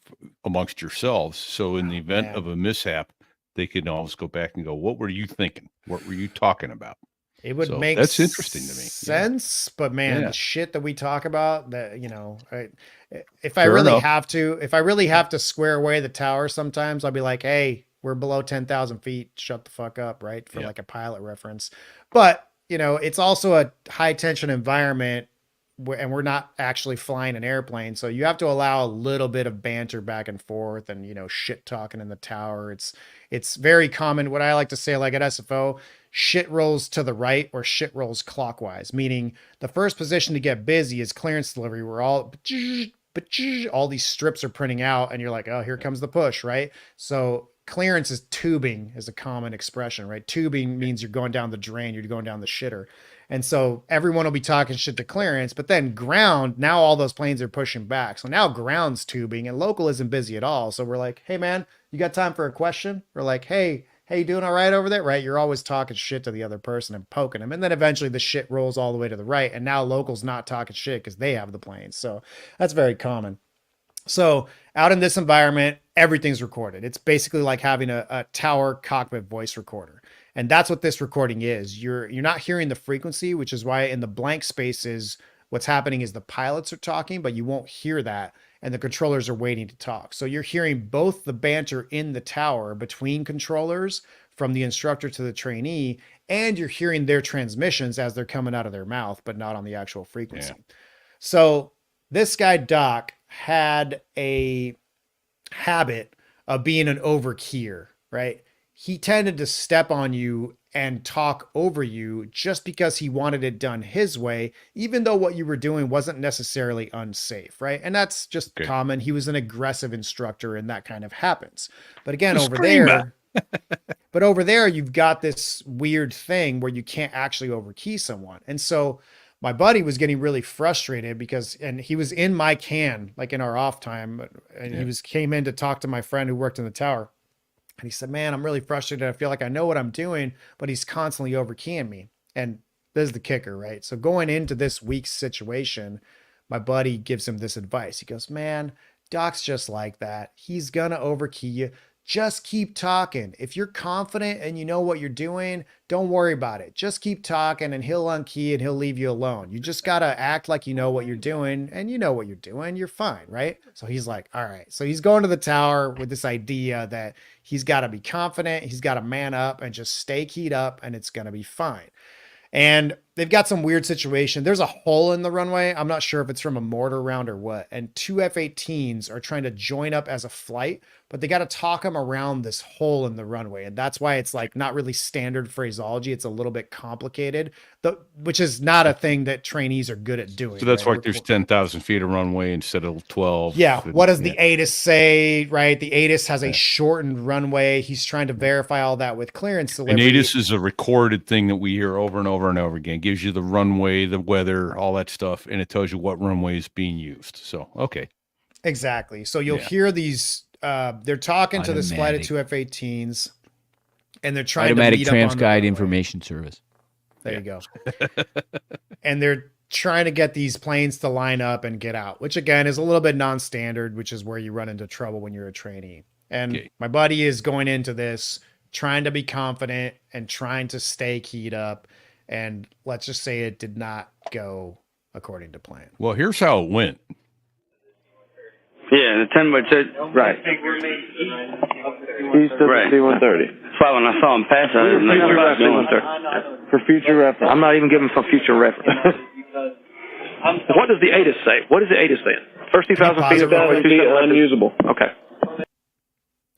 amongst yourselves. So in the event of a mishap, they could always go back and go, what were you thinking? What were you talking about? It would So make that's interesting to me. sense, but man, Yeah. the shit that we talk about, that, you know, if I Fair really enough. have to square away the tower, sometimes I'll be like, hey, we're below 10,000 feet. Shut the fuck up. Right. For like a pilot reference. But you know, it's also a high tension environment and we're not actually flying an airplane. So you have to allow a little bit of banter back and forth and, you know, shit talking in the tower. It's very common. What I like to say, like at SFO, shit rolls to the right or shit rolls clockwise, meaning the first position to get busy is clearance delivery. We're all these strips are printing out and you're like, oh, here comes the push, right? So clearance is tubing is a common expression, right? Tubing means you're going down the drain, you're going down the shitter. And so everyone will be talking shit to clearance, but then ground, now all those planes are pushing back. So now ground's tubing and local isn't busy at all. So we're like, hey man, you got time for a question? We're like, hey, you doing all right over there? Right. You're always talking shit to the other person and poking them. And then eventually the shit rolls all the way to the right. And now local's not talking shit because they have the planes. So that's very common. So out in this environment, everything's recorded. It's basically like having a tower cockpit voice recorder. And that's what this recording is. You're not hearing the frequency, which is why in the blank spaces, what's happening is the pilots are talking, but you won't hear that. And the controllers are waiting to talk. So you're hearing both the banter in the tower between controllers from the instructor to the trainee, and you're hearing their transmissions as they're coming out of their mouth, but not on the actual frequency. Yeah. So this guy, Doc, had a habit of being an overkeyer, right? He tended to step on you and talk over you just because he wanted it done his way, even though what you were doing wasn't necessarily unsafe, right? And that's just common. He was an aggressive instructor, and that kind of happens. But again, over there, you've got this weird thing where you can't actually overkey someone. And so my buddy was getting really frustrated and he was in my can, like in our off time, and he came in to talk to my friend who worked in the tower. And he said, man, I'm really frustrated. I feel like I know what I'm doing, but he's constantly overkeying me. And this is the kicker, right? So going into this week's situation, my buddy gives him this advice. He goes, man, Doc's just like that. He's going to overkey you. Just keep talking. If you're confident and you know what you're doing, don't worry about it. Just keep talking and he'll unkey and he'll leave you alone. You just got to act like you know what you're doing, and you know what you're doing. You're fine, right? So he's like, all right. So he's going to the tower with this idea that he's got to be confident. He's got to man up and just stay keyed up, and it's going to be fine. And they've got some weird situation. There's a hole in the runway. I'm not sure if it's from a mortar round or what. And 2 F-18s are trying to join up as a flight, but they got to talk them around this hole in the runway. And that's why it's like not really standard phraseology. It's a little bit complicated, which is not a thing that trainees are good at doing. So that's why there's 10,000 feet of runway instead of 12. Yeah. What does the ATIS say, right? The ATIS has a shortened runway. He's trying to verify all that with clearance delivery. And ATIS is a recorded thing that we hear over and over and over again. It gives you the runway, the weather, all that stuff, and it tells you what runway is being used. So, okay. Exactly. So you'll hear these, they're talking to this flight of 2 F-18s, and they're trying automatic to meet up on transguide information service. There you go. And they're trying to get these planes to line up and get out, which again is a little bit non-standard, which is where you run into trouble when you're a trainee. And my buddy is going into this trying to be confident and trying to stay keyed up. And let's just say it did not go according to plan. Well, here's how it went. Yeah, the 10 by 10, right. East of the C-130. That's why when I saw him pass, I didn't know what I was doing. For future reference. I'm not even giving for future reference. What does the ATIS say? What is the ATIS saying? First 2,000 feet of that would be unusable. Okay.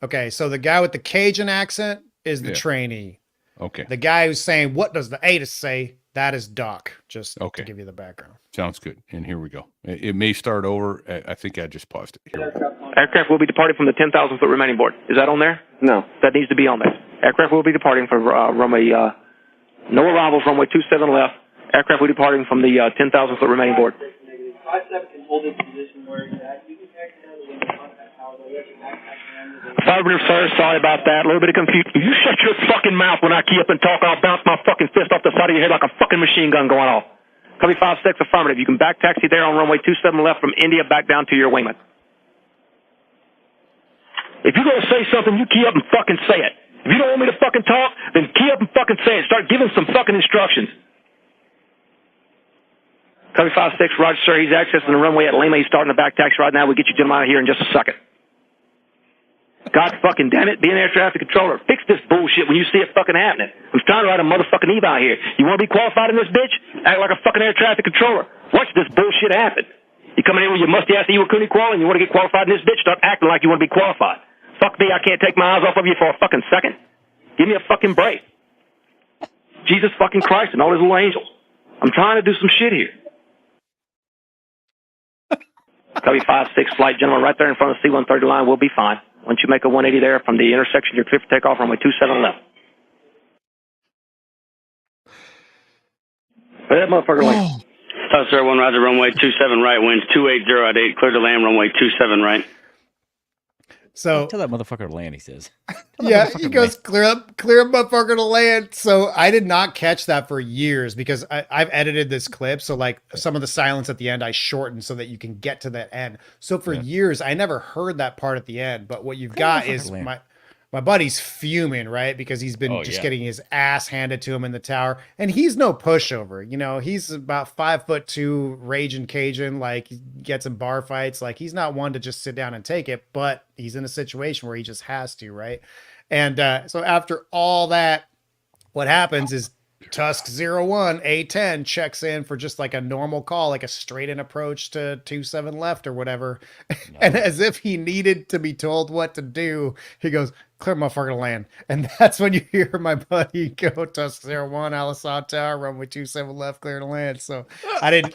Okay, so the guy with the Cajun accent is the trainee. Okay. The guy who's saying, what does the ATIS say? That is Doc, just to give you the background. Sounds good. And here we go. It may start over. I think I just paused it. Here we go. Aircraft will be departing from the 10,000 foot remaining board. Is that on there? No. That needs to be on there. Aircraft will be departing from runway, no arrivals, runway 27 left. Aircraft will be departing from the 10,000 foot remaining board. 57 can hold its position where it's at. You can check it out when you contact power. Firebreath, sir, sorry about that. A little bit of confusion. You shut your fucking mouth when I key up and talk. I'll bounce my fucking fist off the side of your head like a fucking machine gun going off. Copy 5-6, affirmative. You can back taxi there on runway 27 left from India back down to your wingman. If you're going to say something, you key up and fucking say it. If you don't want me to fucking talk, then key up and fucking say it. Start giving some fucking instructions. Copy 5-6, roger, sir. He's accessing the runway at Lima. He's starting the back taxi right now. We'll get you gentlemen out of here in just a second. God fucking damn it, be an air traffic controller. Fix this bullshit when you see it fucking happening. I'm trying to write a motherfucking eval here. You want to be qualified in this bitch? Act like a fucking air traffic controller. Watch this bullshit happen. You coming in with your musty-ass Iwakuni qual and you want to get qualified in this bitch? Start acting like you want to be qualified. Fuck me, I can't take my eyes off of you for a fucking second. Give me a fucking break. Jesus fucking Christ and all his little angels. I'm trying to do some shit here. Copy 5-6, flight gentlemen, right there in front of the C-130 line. We'll be fine. Once you make a 180 there from the intersection, you're clear for takeoff, runway 27 left. Where that motherfucker went? Oh, sir, 1 roger, runway 27 right, winds 280 at 8, clear to land, runway 27 right. So tell that motherfucker to land, he says. Yeah, he goes, clear up motherfucker to land. So I did not catch that for years because I've edited this clip. So like some of the silence at the end, I shortened so that you can get to that end. So for years, I never heard that part at the end. But what you've got is my buddy's fuming, right? Because he's been getting his ass handed to him in the tower. And he's no pushover. You know, he's about 5'2", raging Cajun, like he gets in bar fights. Like he's not one to just sit down and take it, but he's in a situation where he just has to, right? And so after all that, what happens is Tusk 01 A10 checks in for just like a normal call, like a straight in approach to 27 left or whatever. And as if he needed to be told what to do, he goes, clear motherfucker land. And that's when you hear my buddy go Tusk 01, Alisad Tower, runway 27 left, clear to land. So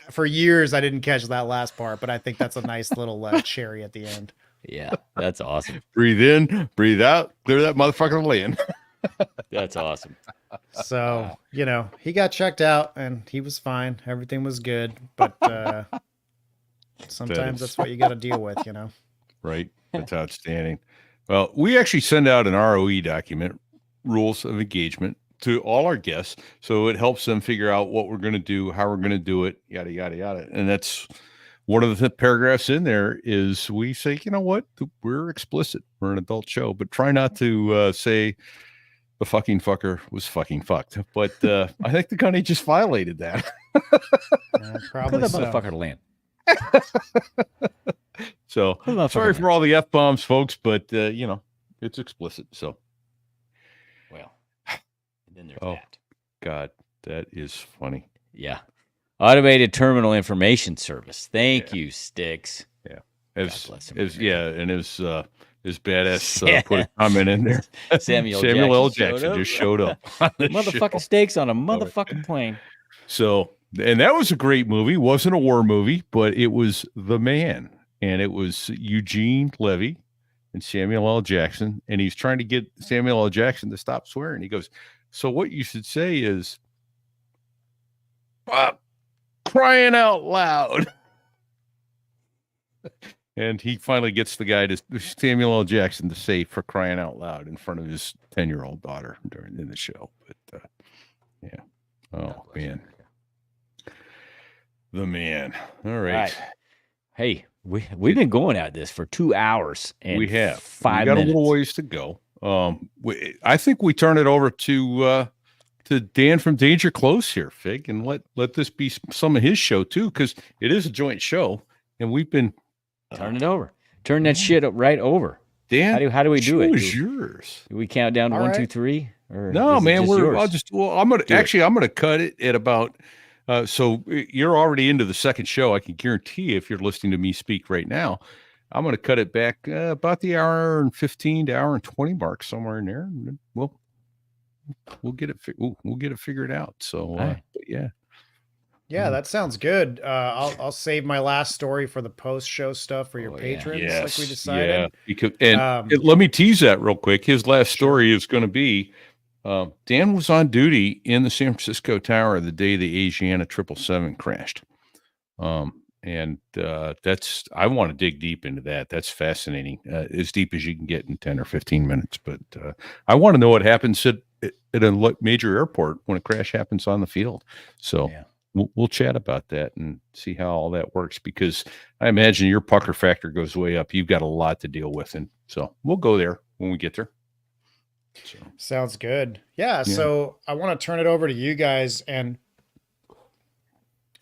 for years, I didn't catch that last part, but I think that's a nice little cherry at the end. Yeah, that's awesome. Breathe in, breathe out, clear that motherfucker land. That's awesome. So, he got checked out and he was fine. Everything was good. But sometimes that's what you got to deal with, Right. That's outstanding. Well, we actually send out an ROE document, rules of engagement, to all our guests. So it helps them figure out what we're going to do, how we're going to do it, yada, yada, yada. And that's one of the paragraphs in there is we say, you know what? We're explicit. We're an adult show, but try not to say the fucking fucker was fucking fucked. But I think the company just violated that. Probably Put that so. motherfucker to land. So sorry for all the F bombs, folks, but it's explicit. So, well, and then there's that. God, that is funny. Yeah. Automated Terminal Information Service. Thank you, Sticks. Yeah. And his badass put a comment in there. Samuel L. Jackson Jackson just showed up. On the motherfucking show. Stakes on a motherfucking plane. So, and that was a great movie. Wasn't a war movie, but it was The Man. And it was Eugene Levy and Samuel L. Jackson. And he's trying to get Samuel L. Jackson to stop swearing. He goes, so what you should say is, crying out loud. And he finally gets the guy Samuel L. Jackson to say for crying out loud in front of his 10-year-old daughter in the show. But yeah. Oh, man. The Man. All right. Hey, we've been going at this for 2 hours and we have 5 we got minutes. a little ways to go. I think we turn it over to Dan from Danger Close here, Fig, and let this be some of his show too, because it is a joint show, and we've been turn it over. Turn that shit right over. Dan, how do we do it? Is yours. Do we count down to All 1, right. 2, 3? Or No, is it man, just yours? I'm gonna cut it at about. So you're already into the second show. I can guarantee if you're listening to me speak right now, I'm going to cut it back about the hour and 15 to hour and 20 mark, somewhere in there. And we'll get it. We'll get it figured out. So, right. but yeah. Yeah, that sounds good. I'll save my last story for the post-show stuff for your patrons, like we decided. Yeah, because, and let me tease that real quick. His last story is going to be Dan was on duty in the San Francisco Tower the day the Asiana 777 crashed. And I want to dig deep into that. That's fascinating, as deep as you can get in 10 or 15 minutes. But I want to know what happens at a major airport when a crash happens on the field. So we'll chat about that and see how all that works, because I imagine your pucker factor goes way up. You've got a lot to deal with. And so we'll go there when we get there. So. Sounds good. Yeah. So I want to turn it over to you guys, and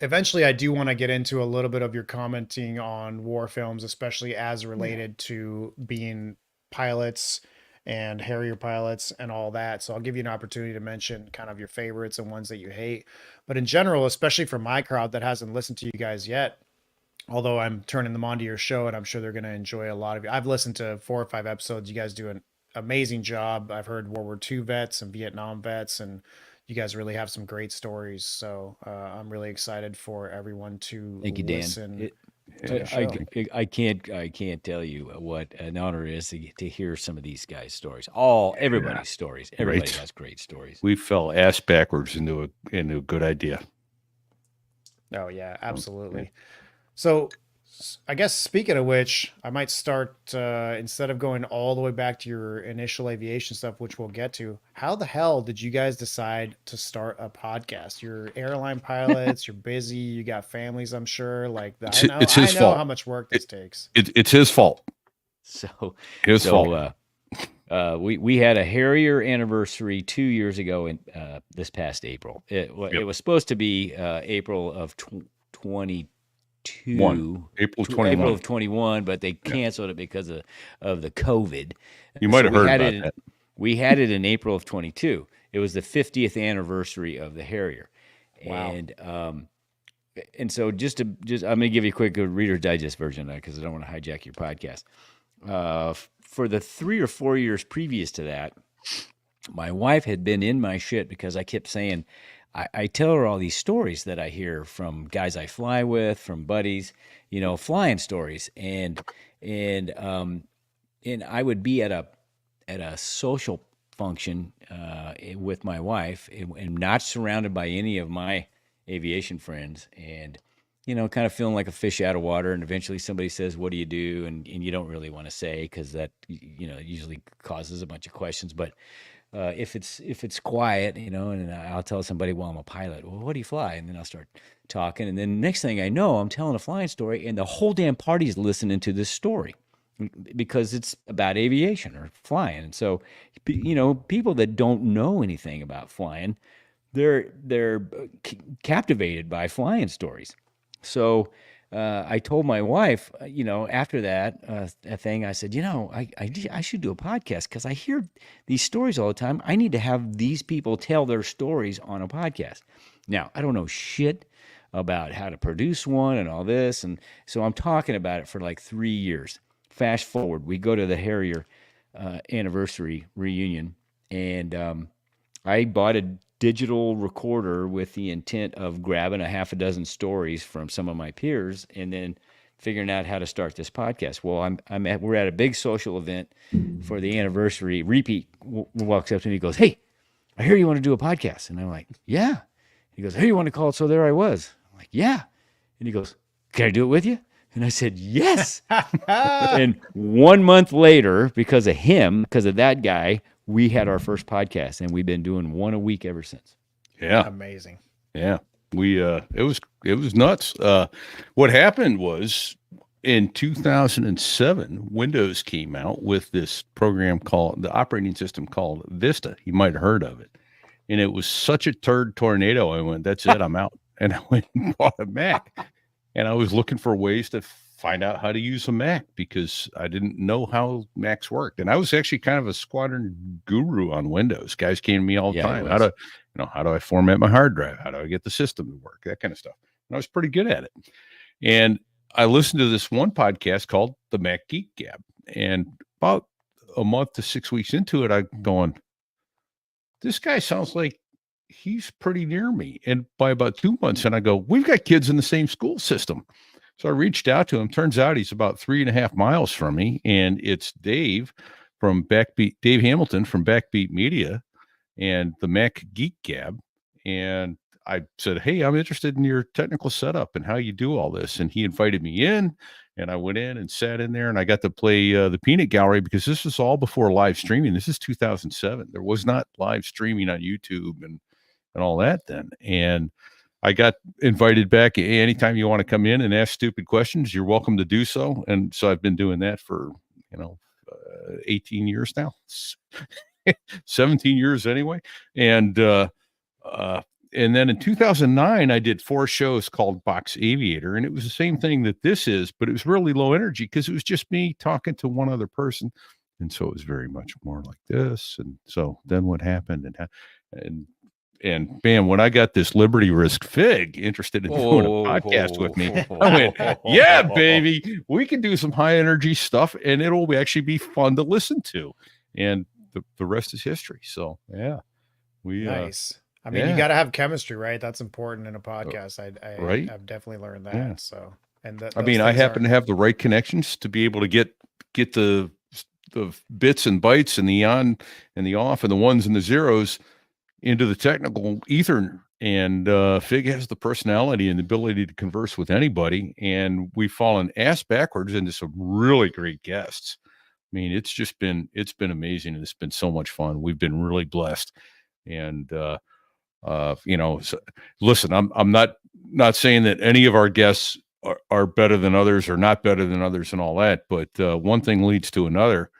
eventually I do want to get into a little bit of your commenting on war films, especially as related to being pilots and Harrier pilots and all that. So I'll give you an opportunity to mention kind of your favorites and ones that you hate. But in general, especially for my crowd that hasn't listened to you guys yet, although I'm turning them onto your show and I'm sure they're going to enjoy a lot of you. I've listened to 4 or 5 episodes. You guys do an amazing job. I've heard World War II vets and Vietnam vets, and you guys really have some great stories. So I'm really excited for everyone to listen. I can't tell you what an honor it is to hear some of these guys' stories. Everybody's stories. Everybody has great stories. We fell ass backwards into a good idea. Oh yeah, absolutely. So I guess speaking of which, I might start, instead of going all the way back to your initial aviation stuff, which we'll get to, how the hell did you guys decide to start a podcast? You're airline pilots, you're busy, you got families, I'm sure. Like, I know how much work this takes. It's his fault. So his fault. We had a Harrier anniversary 2 years ago in this past April. It was supposed to be April of 2021. April of 21, but they canceled it because of the COVID. You might have heard about that. We had it in April of 22. It was the 50th anniversary of the Harrier. Wow. And so just I'm going to give you a quick Reader's Digest version of that because I don't want to hijack your podcast. for the 3 or 4 years previous to that, my wife had been in my shit because I kept saying, I tell her all these stories that I hear from guys I fly with, from buddies, flying stories, and I would be at a social function with my wife, and not surrounded by any of my aviation friends, and kind of feeling like a fish out of water. And eventually somebody says, "What do you do?" And you don't really want to say, because that usually causes a bunch of questions. But if it's quiet, and I'll tell somebody, "Well, I'm a pilot." "Well, what do you fly?" And then I'll start talking, and then next thing I know, I'm telling a flying story, and the whole damn party's listening to this story because it's about aviation or flying. And so, people that don't know anything about flying, they're captivated by flying stories. So I told my wife, after that thing, I said, I should do a podcast because I hear these stories all the time. I need to have these people tell their stories on a podcast. Now, I don't know shit about how to produce one and all this. And so I'm talking about it for like 3 years. Fast forward, we go to the Harrier anniversary reunion, and I bought a digital recorder with the intent of grabbing a half a dozen stories from some of my peers and then figuring out how to start this podcast. Well, we're at a big social event for the anniversary. Repete walks up to me and goes, "Hey, I hear you want to do a podcast." And I'm like, "Yeah." He goes, "Hey, you want to call it So There I Was?" I'm like, "Yeah." And he goes, "Can I do it with you?" And I said, "Yes." And 1 month later, because of that guy, we had our first podcast, and we've been doing one a week ever since. Yeah. Amazing. Yeah. We, it was nuts. What happened was in 2007, Windows came out with this program called the operating system called Vista. You might have heard of it. And it was such a turd tornado. I went, "That's it. I'm out." And I went and bought a Mac, and I was looking for ways to find out how to use a Mac because I didn't know how Macs worked. And I was actually kind of a squadron guru on Windows. Guys came to me all the time. How do I format my hard drive? How do I get the system to work? That kind of stuff. And I was pretty good at it. And I listened to this one podcast called the Mac Geek Gab. And about a month to 6 weeks into it, I'm going, this guy sounds like he's pretty near me. And by about 2 months, and I go, we've got kids in the same school system. So I reached out to him. Turns out he's about 3.5 miles from me. And it's Dave Hamilton from Backbeat Media and the Mac Geek Gab. And I said, "Hey, I'm interested in your technical setup and how you do all this." And he invited me in, and I went in and sat in there, and I got to play the peanut gallery because this was all before live streaming. This is 2007. There was not live streaming on YouTube and all that then. And I got invited back. Anytime you want to come in and ask stupid questions, you're welcome to do so. And so I've been doing that for, 18 years now, 17 years anyway. And then in 2009, I did 4 shows called Box Aviator. And it was the same thing that this is, but it was really low energy because it was just me talking to one other person. And so it was very much more like this. And so then what happened and bam, when I got this Liberty Risk Fig interested in doing a podcast with me, I went, "Yeah, baby, we can do some high energy stuff and it'll actually be fun to listen to." And the rest is history. So yeah, nice. I mean, you got to have chemistry, right? That's important in a podcast. Right. I've definitely learned that. Yeah. So, and I happen to have the right connections to be able to get the bits and bytes and the on and the off and the ones and the zeros into the technical ether. And Fig has the personality and the ability to converse with anybody. And we've fallen ass backwards into some really great guests. I mean, it's been amazing. And it's been so much fun. We've been really blessed. And, so, listen, I'm not saying that any of our guests are better than others or not better than others and all that. But one thing leads to another.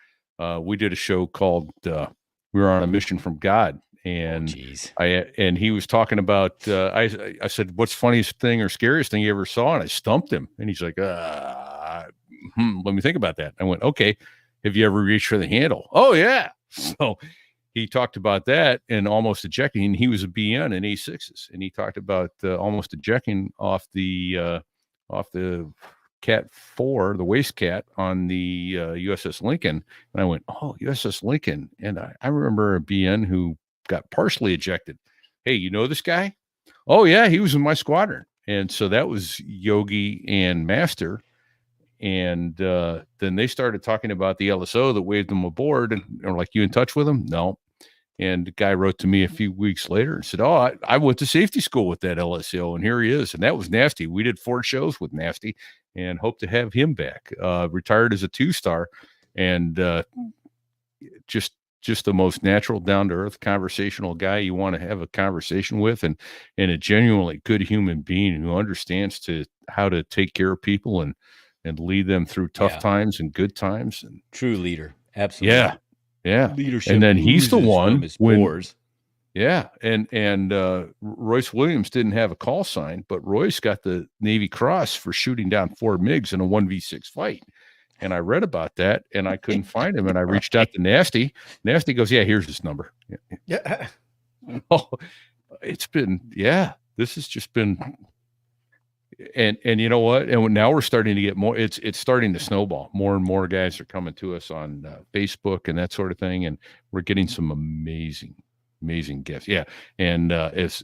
We did a show called We Were on a Mission from God. And he was talking about, I said, "What's the funniest thing or scariest thing you ever saw?" And I stumped him, and he's like, let me think about that. I went, "Okay, have you ever reached for the handle?" "Oh yeah." So he talked about that and almost ejecting. And he was a BN in A6s, and he talked about almost ejecting off the Cat 4, the waste cat on the USS Lincoln. And I went, oh, USS Lincoln. And I remember a BN who got partially ejected. Hey, you know this guy? Oh, yeah, he was in my squadron. And so that was Yogi and Master. And then they started talking about the LSO that waved them aboard. And they're like, you in touch with him? No. And the guy wrote to me a few weeks later and said, oh, I went to safety school with that LSO, and here he is. And that was Nasty. We did 4 shows with Nasty and hope to have him back. Retired as a 2-star, and just the most natural, down-to-earth, conversational guy you want to have a conversation with, and a genuinely good human being who understands how to take care of people and lead them through tough times and good times. And true leader. Absolutely. Yeah. Yeah. Leadership. And then he's the one when, boars. yeah. And Royce Williams didn't have a call sign, but Royce got the Navy Cross for shooting down 4 MiGs in a 1v6 fight. And I read about that and I couldn't find him. And I reached out to Nasty. Nasty goes, yeah, here's his number. Yeah. Oh, it's been, this has just been, and you know what? And now we're starting to get more, it's starting to snowball. More and more guys are coming to us on Facebook and that sort of thing. And we're getting some amazing guests. Yeah. And as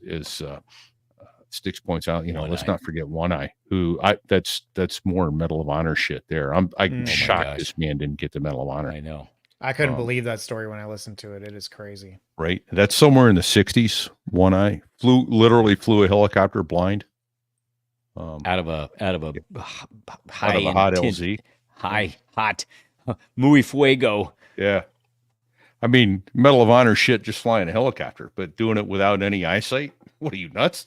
Sticks points out, let's not forget One Eye, who that's more Medal of Honor shit there. I'm shocked this man didn't get the Medal of Honor. I know. I couldn't believe that story when I listened to it. It is crazy. Right. That's somewhere in the 60s. One Eye literally flew a helicopter blind. Out of a high hot LZ. Hot muy fuego. Yeah. I mean, Medal of Honor shit just flying a helicopter, but doing it without any eyesight. What are you, nuts?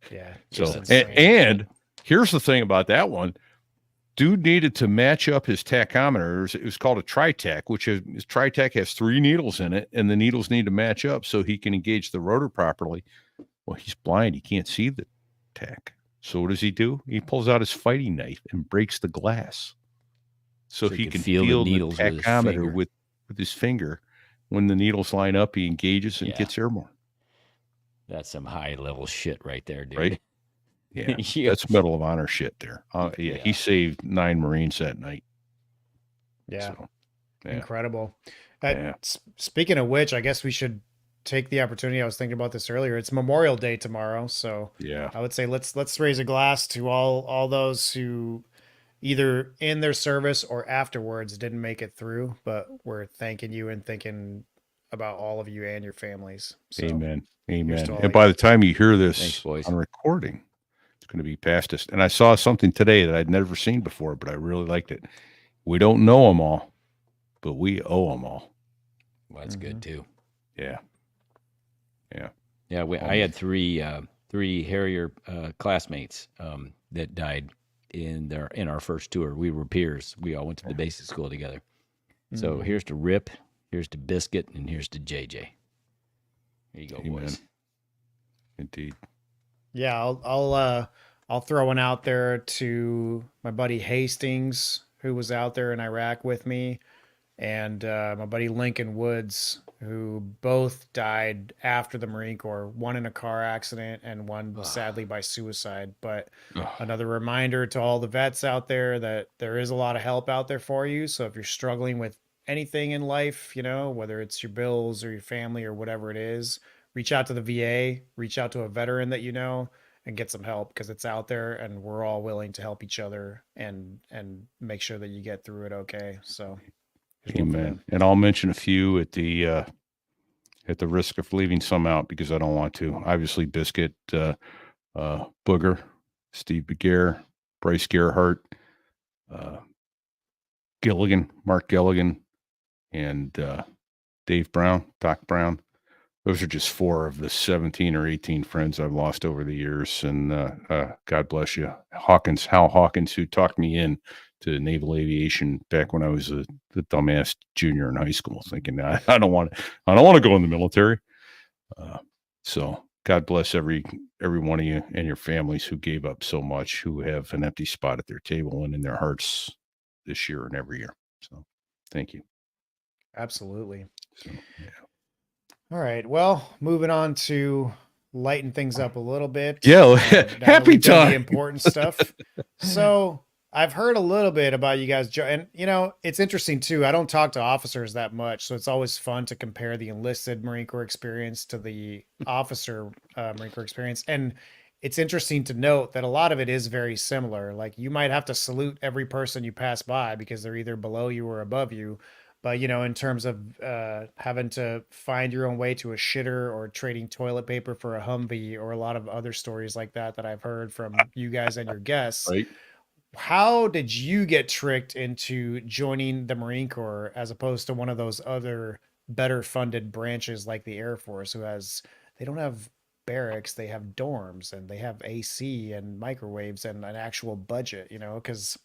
Yeah. So, and here's the thing about that one. Dude needed to match up his tachometer. It was called a tritach, which is tritach has 3 needles in it, and the needles need to match up so he can engage the rotor properly. Well, he's blind. He can't see the tack. So what does he do? He pulls out his fighting knife and breaks the glass so he can feel the needles tachometer with his finger. When the needles line up, he engages and gets airborne. That's some high-level shit right there, dude. Right? Yeah, that's Medal of Honor shit there. He saved 9 Marines that night. Yeah, so, incredible. Speaking of which, I guess we should take the opportunity. I was thinking about this earlier. It's Memorial Day tomorrow, so I would say let's raise a glass to all those who either in their service or afterwards didn't make it through, but we're thanking you and thinking about all of you and your families. So, amen. And by the time you hear this on recording, it's going to be past us. And I saw something today that I'd never seen before, but I really liked it. We don't know them all, but we owe them all. Well, that's good too. Yeah. I had three Harrier classmates that died in our first tour. We were peers. We all went to the basic school together. So here's to Rip, here's to Biscuit, and here's to JJ. Here you go, boys. Indeed. Yeah, I'll throw one out there to my buddy Hastings, who was out there in Iraq with me, and my buddy Lincoln Woods, who both died after the Marine Corps, one in a car accident and one sadly by suicide. But another reminder to all the vets out there that there is a lot of help out there for you. So if you're struggling with anything in life, whether it's your bills or your family or whatever it is, reach out to the VA, reach out to a veteran that you know, and get some help, because it's out there and we're all willing to help each other and make sure that you get through it okay. So amen. And I'll mention a few at the risk of leaving some out because I don't want to. Obviously, Biscuit, Booger, Steve Beguer, Bryce Gerhart, Mark Gilligan, and Dave Brown, Doc Brown. Those are just 4 of the 17 or 18 friends I've lost over the years. And God bless you. Hal Hawkins, who talked me in to naval aviation back when I was the dumbass junior in high school, thinking I don't want to go in the military. So God bless every one of you and your families who gave up so much, who have an empty spot at their table and in their hearts this year and every year. So thank you. Absolutely. So, All right. Well, moving on to lighten things up a little bit. Yeah. Now that Happy we've done time. the important stuff. So I've heard a little bit about you guys, and it's interesting too. I don't talk to officers that much, so it's always fun to compare the enlisted Marine Corps experience to the officer Marine Corps experience. And it's interesting to note that a lot of it is very similar. Like you might have to salute every person you pass by because they're either below you or above you. But in terms of having to find your own way to a shitter or trading toilet paper for a Humvee or a lot of other stories like that I've heard from you guys and your guests. Right. How did you get tricked into joining the Marine Corps as opposed to one of those other better funded branches like the Air Force, they don't have barracks, they have dorms and they have AC and microwaves and an actual budget, because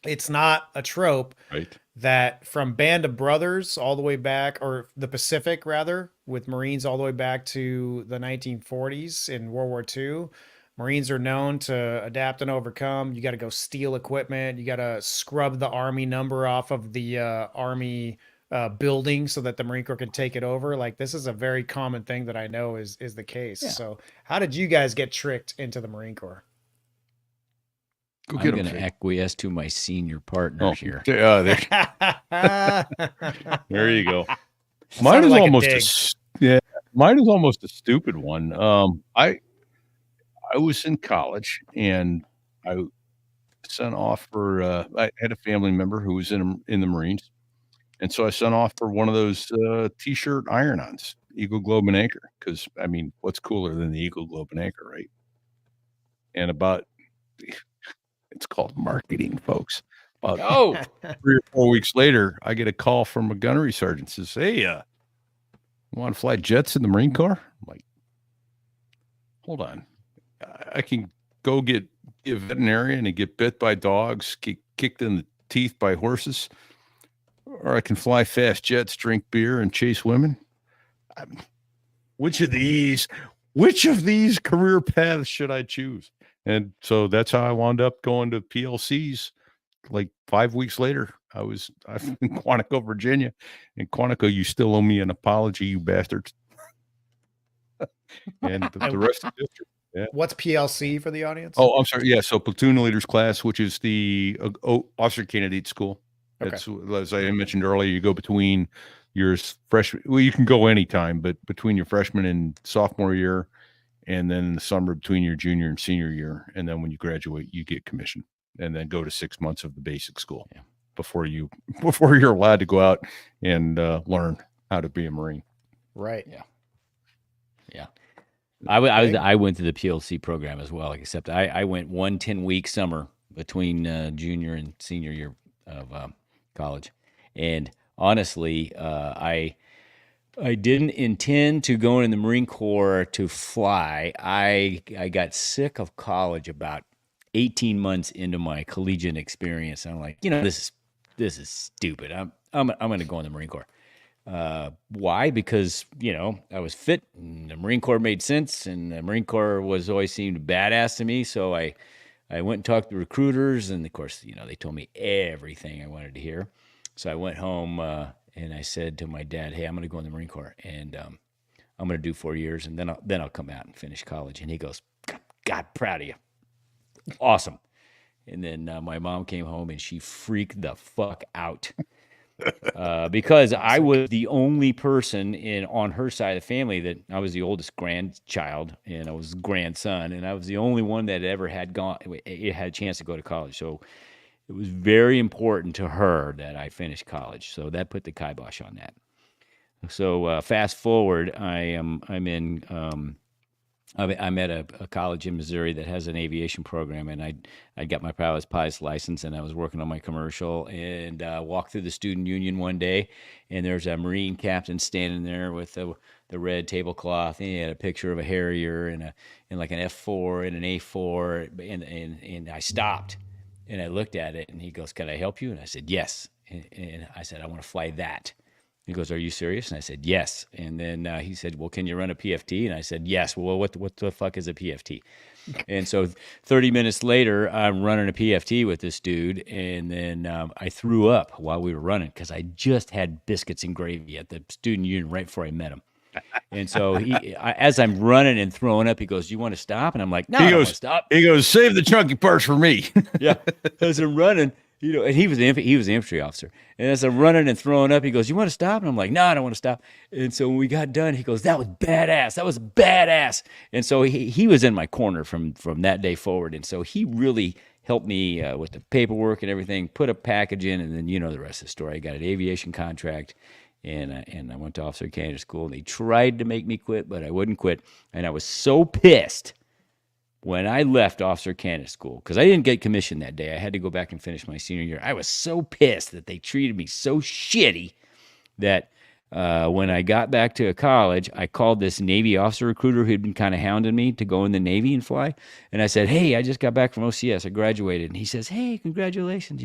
it's not a trope Right. that from Band of Brothers all the way back, or the Pacific rather, with Marines all the way back to the 1940s in World War II. Marines are known to adapt and overcome. You got to go steal equipment. You got to scrub the Army number off of the Army building so that the Marine Corps can take it over. Like this is a very common thing that I know is the case. Yeah. So how did you guys get tricked into the Marine Corps? I'm going to acquiesce to my senior partners here. There you go. Mine is like mine is almost a stupid one. I was in college and I sent off for I had a family member who was in the Marines, and so I sent off for one of those t-shirt iron-ons, Eagle, Globe, and Anchor, because I mean, what's cooler than the Eagle, Globe, and Anchor, right? And it's called marketing, folks. About 3 or 4 weeks later, I get a call from a gunnery sergeant. Says, "Hey, you want to fly jets in the Marine Corps?" I'm like, hold on. I can go be a veterinarian and get bit by dogs, get kicked in the teeth by horses, or I can fly fast jets, drink beer, and chase women. Which of these career paths should I choose? And so that's how I wound up going to PLCs. Like 5 weeks later, I'm in Quantico, Virginia. In Quantico, you still owe me an apology, you bastards. And the rest of the district. Yeah. What's PLC for the audience? Oh, I'm sorry. Yeah. So platoon leaders class, which is the officer candidate school. That's, as I mentioned earlier, you go between your freshman. Well, you can go anytime, but between your freshman and sophomore year, and then in the summer between your junior and senior year. And then when you graduate, you get commissioned and then go to 6 months of the basic school before you're allowed to go out and learn how to be a Marine. Right. Yeah. Yeah. I went to the PLC program as well, except I went 1 10-week summer between junior and senior year of college. And honestly, I didn't intend to go in the Marine Corps to fly. I got sick of college about 18 months into my collegiate experience. I'm like, this is stupid. I'm going to go in the Marine Corps. Why? Because, I was fit and the Marine Corps made sense, and the Marine Corps always seemed badass to me. So I went and talked to recruiters, and of course, they told me everything I wanted to hear. So I went home, and I said to my dad, "Hey, I'm going to go in the Marine Corps, and I'm going to do 4 years, and then I'll come out and finish college." And he goes, "God, proud of you. Awesome." And then my mom came home and she freaked the fuck out. Because I was the only person on her side of the family that I was the oldest grandchild and I was grandson, and I was the only one that ever had a chance to go to college. So it was very important to her that I finished college. So that put the kibosh on that. So fast forward, I'm at a college in Missouri that has an aviation program, and I got my pilot's license, and I was working on my commercial, and walked through the student union one day, and there's a Marine captain standing there with the red tablecloth, and he had a picture of a Harrier and like an F4 and an A4, and I stopped, and I looked at it, and he goes, "Can I help you?" And I said, "Yes." And I said, "I want to fly that." He goes, "Are you serious?" And I said, "Yes." And then he said, "Well, can you run a PFT?" And I said, "Yes." "Well, what the fuck is a PFT?" And so 30 minutes later, I'm running a PFT with this dude. And then I threw up while we were running because I just had biscuits and gravy at the student union right before I met him. And so as I'm running and throwing up, he goes, "You want to stop?" And I'm like, "No, I don't want to stop." He goes, "Save the chunky parts for me." Yeah. As I'm running, and he was an infantry officer. And as I'm running and throwing up, he goes, "You want to stop?" And I'm like, "No, I don't want to stop." And so when we got done, he goes, "That was badass. That was badass." And so he was in my corner from that day forward. And so he really helped me with the paperwork and everything, put a package in, and then the rest of the story. I got an aviation contract. And I went to officer candidate school, and they tried to make me quit, but I wouldn't quit. And I was so pissed when I left officer candidate school, because I didn't get commissioned that day. I had to go back and finish my senior year. I was so pissed that they treated me so shitty that when I got back to college, I called this Navy officer recruiter who'd been kind of hounding me to go in the Navy and fly. And I said, "Hey, I just got back from OCS. I graduated." And he says, "Hey, congratulations,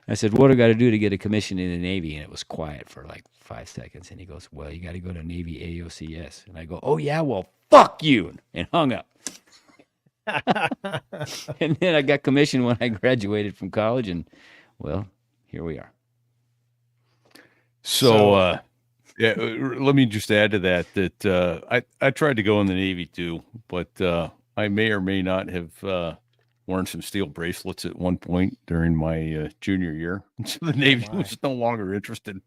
I said, "What do I got to do to get a commission in the Navy?" And it was quiet for like 5 seconds. And he goes, "Well, you got to go to Navy AOCS." And I go, "Oh, yeah, well, fuck you," and hung up. And then I got commissioned when I graduated from college. And, well, here we are. So yeah, let me just add to that I tried to go in the Navy too, but I may or may not have worn some steel bracelets at one point during my junior year. So the Navy was no longer interested.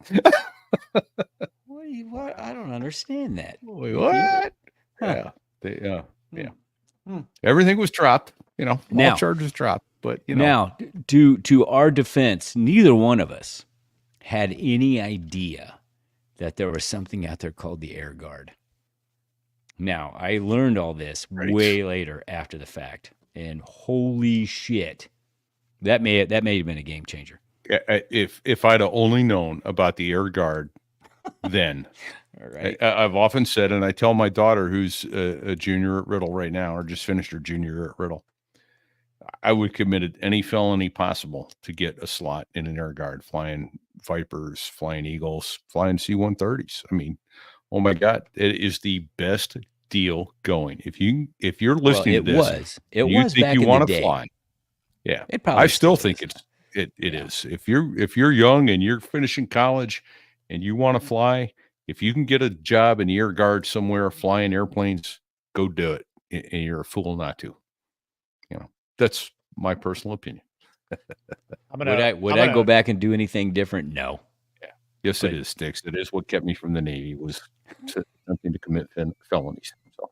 What? I don't understand that. Wait, what? Huh. Yeah. Everything was dropped, all charges dropped, but Now, to our defense, neither one of us had any idea that there was something out there called the Air Guard. Now, I learned all this way later after the fact, and holy shit, that may have been a game changer. If I'd have only known about the Air Guard then. All right. I've often said, and I tell my daughter, who's a junior at Riddle right now, or just finished her junior year at Riddle, I would committed any felony possible to get a slot in an Air Guard, flying Vipers, flying Eagles, flying C-130s. I mean, oh my God, it is the best deal going. If you're listening to this, you think you want to fly. Yeah, I still think it is. If you're young and you're finishing college and you want to fly, if you can get a job in the Air Guard somewhere flying airplanes, go do it. And you're a fool not to. That's my personal opinion. Would I go back and do anything different? No. Yeah. Yes, it is, Sticks. It is what kept me from the Navy, was something to commit felonies. So.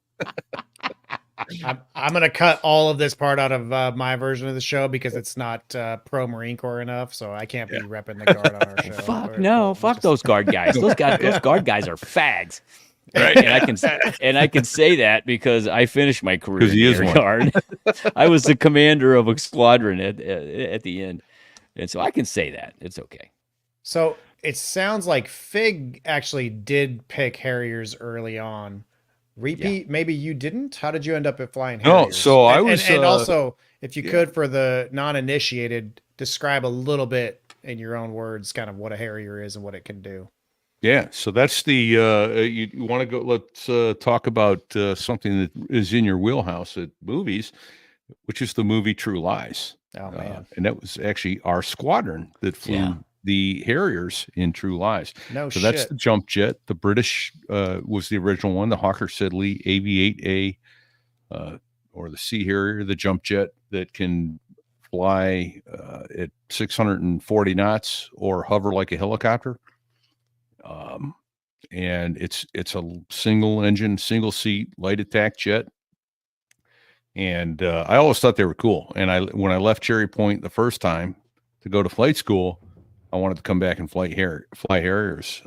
I'm going to cut all of this part out of my version of the show because it's not pro Marine Corps enough, so I can't be repping the Guard on our show. Fuck those Guard guys. Those Guard guys are fags. Right. And I can say that because I finished my career in the Air Guard. I was the commander of a squadron at the end. And so I can say that. It's okay. So it sounds like Fig actually did pick Harriers early on. Repete, maybe you didn't? How did you end up at flying Harriers? No, so I was... And also, if you could, for the non-initiated, describe a little bit in your own words kind of what a Harrier is and what it can do. Yeah, so that's the you want to go. Let's talk about something that is in your wheelhouse at movies, which is the movie True Lies. Oh man! And that was actually our squadron that flew the Harriers in True Lies. No so shit. That's the jump jet. The British was the original one, the Hawker Siddeley Aviate A, or the Sea Harrier, the jump jet that can fly at 640 knots or hover like a helicopter. And it's a single engine, single seat, light attack jet. And I always thought they were cool. And when I left Cherry Point the first time to go to flight school, I wanted to come back and fly Harriers.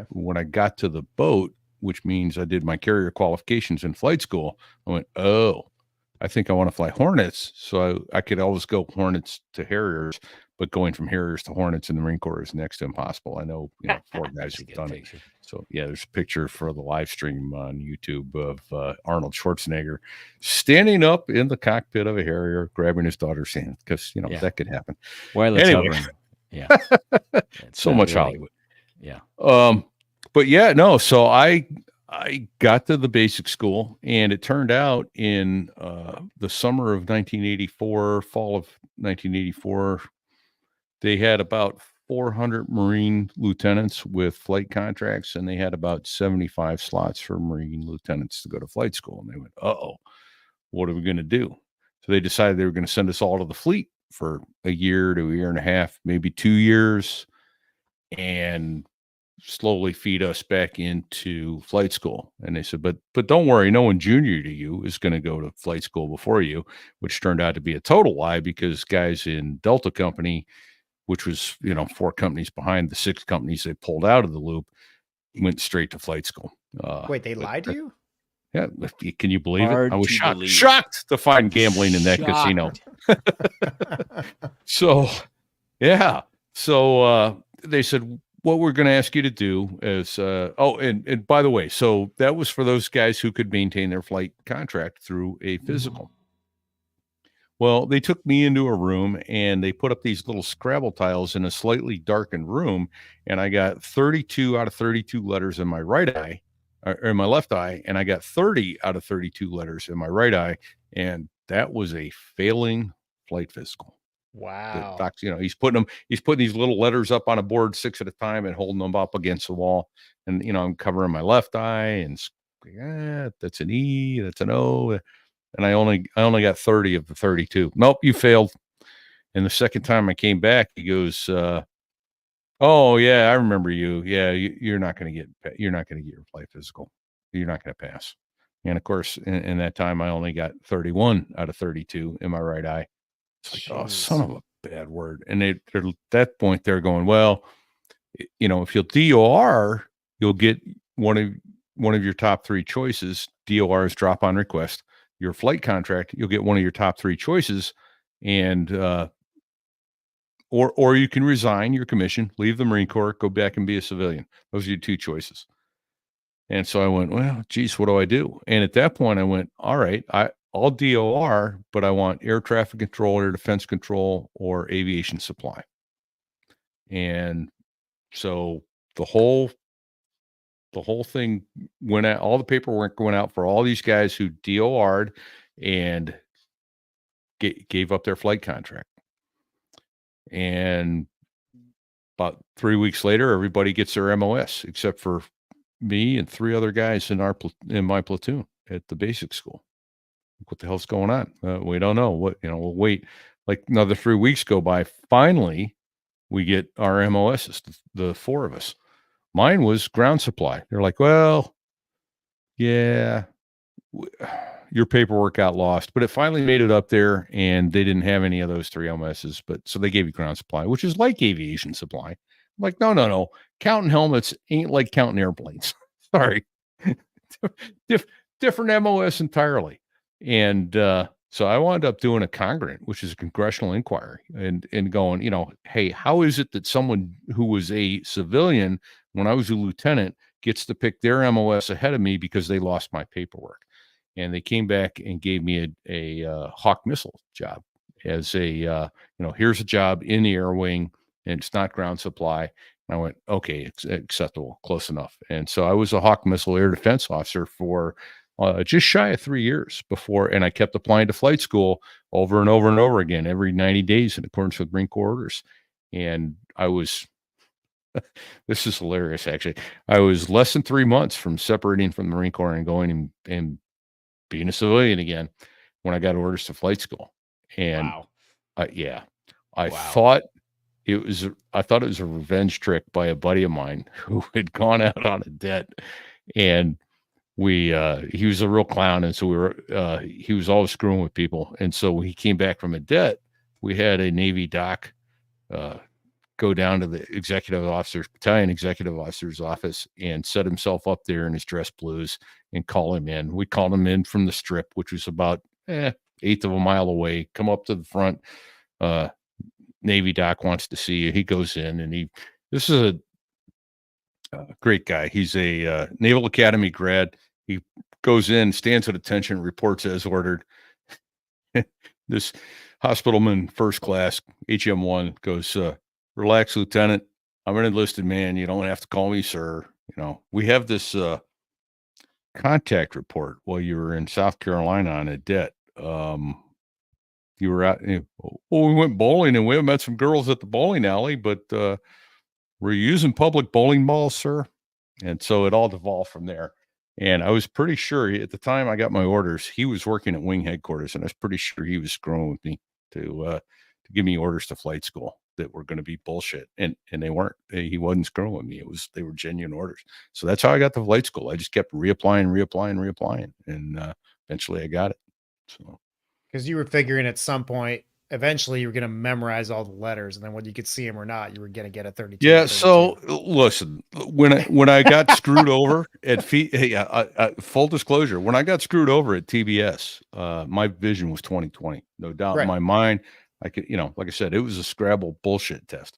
When I got to the boat, which means I did my carrier qualifications in flight school, I went, I think I want to fly Hornets. So I could always go Hornets to Harriers. But going from Harriers to Hornets in the Marine Corps is next to impossible. I know, 4 guys have done it. So yeah, there's a picture for the live stream on YouTube of Arnold Schwarzenegger standing up in the cockpit of a Harrier, grabbing his daughter's hand, because that could happen. Anyway, yeah, so much really, Hollywood. Yeah. But yeah, no. So I got to the basic school, and it turned out in the summer of 1984, fall of 1984. They had about 400 Marine lieutenants with flight contracts, and they had about 75 slots for Marine lieutenants to go to flight school. And they went, uh-oh, what are we going to do? So they decided they were going to send us all to the fleet for a year to a year and a half, maybe 2 years, and slowly feed us back into flight school. And they said, but don't worry, no one junior to you is going to go to flight school before you, which turned out to be a total lie, because guys in Delta Company, which was, 4 companies behind the 6 companies they pulled out of the loop, went straight to flight school. Wait, they lied to you? Yeah. Can you believe Hard it? I was to shocked to find gambling in that casino. So, yeah. So they said, what we're going to ask you to do is, and by the way, so that was for those guys who could maintain their flight contract through a physical. Well, they took me into a room and they put up these little Scrabble tiles in a slightly darkened room. And I got 32 out of 32 letters in my right eye, or in my left eye. And I got 30 out of 32 letters in my right eye. And that was a failing flight physical. Wow. The docs, he's putting these little letters up on a board 6 at a time and holding them up against the wall. And, I'm covering my left eye and that's an E, that's an O. And I only got 30 of the 32. Nope, you failed. And the second time I came back, he goes, oh yeah, I remember you. Yeah, you're not going to get your flight physical. You're not going to pass. And of course, in that time, I only got 31 out of 32 in my right eye. It's like, oh, son of a bad word. And they're at that point, they're going, well, if you'll DOR, you'll get one of your top 3 choices. DOR is drop on request. Your flight contract, you'll get one of your top 3 choices, and or you can resign your commission, leave the Marine Corps, go back and be a civilian. Those are your 2 choices. And so I went, well, geez, what do I do? And at that point, I went, all right, I'll DOR, but I want air traffic control, air defense control, or aviation supply. And so the whole thing went out, all the paperwork went out for all these guys who DOR'd and gave up their flight contract. And about 3 weeks later, everybody gets their MOS except for me and 3 other guys in my platoon at the basic school. What the hell's going on? We don't know. We'll wait like another 3 weeks go by. Finally, we get our MOSs, the 4 of us. Mine was ground supply. They're like, well, yeah, your paperwork got lost, but it finally made it up there, and they didn't have any of those 3 MOSs. But so they gave you ground supply, which is like aviation supply. I'm like, no. Counting helmets ain't like counting airplanes. Sorry. Different MOS entirely. And so I wound up doing a congruent, which is a congressional inquiry, and going, hey, how is it that someone who was a civilian when I was a lieutenant gets to pick their MOS ahead of me because they lost my paperwork? And they came back and gave me a Hawk missile job as a, here's a job in the air wing, and it's not ground supply. And I went, okay, it's acceptable, close enough. And so I was a Hawk missile air defense officer for just shy of 3 years before, and I kept applying to flight school over and over and over again, every 90 days in accordance with Marine Corps orders. And I was, this is hilarious, actually. I was less than 3 months from separating from the Marine Corps and going and being a civilian again when I got orders to flight school. And I thought it was a revenge trick by a buddy of mine who had gone out on a debt, and he was a real clown. And so he was always screwing with people. And so when he came back from a debt, we had a Navy doc, go down to the battalion executive officer's office and set himself up there in his dress blues and call him in. We called him in from the strip, which was about 1/8 of a mile away. Come up to the front. Navy doc wants to see you. He goes in, and this is a great guy. He's a Naval Academy grad. He goes in, stands at attention, reports as ordered. This hospitalman, first class, HM1, goes, relax, Lieutenant. I'm an enlisted man. You don't have to call me sir. We have this contact report while you were in South Carolina on a debt. you were out. Well, we went bowling and we met some girls at the bowling alley, but we're using public bowling balls, sir. And so it all devolved from there. And I was pretty sure at the time I got my orders, he was working at wing headquarters, and I was pretty sure he was screwing with me to give me orders to flight school that were going to be bullshit. And they weren't. He wasn't screwing with me. They were genuine orders. So that's how I got to flight school. I just kept reapplying, and eventually I got it. So because you were figuring at some point eventually you were going to memorize all the letters, and then whether you could see them or not, you were going to get a 32. Yeah. So listen, when I got screwed over at full disclosure, when I got screwed over at TBS, my vision was 20/20, no doubt. Right. In my mind, I could, like I said, it was a Scrabble bullshit test.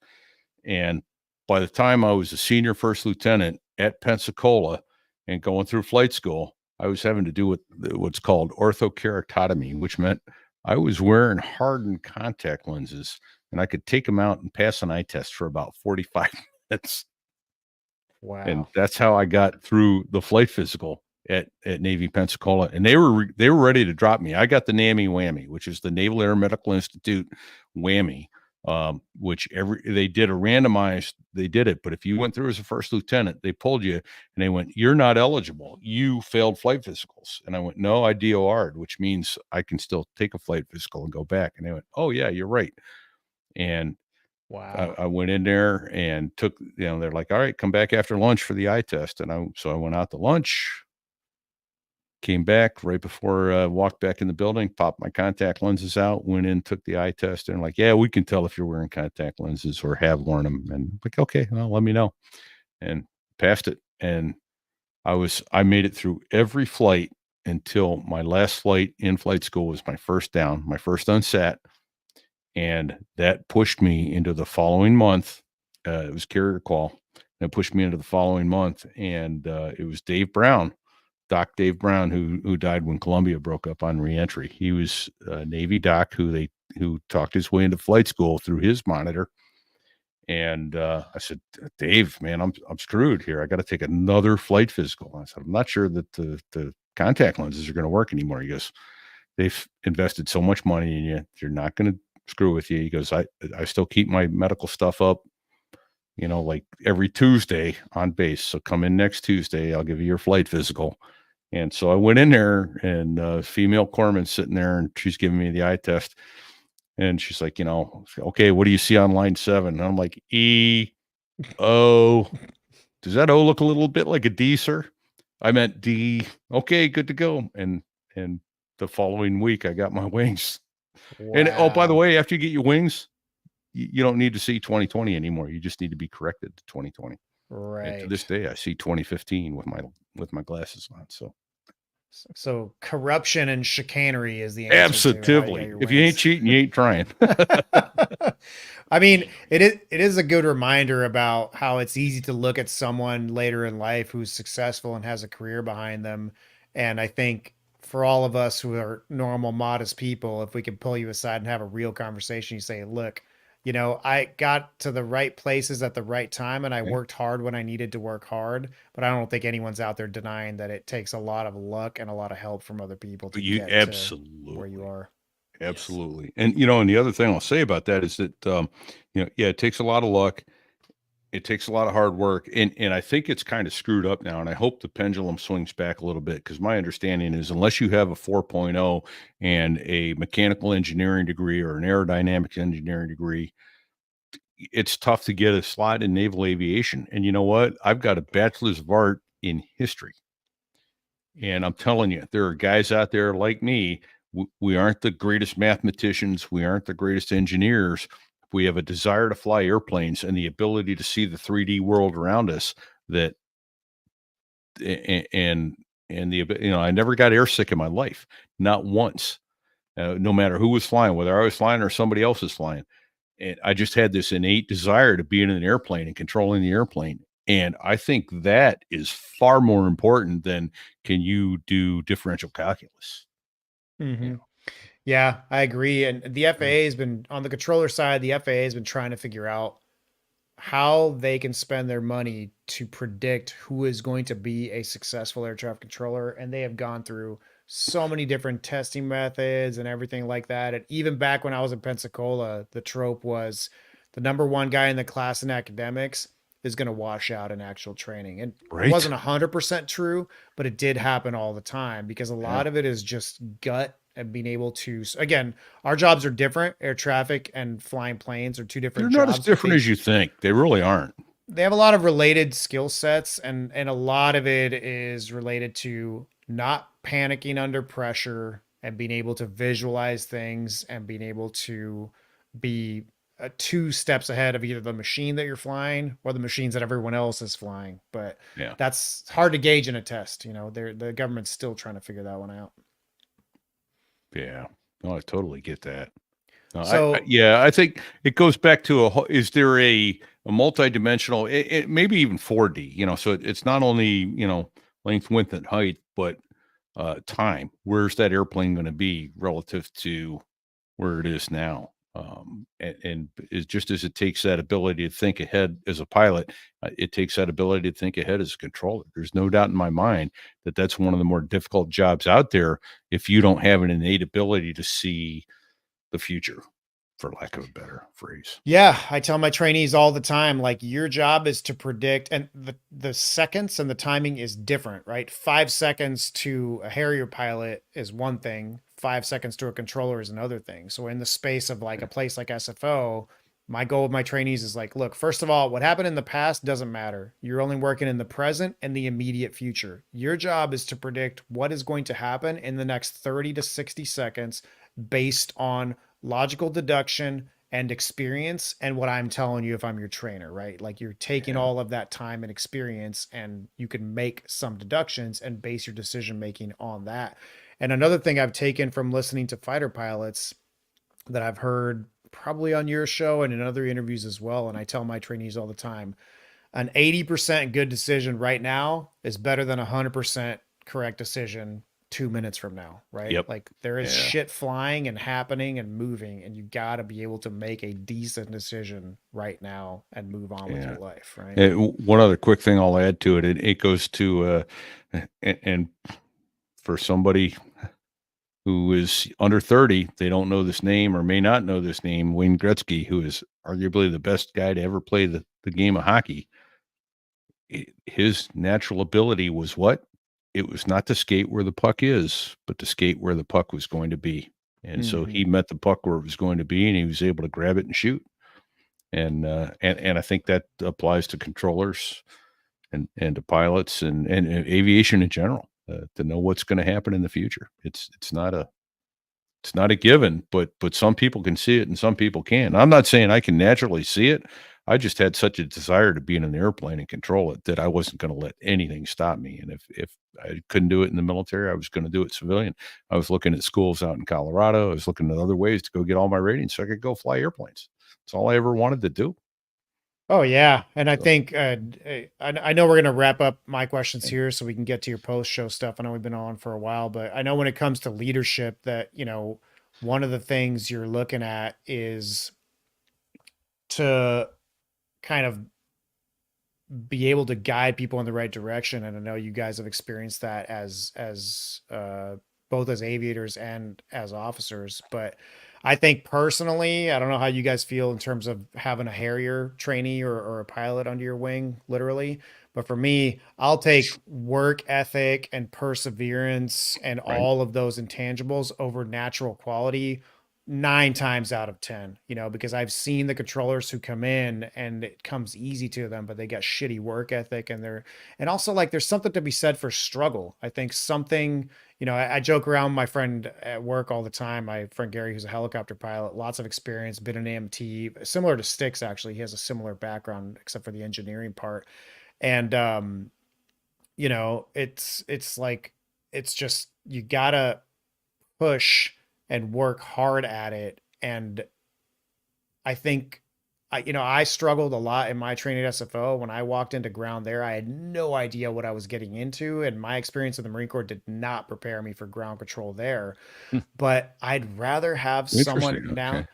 And by the time I was a senior first lieutenant at Pensacola and going through flight school, I was having to do what's called orthokeratotomy, which meant I was wearing hardened contact lenses, and I could take them out and pass an eye test for about 45 minutes. Wow. And that's how I got through the flight physical at Navy Pensacola. And they were ready to drop me. I got the NAMI whammy, which is the Naval Air Medical Institute whammy, which they did a randomized, they did it. But if you went through as a first lieutenant, they pulled you and they went, you're not eligible. You failed flight physicals. And I went, no, I DOR'd, which means I can still take a flight physical and go back. And they went, oh yeah, you're right. And wow. I went in there and took, they're like, all right, come back after lunch for the eye test. And so I went out to lunch, came back right before I walked back in the building, popped my contact lenses out, went in, took the eye test, and like, yeah, we can tell if you're wearing contact lenses or have worn them. And like, okay, well, let me know. And passed it. And I made it through every flight until my last flight in flight school was my first down, my first unsat. And that pushed me into the following month. It was carrier call. That pushed me into the following month. And it was Dave Brown, Doc Dave Brown, who died when Columbia broke up on reentry. He was a Navy doc who talked his way into flight school through his monitor. And I said, Dave, man, I'm screwed here. I got to take another flight physical. I said, I'm not sure that the contact lenses are going to work anymore. He goes, they've invested so much money in you. You're not going to screw with you. He goes, I still keep my medical stuff up, like every Tuesday on base. So come in next Tuesday. I'll give you your flight physical. And so I went in there, and female corpsman sitting there, and she's giving me the eye test. And she's like, okay, what do you see on line 7? And I'm like, E-O. Does that O look a little bit like a D, sir? I meant D. Okay, good to go. And the following week, I got my wings. Wow. And by the way, after you get your wings, you don't need to see 20/20 anymore. You just need to be corrected to 20/20. Right. And to this day, I see 20/15 with my glasses on. So corruption and chicanery is the answer. Absolutely. If you ain't cheating, you ain't trying. I mean, it is a good reminder about how it's easy to look at someone later in life who's successful and has a career behind them. And I think for all of us who are normal, modest people, if we can pull you aside and have a real conversation, you say, look, I got to the right places at the right time, and I worked hard when I needed to work hard. But I don't think anyone's out there denying that it takes a lot of luck and a lot of help from other people to get to where you are. Absolutely. And, and the other thing I'll say about that is that, it takes a lot of luck. It takes a lot of hard work. And I think it's kind of screwed up now. And I hope the pendulum swings back a little bit, because my understanding is unless you have a 4.0 and a mechanical engineering degree or an aerodynamics engineering degree, it's tough to get a slot in naval aviation. And you know what? I've got a bachelor's of art in history. And I'm telling you, there are guys out there like me. We aren't the greatest mathematicians. We aren't the greatest engineers. We have a desire to fly airplanes and the ability to see the 3D world around us. I never got airsick in my life, not once, no matter who was flying, whether I was flying or somebody else was flying. And I just had this innate desire to be in an airplane and controlling the airplane. And I think that is far more important than can you do differential calculus. Mm-hmm. Yeah, I agree. And the FAA has been on the controller side. The FAA has been trying to figure out how they can spend their money to predict who is going to be a successful air traffic controller. And they have gone through so many different testing methods and everything like that. And even back when I was in Pensacola, the trope was the number one guy in the class in academics is going to wash out in actual training. And it wasn't 100% true, but it did happen all the time because a lot of it is just gut and being able to, again, our jobs are different. Air traffic and flying planes are two different jobs. They're not as different as you think. They really aren't. They have a lot of related skill sets, and a lot of it is related to not panicking under pressure and being able to visualize things and being able to be 2 steps ahead of either the machine that you're flying or the machines that everyone else is flying. But that's hard to gauge in a test. You know, the government's still trying to figure that one out. Yeah, no, I totally get that. No, So I think it goes back to is there a multi-dimensional, maybe even 4D, you know, so it's not only, you know, length, width, and height, but time. Where's that airplane going to be relative to where it is now? And it's just as it takes that ability to think ahead as a pilot, it takes that ability to think ahead as a controller. There's no doubt in my mind that that's one of the more difficult jobs out there if you don't have an innate ability to see the future, for lack of a better phrase. Yeah, I tell my trainees all the time, like, your job is to predict, and the seconds and the timing is different, right? 5 seconds to a Harrier pilot is one thing. 5 seconds to a controller is another thing. So in the space of like a place like SFO, my goal with my trainees is like, look, first of all, what happened in the past doesn't matter. You're only working in the present and the immediate future. Your job is to predict what is going to happen in the next 30 to 60 seconds based on logical deduction and experience and what I'm telling you if I'm your trainer, right? Like, you're taking all of that time and experience, and you can make some deductions and base your decision making on that. And another thing I've taken from listening to fighter pilots that I've heard probably on your show and in other interviews as well, and I tell my trainees all the time, an 80% good decision right now is better than 100% correct decision 2 minutes from now, right? Yep. Like, there is shit flying and happening and moving, and you got to be able to make a decent decision right now and move on with your life, right? And one other quick thing I'll add to it, it goes to, and for somebody who is under 30, they don't know this name or may not know this name, Wayne Gretzky, who is arguably the best guy to ever play the game of hockey. His natural ability was what? It was not to skate where the puck is, but to skate where the puck was going to be. And so he met the puck where it was going to be, and he was able to grab it and shoot. And I think that applies to controllers and to pilots and aviation in general, to know what's going to happen in the future. It's not a given, but some people can see it and some people can't. I'm not saying I can naturally see it. I just had such a desire to be in an airplane and control it that I wasn't going to let anything stop me. And if I couldn't do it in the military, I was going to do it civilian. I was looking at schools out in Colorado. I was looking at other ways to go get all my ratings so I could go fly airplanes. That's all I ever wanted to do. Oh yeah. And I think, I know we're going to wrap up my questions here so we can get to your post-show stuff. I know we've been on for a while, but I know when it comes to leadership that, you know, one of the things you're looking at is to kind of be able to guide people in the right direction. And I know you guys have experienced that as both as aviators and as officers, but I think personally, I don't know how you guys feel in terms of having a Harrier trainee or a pilot under your wing, literally. But for me, I'll take work ethic and perseverance and all of those intangibles over natural quality 9 times out of 10, you know, because I've seen the controllers who come in and it comes easy to them, but they got shitty work ethic, and also like there's something to be said for struggle. I think something, you know, I joke around with my friend at work all the time. My friend Gary, who's a helicopter pilot, lots of experience, been an AMT, similar to Styx, actually. He has a similar background except for the engineering part. And, you know, it's like, it's just, you gotta push and work hard at it. And I think, I struggled a lot in my training at SFO. When I walked into ground there, I had no idea what I was getting into. And my experience in the Marine Corps did not prepare me for ground control there. But I'd rather have someone now.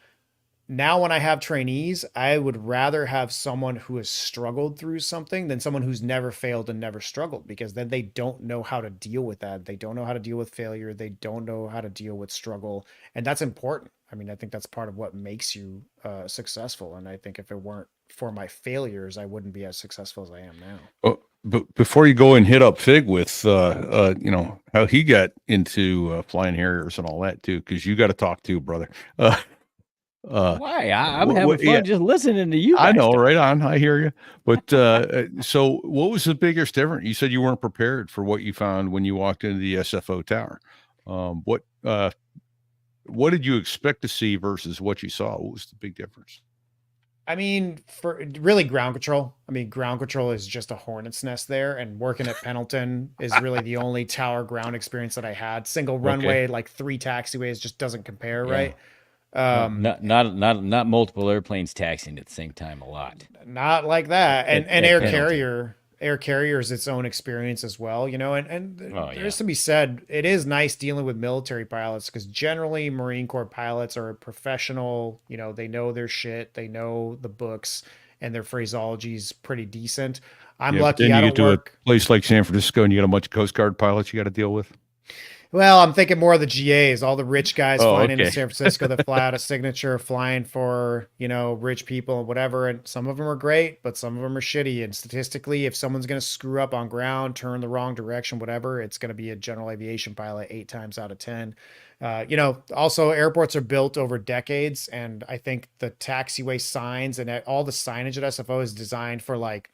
now when I have trainees, I would rather have someone who has struggled through something than someone who's never failed and never struggled, because then they don't know how to deal with that. They don't know how to deal with failure. They don't know how to deal with struggle. And that's important. I mean, I think that's part of what makes you successful. And I think if it weren't for my failures, I wouldn't be as successful as I am now. Oh, but before you go and hit up Fig with, you know, how he got into flying Harriers and all that too, because you got to talk to, brother. Why? I'm having fun just listening to you. I know, right on. I hear you. But so, what was the biggest difference? You said you weren't prepared for what you found when you walked into the SFO tower. What did you expect to see versus what you saw? What was the big difference? I mean, for really ground control. I mean, ground control is just a hornet's nest there, and working at Pendleton is really the only tower ground experience that I had. Single runway, like 3 taxiways, just doesn't compare, right? Not multiple airplanes taxiing at the same time a lot. Not like that. And air carrier is its own experience as well, you know, and there's to be said, it is nice dealing with military pilots, because generally Marine Corps pilots are professional, you know, they know their shit, they know the books, and their phraseology is pretty decent. I'm lucky I don't work a place like San Francisco and you got a bunch of Coast Guard pilots you got to deal with. Well, I'm thinking more of the GAs, all the rich guys flying into San Francisco that fly out a signature, flying for, you know, rich people and whatever. And some of them are great, but some of them are shitty. And statistically, if someone's going to screw up on ground, turn the wrong direction, whatever, it's going to be a general aviation pilot 8 times out of 10. You know, also airports are built over decades. And I think the taxiway signs and all the signage at SFO is designed for like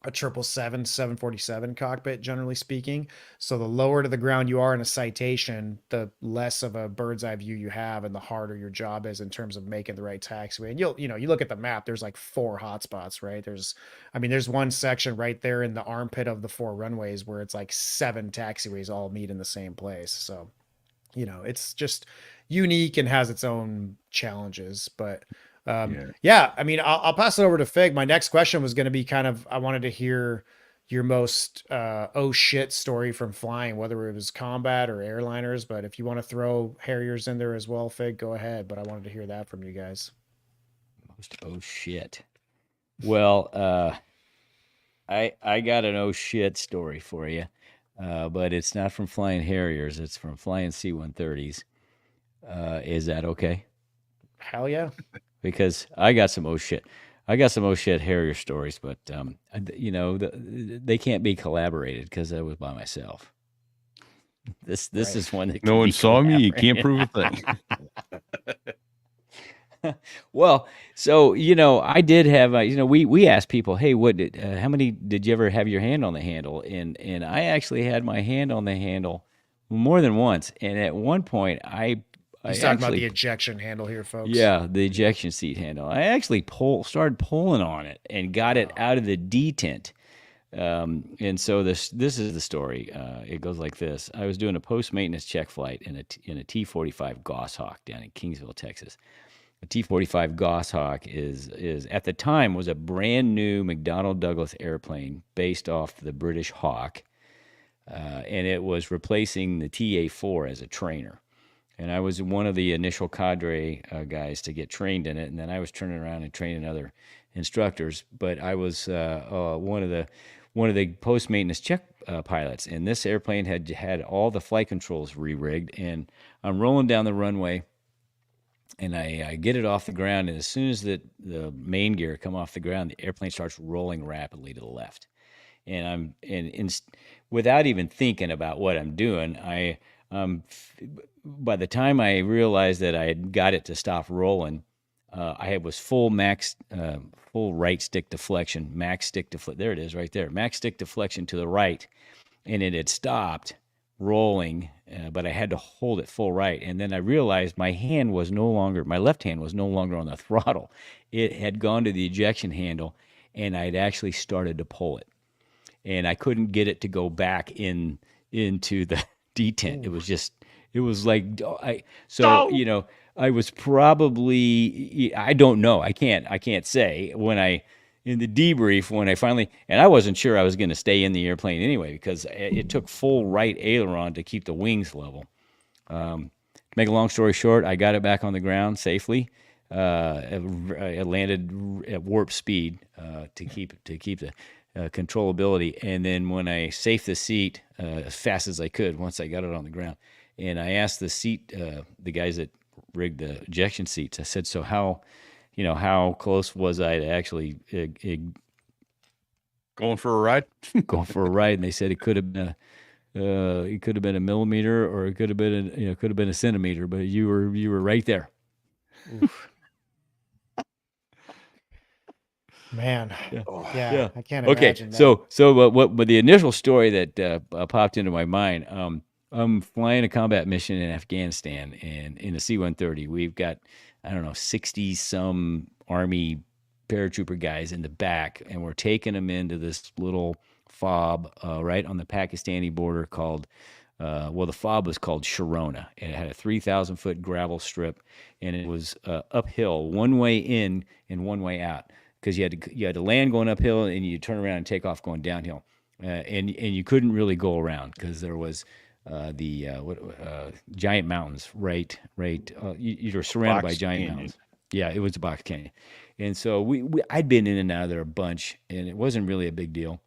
a 777, 747 cockpit, generally speaking. So the lower to the ground you are in a citation, the less of a bird's eye view you have, and the harder your job is in terms of making the right taxiway. And you look at the map, there's like 4 hotspots, right? There's one section right there in the armpit of the 4 runways where it's like 7 taxiways all meet in the same place. So, you know, it's just unique and has its own challenges, but I mean, I'll pass it over to Fig. My next question was going to be I wanted to hear your most oh shit story from flying, whether it was combat or airliners. But if you want to throw Harriers in there as well, Fig, go ahead. But I wanted to hear that from you guys. Most oh shit. Well, I got an oh shit story for you, but it's not from flying Harriers. It's from flying C-130s. Is that okay? Hell yeah. Because I got some oh shit Harrier stories, but you know, they can't be collaborated because I was by myself. This is one that no one saw me. You can't prove a thing. Well, so you know, I did have you know, we asked people, hey, how many did you ever have your hand on the handle? And I actually had my hand on the handle more than once, and at one point He's talking about the ejection handle here, folks. Yeah, the ejection seat handle. I actually started pulling on it and got it out of the detent. And so this is the story. It goes like this. I was doing a post-maintenance check flight in a T-45 Goshawk down in Kingsville, Texas. A T-45 Goshawk is at the time was a brand new McDonnell Douglas airplane based off the British Hawk, and it was replacing the TA-4 as a trainer. And I was one of the initial cadre guys to get trained in it, and then I was turning around and training other instructors. But I was one of the post maintenance check pilots, and this airplane had all the flight controls re-rigged. And I'm rolling down the runway, and I get it off the ground. And as soon as the main gear come off the ground, the airplane starts rolling rapidly to the left. And without even thinking about what I'm doing, by the time I realized that I had got it to stop rolling, I was full right stick deflection, max stick deflection. There it is right there. Max stick deflection to the right. And it had stopped rolling, but I had to hold it full right. And then I realized my left hand was no longer on the throttle. It had gone to the ejection handle, and I'd actually started to pull it. And I couldn't get it to go back into the detent. It was like, you know, I was probably, I don't know. I can't say in the debrief, when I finally, and I wasn't sure I was going to stay in the airplane anyway, because it took full right aileron to keep the wings level. To make a long story short, I got it back on the ground safely. I landed at warp speed to keep the controllability, and then when I safed the seat as fast as I could once I got it on the ground, and I asked the guys that rigged the ejection seats, I said, so how close was I to actually going for a ride? Going for a ride, and they said it could have been a millimeter, or it could have been a centimeter, but you were right there. Oof. Man, yeah, I can't okay, imagine that. But the initial story that popped into my mind, I'm flying a combat mission in Afghanistan, and in a C-130, we've got, I don't know, 60-some Army paratrooper guys in the back, and we're taking them into this little fob right on the Pakistani border called, the fob was called Sharona, and it had a 3,000-foot gravel strip, and it was uphill, one way in and one way out, because you had to land going uphill, and you turn around and take off going downhill, and you couldn't really go around because there was giant mountains right. You were surrounded by giant mountains. Yeah, it was a box canyon, and so I'd been in and out of there a bunch, and it wasn't really a big deal,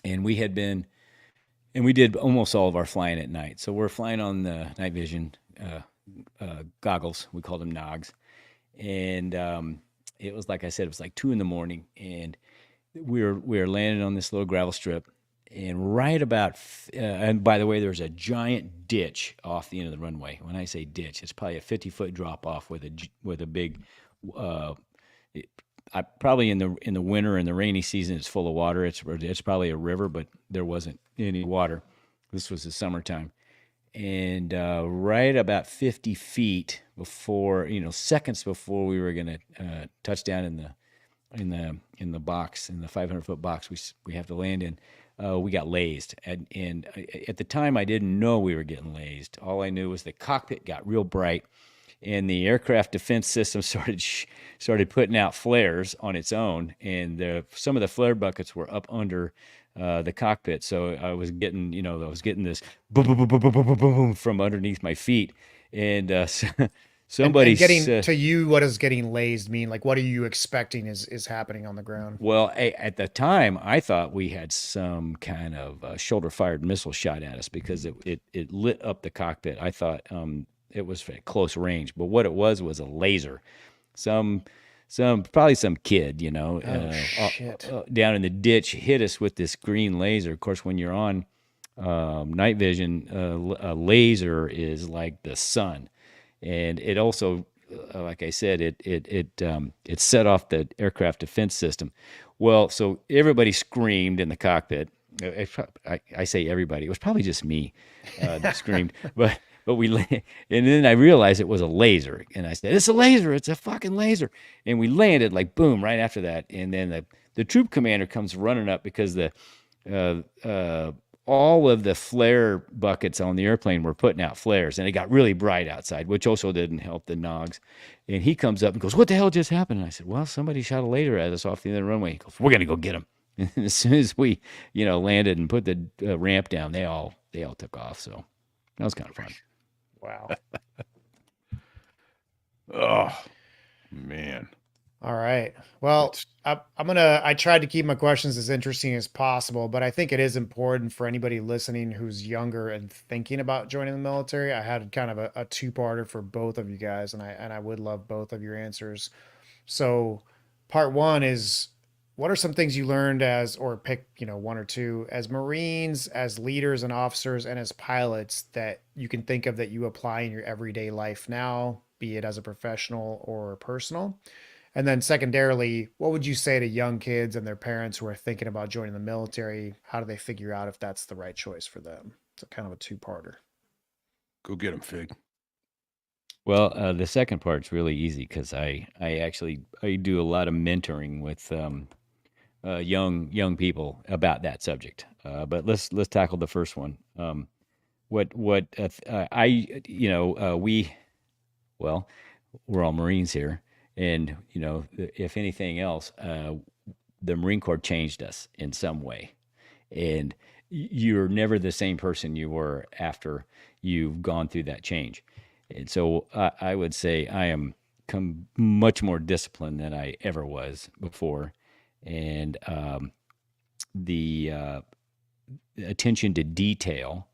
and we did almost all of our flying at night. So we're flying on the night vision goggles. We called them NOGs, and it was, like I said, it was like 2 a.m, and we were landing on this little gravel strip, and right about and by the way, there's a giant ditch off the end of the runway. When I say ditch, it's probably a 50-foot drop off with a big probably in the winter and the rainy season it's full of water. It's probably a river, but there wasn't any water. This was the summertime, and right about 50 feet before, seconds before we were going to touch down in the box, in the 500-foot box we have to land in, we got lased, and at the time I didn't know we were getting lased. All I knew was the cockpit got real bright, and the aircraft defense system started putting out flares on its own, and some of the flare buckets were up under the cockpit, so I was getting this boom, boom, boom, boom, boom, boom, boom from underneath my feet, and somebody getting to you, what does getting lased mean? Like, what are you expecting is happening on the ground? Well, at the time, I thought we had some kind of shoulder-fired missile shot at us because it lit up the cockpit. I thought it was at close range, but what it was a laser. Probably some kid, down in the ditch hit us with this green laser. Of course, when you're on night vision, a laser is like the sun. And it also, like I said, it set off the aircraft defense system. Well, so everybody screamed in the cockpit. I say everybody. It was probably just me that screamed. But and then I realized it was a laser. And I said, it's a laser. It's a fucking laser. And we landed like boom right after that. And then the troop commander comes running up because all of the flare buckets on the airplane were putting out flares, and it got really bright outside, which also didn't help the NOGs. And he comes up and goes, what the hell just happened? And I said, well, somebody shot a laser at us off the end of the runway. He goes, we're going to go get him. And as soon as we, landed and put the ramp down, they all took off. So that was kind of fun. Wow. Oh, man. All right. Well, I tried to keep my questions as interesting as possible, but I think it is important for anybody listening who's younger and thinking about joining the military. I had kind of a two-parter for both of you guys, and I would love both of your answers. So part one is, what are some things you learned or pick, one or two, as Marines, as leaders and officers, and as pilots that you can think of that you apply in your everyday life now, be it as a professional or personal? And then secondarily, what would you say to young kids and their parents who are thinking about joining the military? How do they figure out if that's the right choice for them? It's kind of a two-parter. Go get them, Fig. Well, the second part's really easy because I do a lot of mentoring with young people about that subject. But let's tackle the first one. We're all Marines here. And, if anything else, the Marine Corps changed us in some way. And you're never the same person you were after you've gone through that change. And so I would say I am become much more disciplined than I ever was before. And the attention to detail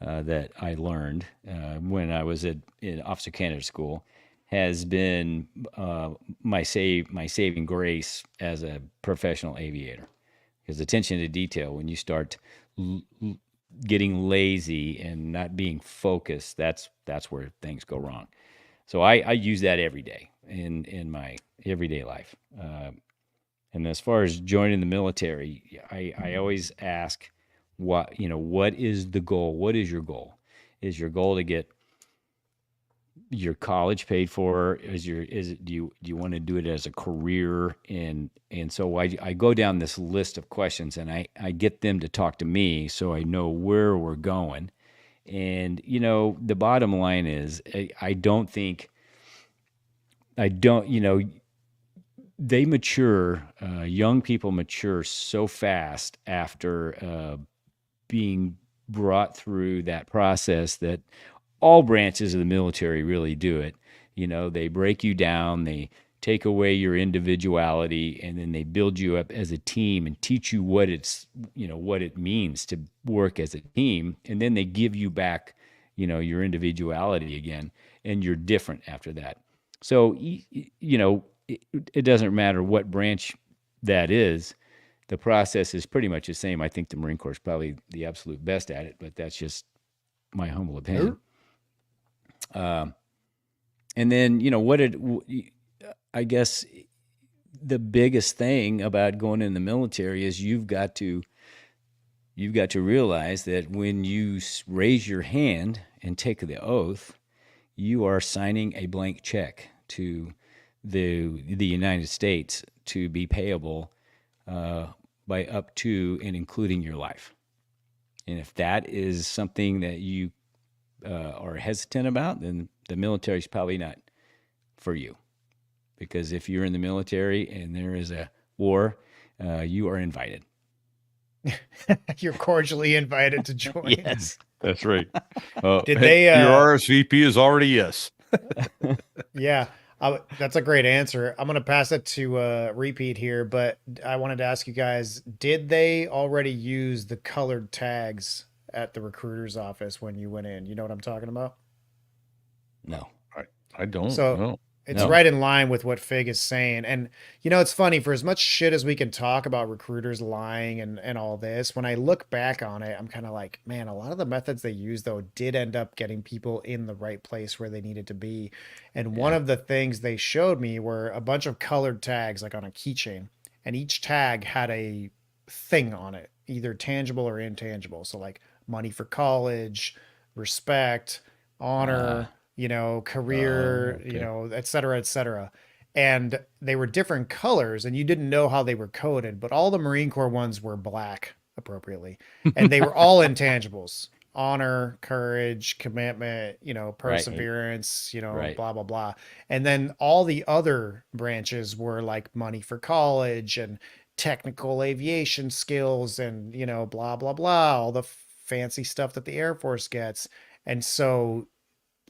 that I learned when I was in Officer Candidate School has been my saving grace as a professional aviator. Because attention to detail, when you start getting lazy and not being focused, that's where things go wrong. So I use that every day in my everyday life. And as far as joining the military, I always ask, what is the goal? What is your goal? Is your goal to get your college paid for? Do you want to do it as a career? And so I go down this list of questions, and I get them to talk to me so I know where we're going. And the bottom line is, they mature, young people mature so fast after being brought through that process that all branches of the military really do it. They break you down, they take away your individuality, and then they build you up as a team and teach you what it means to work as a team. And then they give you back, your individuality again, and you're different after that. So, it doesn't matter what branch that is. The process is pretty much the same. I think the Marine Corps is probably the absolute best at it, but that's just my humble opinion. And then, I guess the biggest thing about going in the military is you've got to realize that when you raise your hand and take the oath, you are signing a blank check to the United States to be payable by up to and including your life. And if that is something that you are hesitant about, then the military is probably not for you. Because if you're in the military and there is a war, you are invited. You're cordially invited to join. Yes, that's right. Did they? Your RSVP is already yes. Yeah. That's a great answer. I'm going to pass it to Repeat here, but I wanted to ask you guys, did they already use the colored tags at the recruiter's office when you went in? You know what I'm talking about? No. I don't know. It's right in line with what Fig is saying. And, it's funny, for as much shit as we can talk about recruiters lying and all this, when I look back on it, I'm kind of like, man, a lot of the methods they used, though, did end up getting people in the right place where they needed to be. And one of the things they showed me were a bunch of colored tags, like on a keychain. And each tag had a thing on it, either tangible or intangible. So like money for college, respect, honor, career, et cetera, et cetera. And they were different colors and you didn't know how they were coded, but all the Marine Corps ones were black appropriately. And they were all intangibles: honor, courage, commitment, perseverance, blah, blah, blah. And then all the other branches were like money for college and technical aviation skills and, blah, blah, blah, all the fancy stuff that the Air Force gets. And so,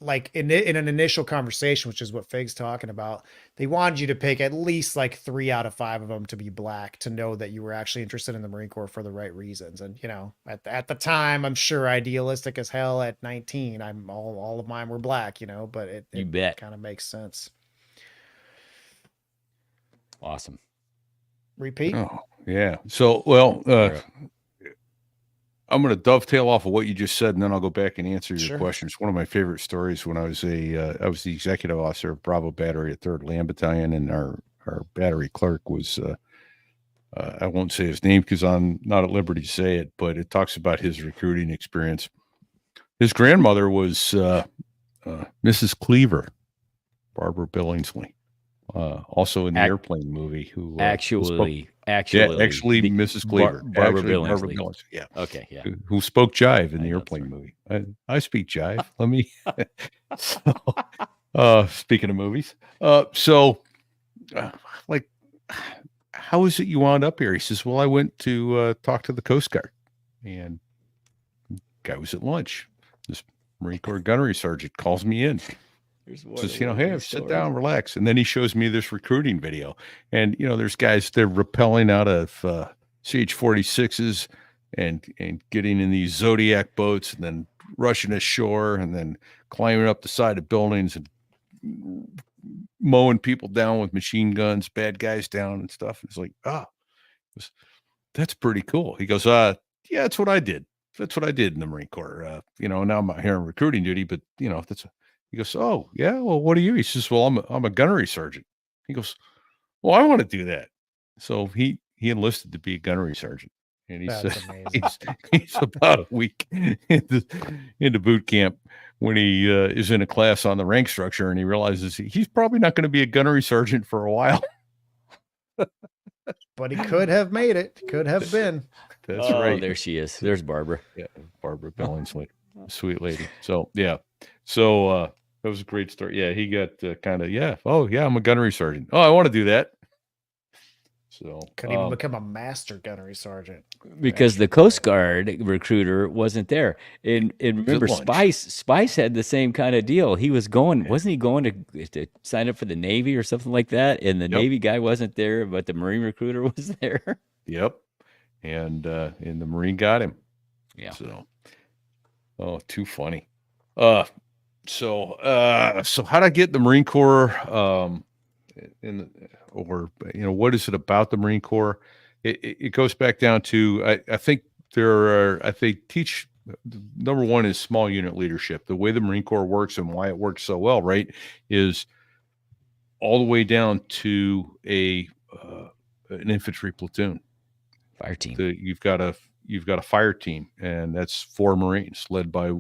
like in an initial conversation, which is what Fig's talking about, they wanted you to pick at least like 3 out of 5 of them to be black, to know that you were actually interested in the Marine Corps for the right reasons. And, at the time, I'm sure idealistic as hell at 19, all of mine were black, but it kind of makes sense. Awesome. Repeat. Oh, yeah. So, I'm going to dovetail off of what you just said, and then I'll go back and answer your question. It's one of my favorite stories. When I was I was the executive officer of Bravo Battery at 3rd Land Battalion, and our battery clerk was, I won't say his name because I'm not at liberty to say it, but it talks about his recruiting experience. His grandmother was Mrs. Cleaver, Barbara Billingsley, also in the Airplane movie. Who actually Mrs. Cleaver, Barbara Billingsley. Yeah. Okay. Yeah. Who spoke jive in the Airplane movie? I speak jive. Let me. Speaking of movies, how is it you wound up here? He says, well, I went to talk to the Coast Guard, and guy was at lunch. This Marine Corps gunnery sergeant calls me in. Says, hey, sit down, relax. And then he shows me this recruiting video. And, there's guys, they're rappelling out of CH-46s and getting in these Zodiac boats and then rushing ashore and then climbing up the side of buildings and mowing people down with machine guns, bad guys down and stuff. It's like, that's pretty cool. He goes, yeah, that's what I did. That's what I did in the Marine Corps. Now I'm out here on recruiting duty, but he goes, oh yeah, well, what are you? He says, well, I'm a gunnery sergeant. He goes, well, I want to do that. So he enlisted to be a gunnery sergeant. And he said he's about a week into boot camp when he is in a class on the rank structure, and he realizes he's probably not going to be a gunnery sergeant for a while. But he could have made it. Could have been. That's right. There she is. There's Barbara. Yeah, Barbara Billingsley, sweet lady. So yeah, that was a great story. Yeah, he got I'm a gunnery sergeant. Oh, I want to do that. So couldn't even become a master gunnery sergeant because the Coast Guard recruiter wasn't there. And remember, Spice had the same kind of deal. He was going, wasn't he going to sign up for the Navy or something like that? And the Navy guy wasn't there, but the Marine recruiter was there. Yep. And the Marine got him. Yeah. So, too funny. So how'd I get the Marine Corps? What is it about the Marine Corps? It goes back down to, I think teach, number one is small unit leadership. The way the Marine Corps works and why it works so well, right, is all the way down to an infantry platoon. Fire team. You've got a fire team, and that's 4 Marines led by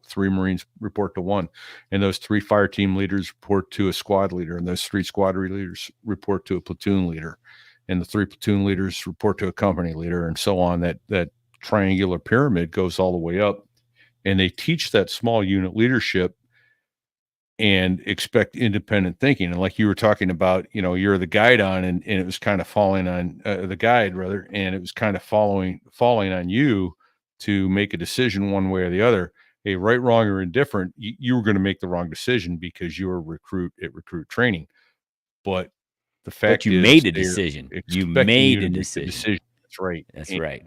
3 Marines report to 1, and those 3 fire team leaders report to a squad leader, and those 3 squad leaders report to a platoon leader, and the 3 platoon leaders report to a company leader, and so on. That triangular pyramid goes all the way up, and they teach that small unit leadership and expect independent thinking. And like you were talking about, you're the guide on, and it was kind of falling on the guide rather, and it was kind of falling on you to make a decision one way or the other. Hey, right, wrong, or indifferent, you were going to make the wrong decision because you were a recruit at recruit training. But the fact you made a decision. You made a decision. That's right. That's right.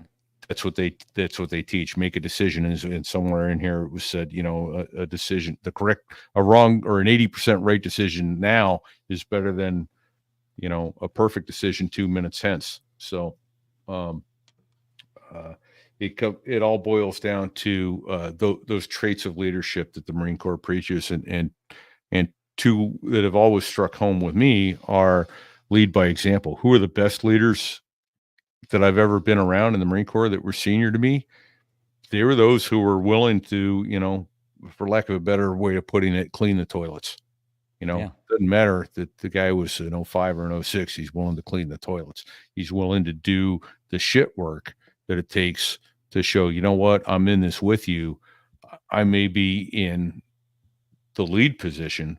That's what they teach. Make a decision. And somewhere in here it was said, a decision, a wrong or an 80% right decision now is better than, a perfect decision 2 minutes hence. So, it all boils down to those traits of leadership that the Marine Corps preaches, and 2 that have always struck home with me are lead by example. Who are the best leaders that I've ever been around in the Marine Corps that were senior to me? They were those who were willing to, for lack of a better way of putting it, clean the toilets. Doesn't matter that the guy was an 05 or an 06. He's willing to clean the toilets. He's willing to do the shit work that it takes to show, what, I'm in this with you. I may be in the lead position,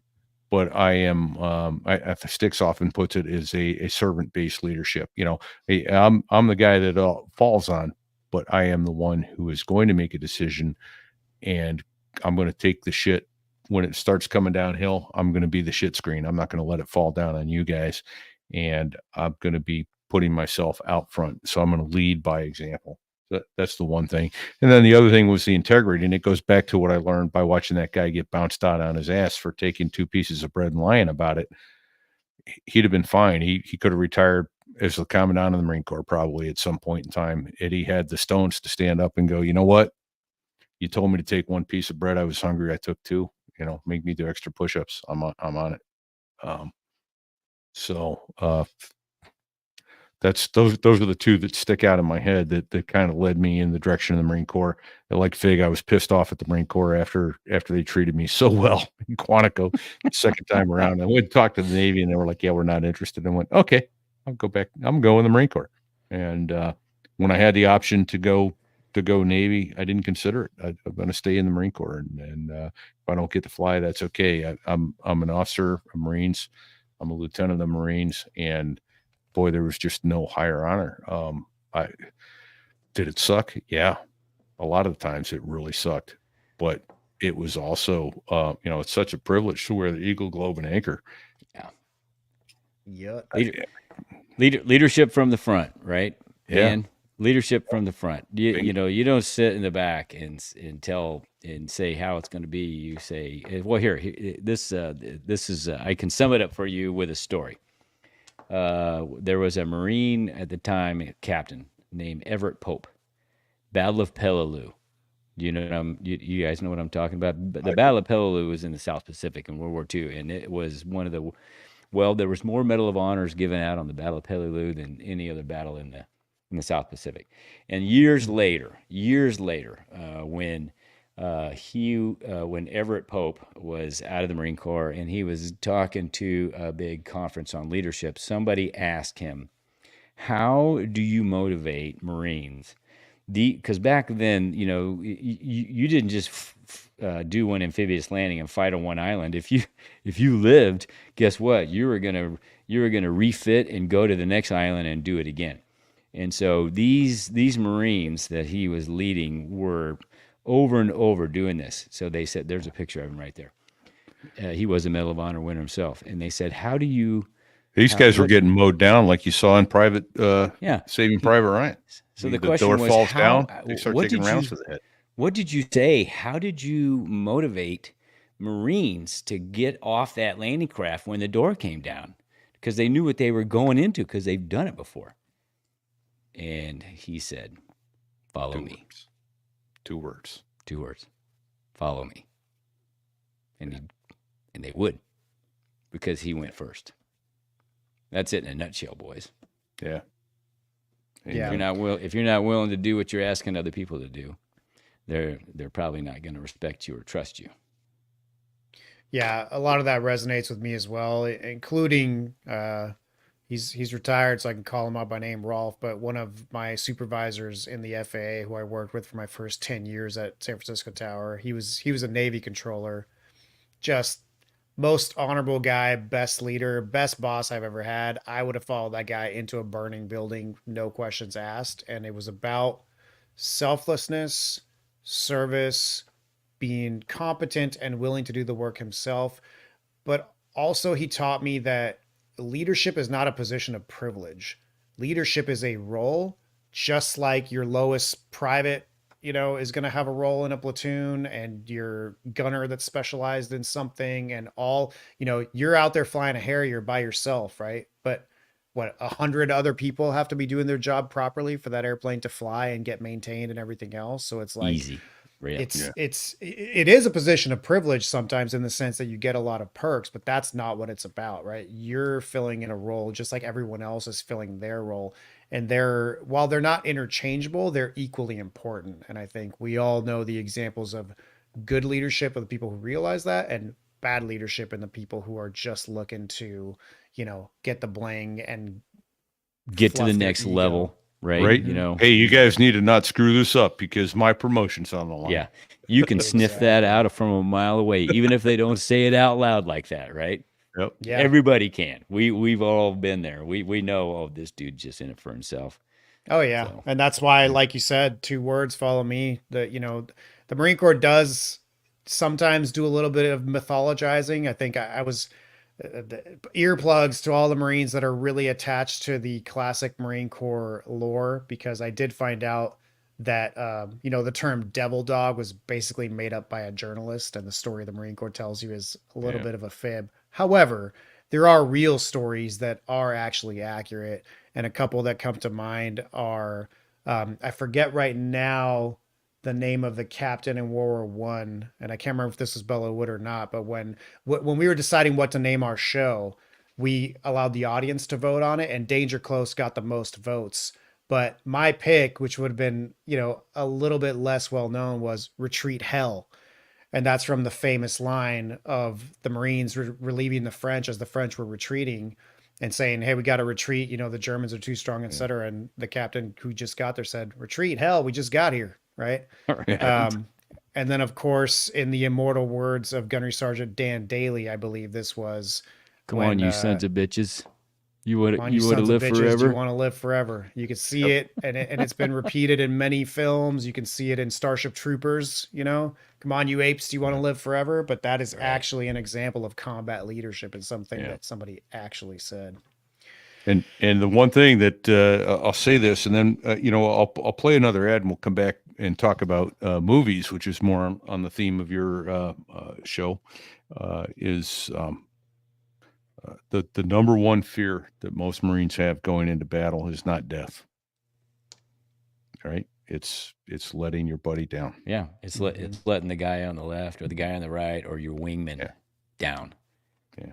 but I am, Sticks often puts it as a servant-based leadership. I'm the guy that falls on, but I am the one who is going to make a decision, and I'm going to take the shit when it starts coming downhill. I'm going to be the shit screen. I'm not going to let it fall down on you guys, and I'm going to be putting myself out front. So I'm going to lead by example. That's the one thing. And then the other thing was the integrity. And it goes back to what I learned by watching that guy get bounced out on his ass for taking 2 pieces of bread and lying about it. He'd have been fine. He could have retired as the commandant of the Marine Corps probably at some point in time. He had the stones to stand up and go, you know what? You told me to take 1 piece of bread. I was hungry. I took 2, make me do extra push-ups. I'm on it. Those are the 2 that stick out in my head that kind of led me in the direction of the Marine Corps. Like Fig, I was pissed off at the Marine Corps after they treated me so well in Quantico the second time around. I went and talked to the Navy, and they were like, yeah, we're not interested. And I went, okay, I'll go back. I'm going in the Marine Corps. And when I had the option to go Navy, I didn't consider it. I'm going to stay in the Marine Corps. And if I don't get to fly, that's okay. I'm an officer of Marines. I'm a lieutenant of the Marines, and boy, there was just no higher honor. Did it suck? Yeah. A lot of the times it really sucked, but it was also, it's such a privilege to wear the Eagle, Globe, and Anchor. Yeah. Leadership from the front, right? Yeah. Dan? Leadership from the front. You don't sit in the back and say how it's going to be. You say, well, this is I can sum it up for you with a story. There was a Marine at the time, a captain named Everett Pope. Battle of Peleliu. You guys know what I'm talking about? The Battle of Peleliu was in the South Pacific in World War II, and it was one of the there was more Medal of Honors given out on the Battle of Peleliu than any other battle in the South Pacific. And years later, when Everett Pope was out of the Marine Corps and he was talking to a big conference on leadership, somebody asked him, "How do you motivate Marines?" Because back then, you didn't just do one amphibious landing and fight on one island. If you lived, guess what? You were gonna refit and go to the next island and do it again. And so these Marines that he was leading were over and over doing this. So they said, there's a picture of him right there. He was a Medal of Honor winner himself. And they said, how do you... These guys were getting mowed down like you saw in Saving Private Ryan. So the question door was, falls down, they start what taking did rounds you, to the head. What did you say? How did you motivate Marines to get off that landing craft when the door came down? Because they knew what they were going into because they've done it before. And he said, follow me. Two words. Follow me. And they would, because he went first. That's it in a nutshell, boys. Yeah. Yeah. If you're not willing to do what you're asking other people to do, they're probably not going to respect you or trust you. Yeah, a lot of that resonates with me as well, including he's retired, so I can call him out by name, Rolf, but one of my supervisors in the FAA who I worked with for my first 10 years at San Francisco Tower, he was a Navy controller, just most honorable guy, best leader, best boss I've ever had. I would have followed that guy into a burning building, no questions asked. And it was about selflessness, service, being competent and willing to do the work himself. But also he taught me that leadership is not a position of privilege. Leadership is a role, just like your lowest private is going to have a role in a platoon, and your gunner that's specialized in something, and you're out there flying a Harrier by yourself, right? But 100 other people have to be doing their job properly for that airplane to fly and get maintained and everything else. So it's like easy. It is a position of privilege sometimes in the sense that you get a lot of perks, but that's not what it's about, right? You're filling in a role just like everyone else is filling their role. And while they're not interchangeable, they're equally important. And I think we all know the examples of good leadership of the people who realize that, and bad leadership in the people who are just looking to, get the bling and get to the next level. Right. Hey, you guys need to not screw this up because my promotion's on the line. Yeah. You can sniff that out from a mile away, even if they don't say it out loud like that. Right. Yep. Yeah. Everybody can. We've all been there. We know, oh, this dude's just in it for himself. Oh yeah. So. And that's why, like you said, 2 words, follow me. The Marine Corps does sometimes do a little bit of mythologizing. I think I was earplugs to all the Marines that are really attached to the classic Marine Corps lore, because I did find out that, the term devil dog was basically made up by a journalist, and the story the Marine Corps tells you is a little bit of a fib. However, there are real stories that are actually accurate. And a couple that come to mind are, I forget right now the name of the captain in World War I, and I can't remember if this was Bella Wood or not, but when we were deciding what to name our show, we allowed the audience to vote on it, and Danger Close got the most votes. But my pick, which would have been, a little bit less well known, was Retreat Hell. And that's from the famous line of the Marines relieving the French as the French were retreating and saying, hey, we got to retreat. The Germans are too strong, et cetera. And the captain who just got there said, retreat, hell, we just got here. Right. And then, of course, in the immortal words of Gunnery Sergeant Dan Daly, I believe this was. Come on, you sons of bitches. You want Come on, you to sons live of bitches, forever? you want to live forever. You can see it, and it's been repeated in many films. You can see it in Starship Troopers. You know, come on, you apes, do you want to live forever? But that is actually an example of combat leadership and something that somebody actually said. And the one thing that I'll say this, and then I'll play another ad, and we'll come back and talk about movies, which is more on the theme of your show. Is the number one fear that most Marines have going into battle is not death. Right? It's letting your buddy down. Yeah, it's letting the guy on the left or the guy on the right or your wingman down. Yeah.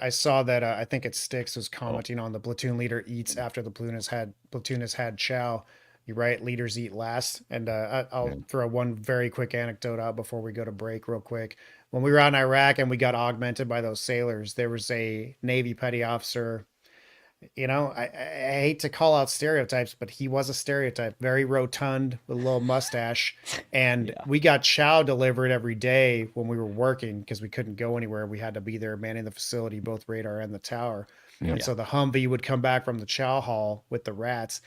I saw that I think it's Styx was commenting on the platoon leader eats after the platoon has had chow. You're right, leaders eat last. And I'll throw one very quick anecdote out before we go to break real quick. When we were out in Iraq and we got augmented by those sailors, there was a Navy petty officer. You know, I hate to call out stereotypes, but he was a stereotype, very rotund with a little mustache. And we got chow delivered every day when we were working because we couldn't go anywhere. We had to be there manning the facility, both radar and the tower. And so the Humvee would come back from the chow hall with the rats.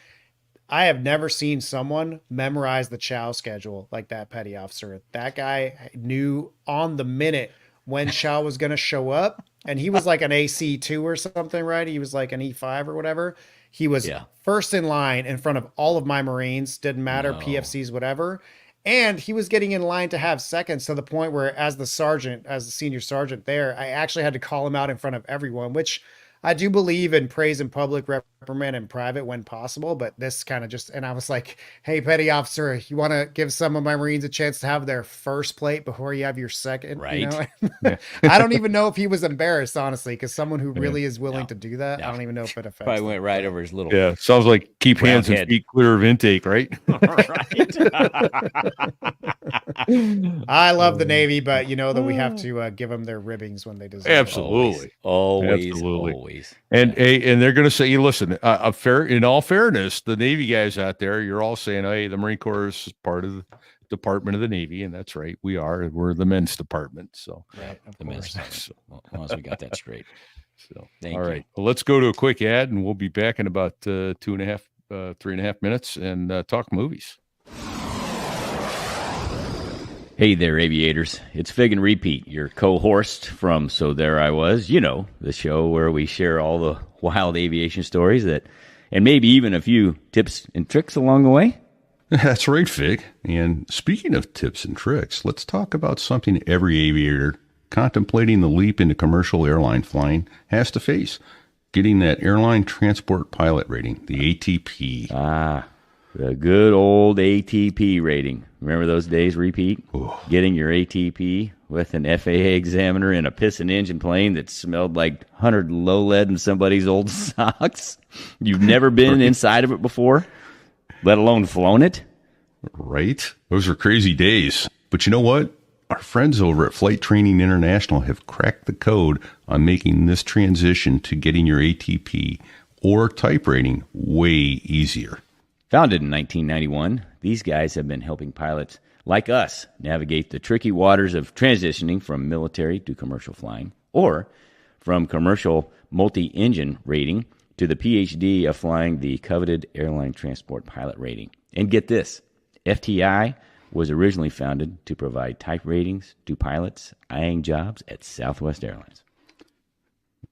I have never seen someone memorize the chow schedule like that petty officer. That guy knew on the minute when chow was going to show up. And he was like an AC2 or something, right? He was like an E5 or whatever. He was first in line in front of all of my Marines. Didn't matter, PFCs, whatever. And he was getting in line to have seconds to the point where as the senior sergeant there, I actually had to call him out in front of everyone, which I do believe in praise in public, reprimand in private when possible, but this kind of and I was like, hey, petty officer, you want to give some of my Marines a chance to have their first plate before you have your second? Right. You know? I don't even know if he was embarrassed, honestly, because someone who really is willing to do that, I don't even know if it affects Probably them. went right over his little. Yeah, sounds like keep hands and feet clear of intake, right? I love the Navy, but you know that we have to give them their ribbings when they deserve it. Absolutely. Always. And they're going to say, listen, in all fairness, the Navy guys out there, you're all saying, hey, the Marine Corps is part of the Department of the Navy, and that's right, we are. We're the men's department. So, the men's department. So, as long as we got that straight. So, Thank all you. right. Well, let's go to a quick ad, and we'll be back in about 3.5 minutes and talk movies. Hey there, aviators. It's Fig and Repete, your co-host from So There I Was, the show where we share all the wild aviation stories and maybe even a few tips and tricks along the way. That's right, Fig. And speaking of tips and tricks, let's talk about something every aviator contemplating the leap into commercial airline flying has to face: getting that airline transport pilot rating, the ATP. The good old ATP rating. Remember those days, Repete? Getting your ATP with an FAA examiner in a piston engine plane that smelled like 100 low lead in somebody's old socks. You've never been inside of it before, let alone flown it? Right? Those are crazy days. But you know what? Our friends over at Flight Training International have cracked the code on making this transition to getting your ATP or type rating way easier. Founded in 1991, these guys have been helping pilots like us navigate the tricky waters of transitioning from military to commercial flying, or from commercial multi-engine rating to the PhD of flying the coveted airline transport pilot rating. And get this, FTI was originally founded to provide type ratings to pilots eyeing jobs at Southwest Airlines.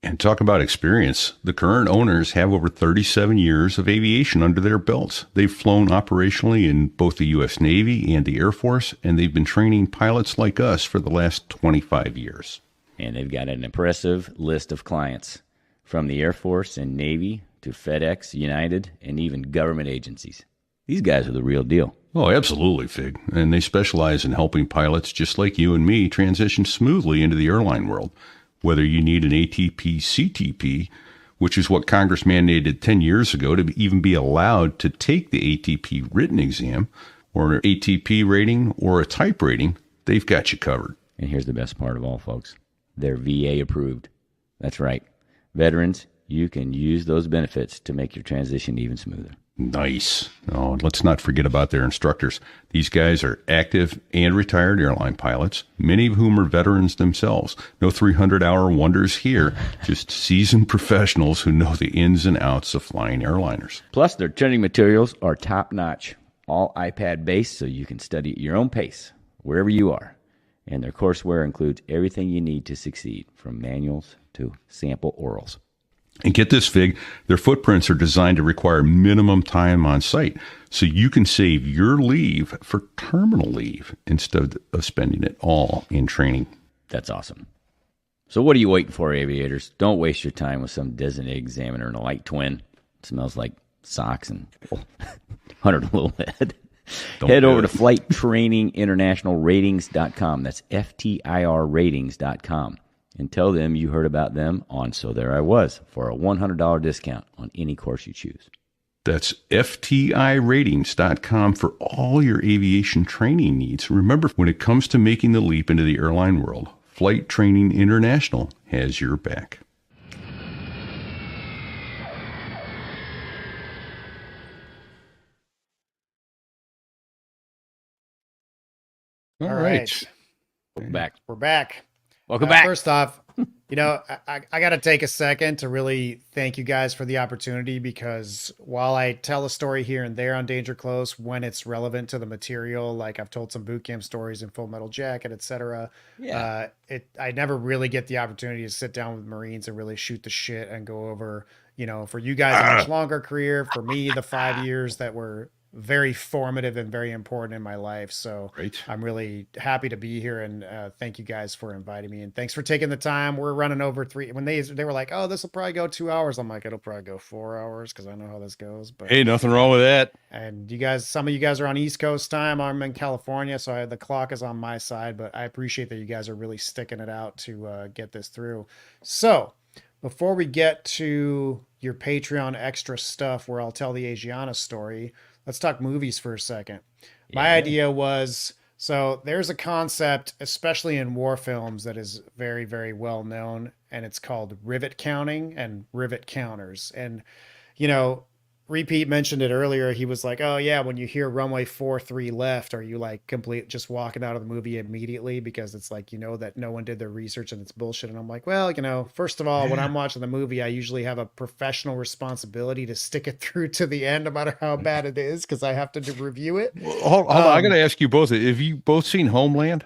And talk about experience. The current owners have over 37 years of aviation under their belts. They've flown operationally in both the U.S. Navy and the Air Force, and they've been training pilots like us for the last 25 years. And they've got an impressive list of clients, from the Air Force and Navy to FedEx, United, and even government agencies. These guys are the real deal. Oh, absolutely, Fig. And they specialize in helping pilots just like you and me transition smoothly into the airline world. Whether you need an ATP CTP, which is what Congress mandated 10 years ago to even be allowed to take the ATP written exam, or an ATP rating or a type rating, they've got you covered. And here's the best part of all, folks. They're VA approved. That's right. Veterans, you can use those benefits to make your transition even smoother. Nice. Oh, let's not forget about their instructors. These guys are active and retired airline pilots, many of whom are veterans themselves. No 300-hour wonders here, just seasoned professionals who know the ins and outs of flying airliners. Plus, their training materials are top-notch, all iPad-based, so you can study at your own pace, wherever you are. And their courseware includes everything you need to succeed, from manuals to sample orals. And get this, Fig, their footprints are designed to require minimum time on site, so you can save your leave for terminal leave instead of spending it all in training. That's awesome. So what are you waiting for, aviators? Don't waste your time with some designated examiner in a light twin. It smells like socks and 100 a little head. Head over to FlightTrainingInternationalRatings.com. That's FTIRratings.com. And tell them you heard about them on So There I Was for a $100 discount on any course you choose. That's FTIRatings.com for all your aviation training needs. Remember, when it comes to making the leap into the airline world, Flight Training International has your back. All right. Welcome back. We're back. Welcome back. First off, I got to take a second to really thank you guys for the opportunity, because while I tell a story here and there on Danger Close when it's relevant to the material, like I've told some boot camp stories in Full Metal Jacket, etc. I never really get the opportunity to sit down with Marines and really shoot the shit and go over, for you guys a much longer career, for me the 5 years that were very formative and very important in my life. So Great. I'm really happy to be here, and thank you guys for inviting me, and thanks for taking the time. We're running over 3. When they were like, oh, this will probably go 2 hours, I'm like, it'll probably go 4 hours because I know how this goes. But hey, nothing wrong with that. And some of you guys are on East Coast time. I'm in California, so the clock is on my side, but I appreciate that you guys are really sticking it out to get this through. So before we get to your Patreon extra stuff where I'll tell the Asiana story, let's talk movies for a second. My idea was, so there's a concept, especially in war films, that is very, very well known, and it's called rivet counting and rivet counters. And, Repeat mentioned it earlier. He was like, oh yeah, when you hear runway 43 left, are you like just walking out of the movie immediately? Because it's like, that no one did their research and it's bullshit. And I'm like, well, first of all, when I'm watching the movie, I usually have a professional responsibility to stick it through to the end, no matter how bad it is, because I have to review it. Well, hold on. I got to ask you both, have you both seen Homeland?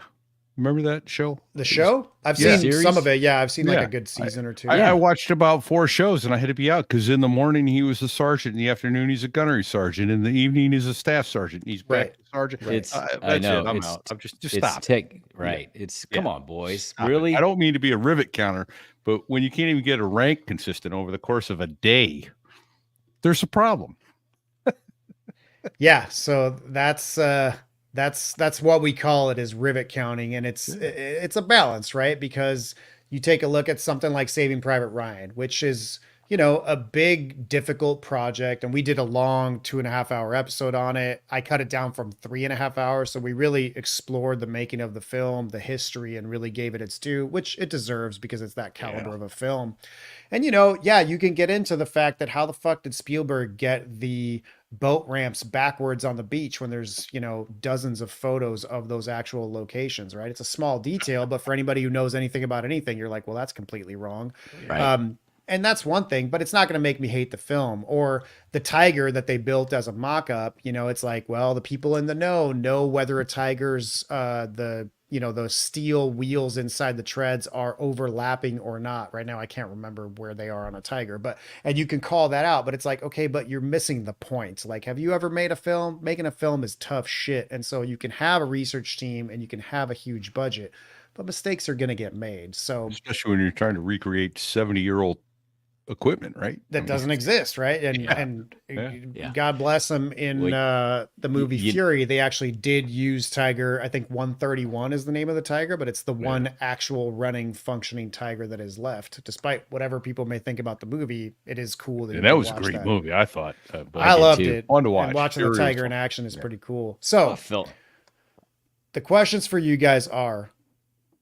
Remember that show? The show? I've seen some of it. Yeah, I've seen like a good season or two. I watched about 4 shows, and I had to be out because in the morning he was a sergeant, in the afternoon he's a gunnery sergeant, in the evening he's a staff sergeant. He's back to sergeant. Right. I know. I'm out. I'm just stop. It's come on, boys. Stop really? I don't mean to be a rivet counter, but when you can't even get a rank consistent over the course of a day, there's a problem. Yeah. So that's what we call it, is rivet counting. And it's a balance, right? Because you take a look at something like Saving Private Ryan, which is, a big, difficult project. And we did a long 2.5-hour episode on it. I cut it down from 3.5 hours. So we really explored the making of the film, the history, and really gave it its due, which it deserves because it's that caliber of a film. And, you can get into the fact that how the fuck did Spielberg get the boat ramps backwards on the beach when there's, dozens of photos of those actual locations, right? It's a small detail, but for anybody who knows anything about anything, you're like, well, that's completely wrong. Right. And that's one thing, but it's not going to make me hate the film. Or the Tiger that they built as a mock-up, it's like, well, the people in the know whether a Tiger's, the steel wheels inside the treads are overlapping or not. Right now, I can't remember where they are on a Tiger, and you can call that out, but it's like, okay, but you're missing the point. Like, have you ever made a film? Making a film is tough shit. And so you can have a research team and you can have a huge budget, but mistakes are going to get made. So especially when you're trying to recreate 70-year-old equipment, right? That doesn't exist, right? And God bless them. In the movie Fury, they actually did use Tiger. I think 131 is the name of the Tiger, but it's the one actual running, functioning Tiger that is left. Despite whatever people may think about the movie, it is cool. That was a great movie, I thought. I loved it. Fun to watch. And watching the Tiger in action is pretty cool. So, the questions for you guys are,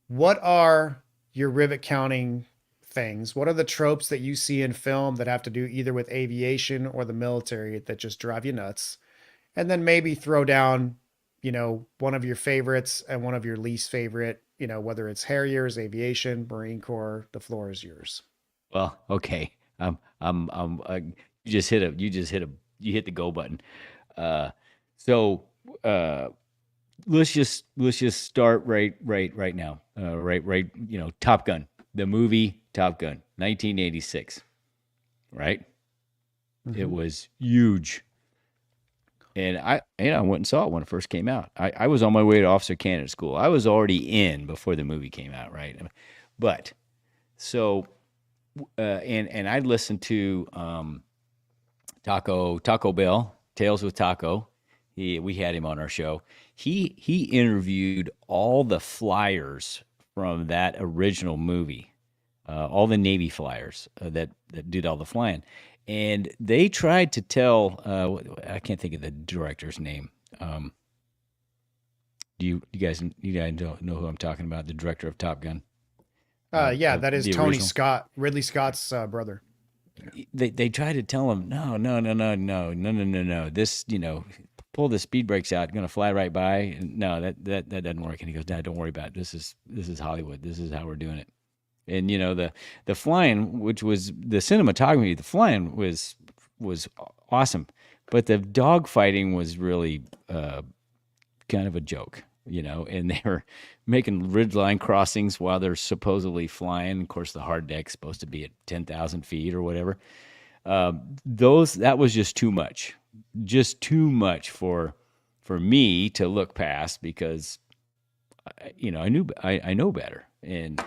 what are your rivet counting things? What are the tropes that you see in film that have to do either with aviation or the military that just drive you nuts? And then maybe throw down, one of your favorites and one of your least favorite, whether it's Harriers, aviation, Marine Corps, the floor is yours. Well, okay. You hit the go button. So let's just start right now. Top Gun, the movie Top Gun, 1986. Right? Mm-hmm. It was huge. And I went and saw it when it first came out. I was on my way to officer candidate school. I was already in before the movie came out, right? But so and I listened to Taco Bell, Tales with Taco. We had him on our show. He interviewed all the flyers from that original movie, all the Navy flyers that did all the flying. And they tried to tell, I can't think of the director's name. Do you guys know who I'm talking about? The director of Top Gun. Yeah, that is Tony Scott, Ridley Scott's brother. They tried to tell him, no. This, pull the speed brakes out, going to fly right by. No, that doesn't work. And he goes, "Dad, don't worry about it. This is Hollywood. This is how we're doing it." And the flying, which was the cinematography, the flying was awesome, but the dog fighting was really kind of a joke, and they were making ridgeline crossings while they're supposedly flying. Of course, the hard deck's supposed to be at 10,000 feet or whatever. That was just too much for me to look past, because I know better. And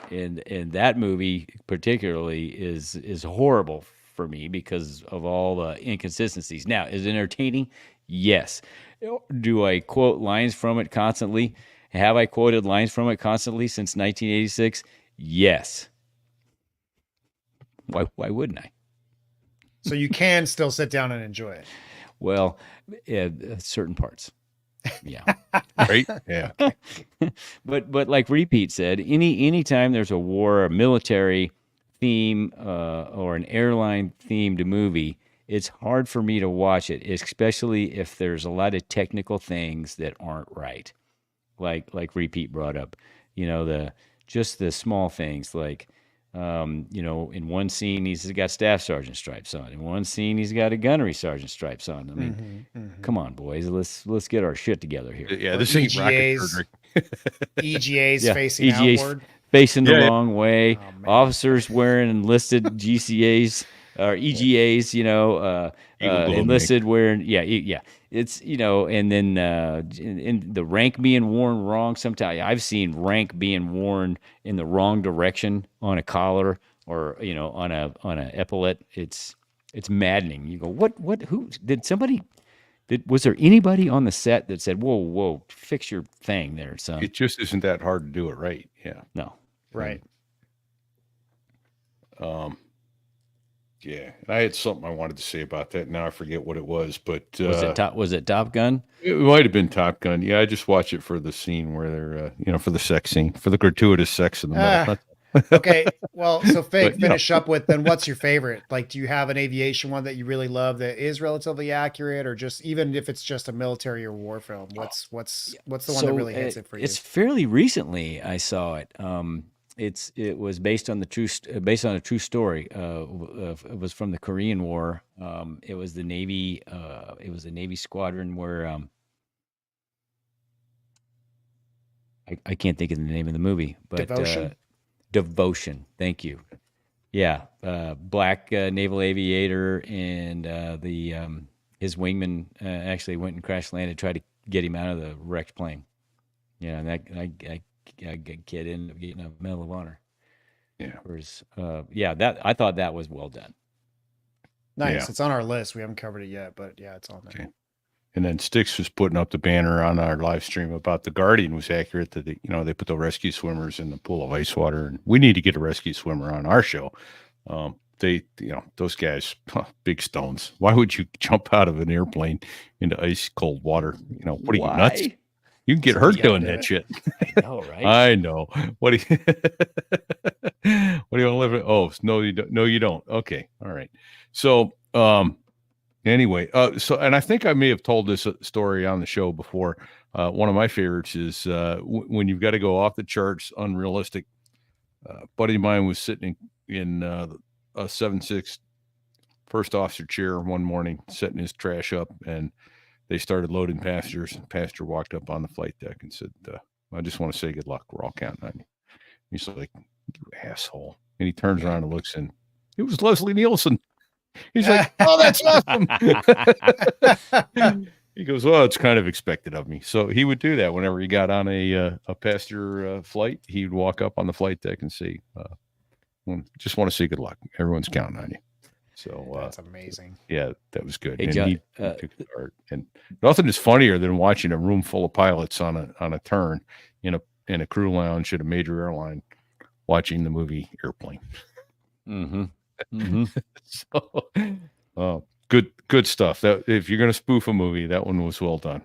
that movie particularly is horrible for me because of all the inconsistencies. Now, is it entertaining? Yes. Do I quote lines from it constantly? Have I quoted lines from it constantly since 1986? Yes. Why wouldn't I? So you can still sit down and enjoy it. Well, certain parts. Yeah. Right. Yeah. But like Repete said, anytime there's a war, a military theme, or an airline themed movie, it's hard for me to watch it, especially if there's a lot of technical things that aren't right. Like Repete brought up, just the small things like, in one scene he's got staff sergeant stripes on. In one scene he's got a gunnery sergeant stripes on. I mean, come on, boys, let's get our shit together here. Yeah, this ain't rocket surgery. EGAs facing outward, facing the wrong way. Officers wearing enlisted GCAs or EGAs, enlisted wearing, yeah. It's, and then in the rank being worn wrong. Sometimes I've seen rank being worn in the wrong direction on a collar or, on a epaulet. It's maddening. You go, was there anybody on the set that said, whoa, fix your thing there, son? It just isn't that hard to do it right. Yeah. No. Right. Yeah, and I had something I wanted to say about that. Now I forget what it was, but was it Top Gun? It might have been Top Gun. Yeah, I just watched it for the scene where they're, for the sex scene, for the gratuitous sex in the middle. Okay, well, so Fig, finish up with then. What's your favorite? Like, do you have an aviation one that you really love that is relatively accurate, or just even if it's just a military or war film? What's the one that really hits it for you? It's fairly recently I saw it. It was based on a true story. It was from the Korean War. It was the Navy. It was the Navy squadron where I can't think of the name of the movie, but Devotion. Thank you. Yeah, black naval aviator, and his wingman actually went and crash landed, tried to get him out of the wrecked plane. Yeah, and that kid ended up getting a Medal of Honor. Yeah. That I thought that was well done. Nice. Yeah. It's on our list. We haven't covered it yet, but yeah, it's on there. Okay. And then Styx was putting up the banner on our live stream about the Guardian was accurate that they put the rescue swimmers in the pool of ice water, and we need to get a rescue swimmer on our show. Those guys, big stones. Why would you jump out of an airplane into ice cold water? What are you, nuts? You can get hurt doing that shit. I know, right? I know. What do you What do you want to live in? Oh, no, you don't. No, you don't. Okay. All right. So, anyway, so, and I think I may have told this story on the show before. One of my favorites is when you've got to go off the charts, unrealistic. Buddy of mine was sitting in a 7.6 first officer chair one morning, setting his trash up, and they started loading passengers. And passenger walked up on the flight deck and said, I just want to say good luck. We're all counting on you. He's like, you asshole. And he turns around and looks, and it was Leslie Nielsen. He's like, oh, that's awesome. He goes, well, it's kind of expected of me. So he would do that whenever he got on a passenger flight. He would walk up on the flight deck and say, just want to say good luck. Everyone's counting on you. So that's amazing. Yeah, that was good. Hey, and John, he took it hard. And nothing is funnier than watching a room full of pilots on a turn in a crew lounge at a major airline watching the movie Airplane. Mm-hmm. Mm-hmm. So, good stuff. That if you're going to spoof a movie, that one was well done.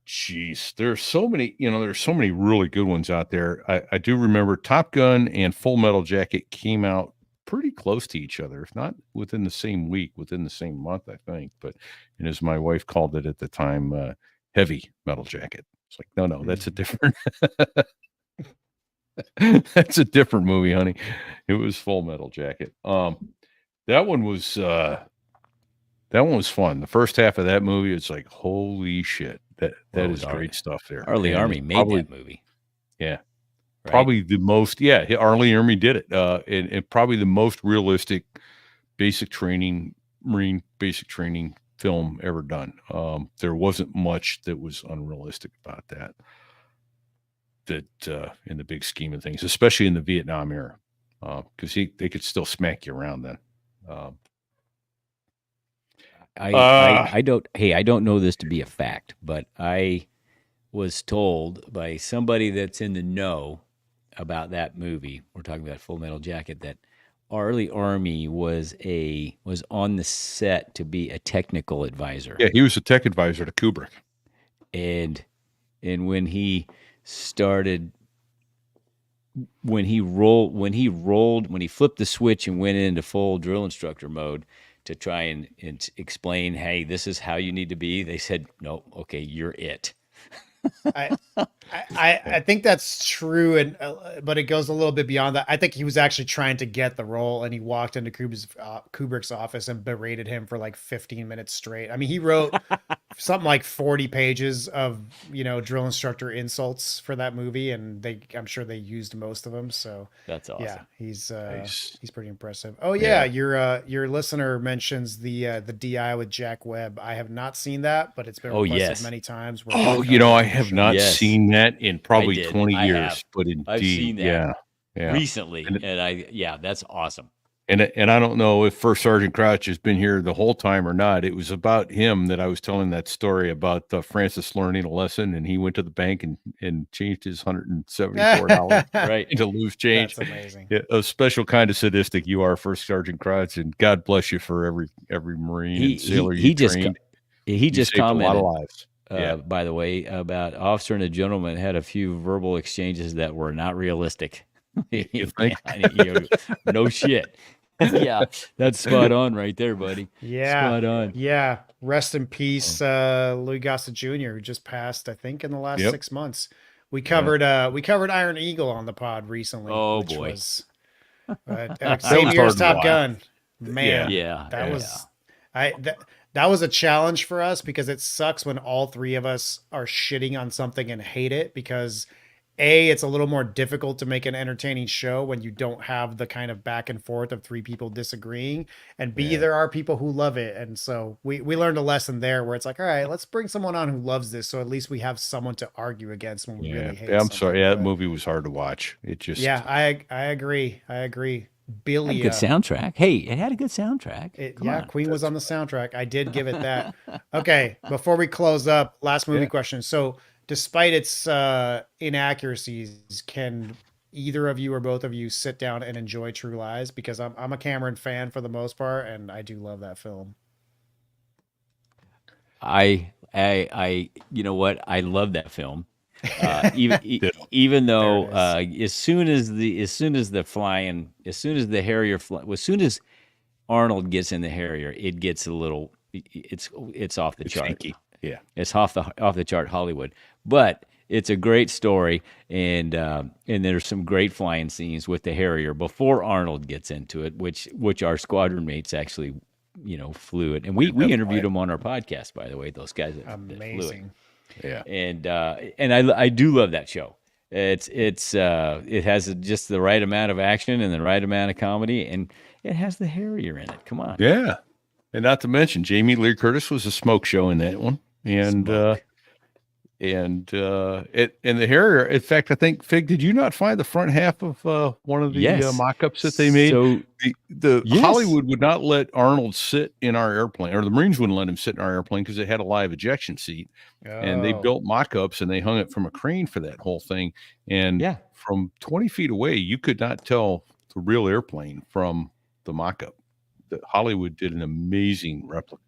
Geez, there's so many, there's so many really good ones out there. I do remember Top Gun and Full Metal Jacket came out pretty close to each other, if not within the same week, within the same month, I think. But, and as my wife called it at the time, Heavy Metal Jacket. It's like, no, that's a different, that's a different movie, honey. It was Full Metal Jacket. That one was fun. The first half of that movie, it's like, holy shit. That is great stuff there. Arlie Army made that movie. Yeah. Right? Probably the most, Arlie Army did it. And probably the most realistic Marine basic training film ever done. There wasn't much that was unrealistic about that in the big scheme of things, especially in the Vietnam era, because they could still smack you around then. I don't know this to be a fact, but I was told by somebody that's in the know about that movie. We're talking about Full Metal Jacket, that Arlie Army was on the set to be a technical advisor. Yeah, he was a tech advisor to Kubrick. And when he started, when he flipped the switch and went into full drill instructor mode to try and explain, hey, this is how you need to be, they said, no, okay, you're it. I think that's true, and but it goes a little bit beyond that. I think he was actually trying to get the role, and he walked into Kubrick's office and berated him for like 15 minutes straight. I mean, he wrote something like 40 pages of drill instructor insults for that movie, and I'm sure they used most of them. So that's awesome. Yeah, he's nice. He's pretty impressive. Oh yeah, your listener mentions the DI with Jack Webb. I have not seen that, but it's been requested many times. I have not seen that in probably 20 years, but indeed, I've seen that yeah. recently, and that's awesome. And I don't know if First Sergeant Crouch has been here the whole time or not. It was about him that I was telling that story about Francis learning a lesson, and he went to the bank and changed his $174 right into loose change. That's amazing. Yeah, a special kind of sadistic you are, First Sergeant Crouch, and God bless you for every Marine and sailor you trained. He just commented a lot of lives. By the way, about officer and a gentleman had a few verbal exchanges that were not realistic. You think? No shit. Yeah, that's spot on right there, buddy. Yeah, spot on. Yeah, rest in peace, Louis Gossett Jr., who just passed, I think, in the last 6 months. We covered Iron Eagle on the pod recently. Oh which boy, was same year as Top Gun. Man, that was a challenge for us, because it sucks when all three of us are shitting on something and hate it, because A, it's a little more difficult to make an entertaining show when you don't have the kind of back and forth of three people disagreeing, and B, there are people who love it. And so we learned a lesson there where it's like, all right, let's bring someone on who loves this, so at least we have someone to argue against when we really hate I'm sorry. Yeah, that movie was hard to watch. It just I agree. Billy, good soundtrack. Hey, it had a good soundtrack. Queen was on the soundtrack. I did give it that. Okay, before we close up, last movie question. So, despite its inaccuracies, can either of you or both of you sit down and enjoy True Lies? Because I'm a Cameron fan for the most part, and I do love that film. I you know what? I love that film. Even though as soon as the Harrier, as soon as Arnold gets in the Harrier, it gets a little, it's off the chart. Stinky. Yeah, it's off the chart Hollywood, but it's a great story, and there's some great flying scenes with the Harrier before Arnold gets into it, which our squadron mates actually, flew it, and we interviewed them on our podcast, by the way, those guys that flew it. Yeah, and I do love that show. It has just the right amount of action and the right amount of comedy, and it has the Harrier in it. Come on, yeah, and not to mention Jamie Lee Curtis was a smoke show in that one, and the Harrier. In fact, I think Fig, did you not find the front half of one of the mock-ups that they made? So Hollywood would not let Arnold sit in our airplane, or the Marines wouldn't let him sit in our airplane because it had a live ejection seat. And they built mock-ups and they hung it from a crane for that whole thing. And from 20 feet away, you could not tell the real airplane from the mock-up. Hollywood did an amazing replica.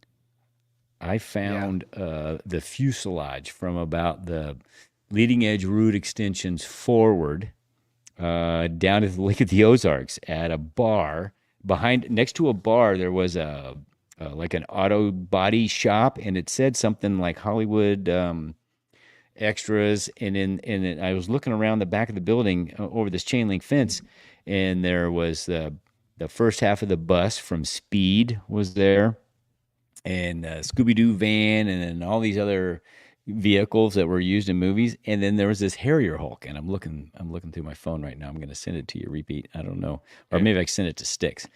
I found the fuselage from about the leading edge root extensions forward down at the Lake of the Ozarks at a bar. Next to a bar, there was like an auto body shop, and it said something like Hollywood Extras. And I was looking around the back of the building over this chain link fence, and there was the first half of the bus from Speed was there, and Scooby-Doo van, and then all these other vehicles that were used in movies. And then there was this Harrier Hulk, and I'm looking through my phone right now. I'm going to send it to you, Repeat. I don't know, or maybe I can send it to Sticks.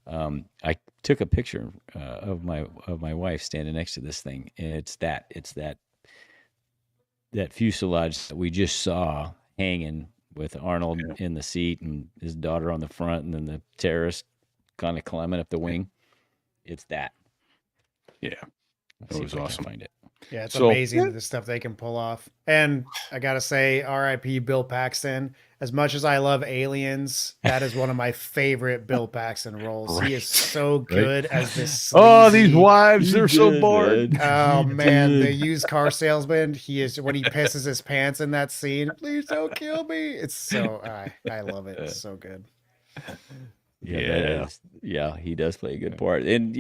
I took a picture of my wife standing next to this thing, and it's that fuselage that we just saw hanging with Arnold in the seat and his daughter on the front, and then the terrorist kind of climbing up the wing. It's that. Yeah, that was awesome. Find it. Yeah, it's amazing the stuff they can pull off. And I gotta say, R.I.P. Bill Paxton. As much as I love Aliens, that is one of my favorite Bill Paxton roles. He is so good as this. Sleazy, these wives, they're so bored. Oh man, the used car salesman. He is when he pisses his pants in that scene. Please don't kill me. It's so I love it. It's so good. Yeah, he does play a good part. And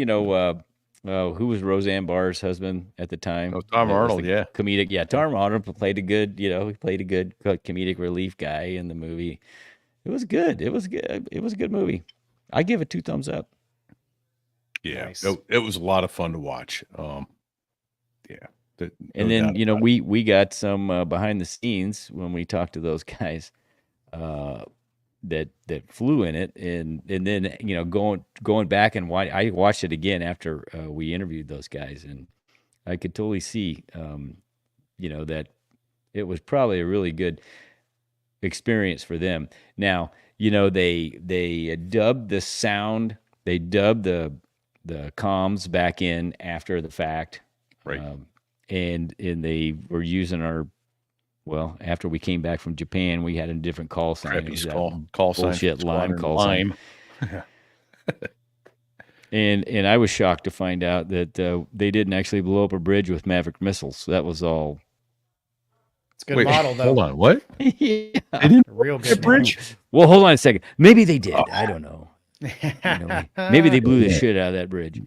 who was Roseanne Barr's husband at the time? Oh, Tom Arnold, comedic. Yeah, Tom Arnold played a good, he played a good comedic relief guy in the movie. It was good. It was good. It was a good movie. I give it 2 thumbs up. Yeah, nice. It was a lot of fun to watch. And then we got some behind the scenes when we talked to those guys that flew in it, and then going back and I watched it again after we interviewed those guys, and I could totally see that it was probably a really good experience for them. Now they dubbed the sound, they dubbed the comms back in after the fact, right? And they were using after we came back from Japan, we had a different call sign. Call sign. Bullshit line. And I was shocked to find out that they didn't actually blow up a bridge with Maverick missiles. So that was all. It's a good model, though. Hold on, what? Yeah, they didn't real good bridge. Well, hold on a second. Maybe they did. I don't know. Maybe they blew the shit out of that bridge.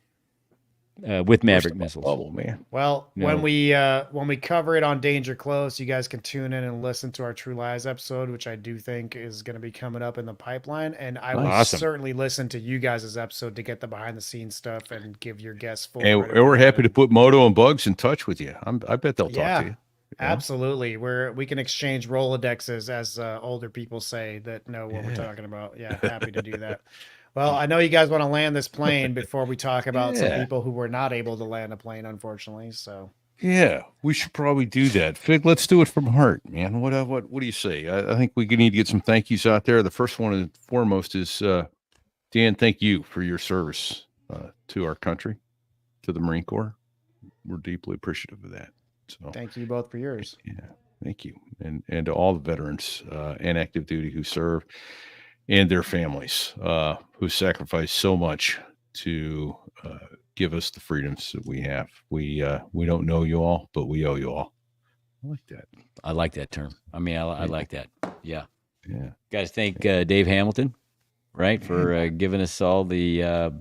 With Maverick missiles. Oh man! Well, when we cover it on Danger Close, you guys can tune in and listen to our True Lies episode, which I do think is going to be coming up in the pipeline. And I will certainly listen to you guys' episode to get the behind the scenes stuff and give your guests full. And we're happy to put Moto and Bugs in touch with you. I bet they'll talk to you. Absolutely. We can exchange Rolodexes, as older people say that know what we're talking about. Yeah, happy to do that. Well, I know you guys want to land this plane before we talk about some people who were not able to land a plane, unfortunately. So yeah, we should probably do that. Fig, let's do it from heart, man. What do you say? I think we need to get some thank yous out there. The first one and foremost is Dan. Thank you for your service to our country, to the Marine Corps. We're deeply appreciative of that. So thank you both for yours. Yeah, thank you, and to all the veterans and active duty who serve, and their families who sacrifice so much to give us the freedoms that we have. We don't know you all, but we owe you all. I like that. I like that term. I mean, I like that. Yeah. Yeah. Guys, thank Dave Hamilton, right, for giving us all the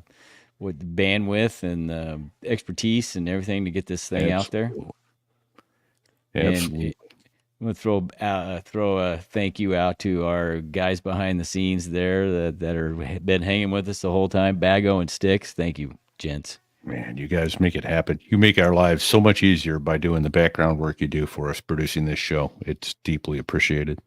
with the bandwidth and expertise and everything to get this thing out there. Absolutely. And I'm gonna throw a thank you out to our guys behind the scenes there that are been hanging with us the whole time, Bago and Sticks. Thank you, gents. Man, you guys make it happen. You make our lives so much easier by doing the background work you do for us producing this show. It's deeply appreciated.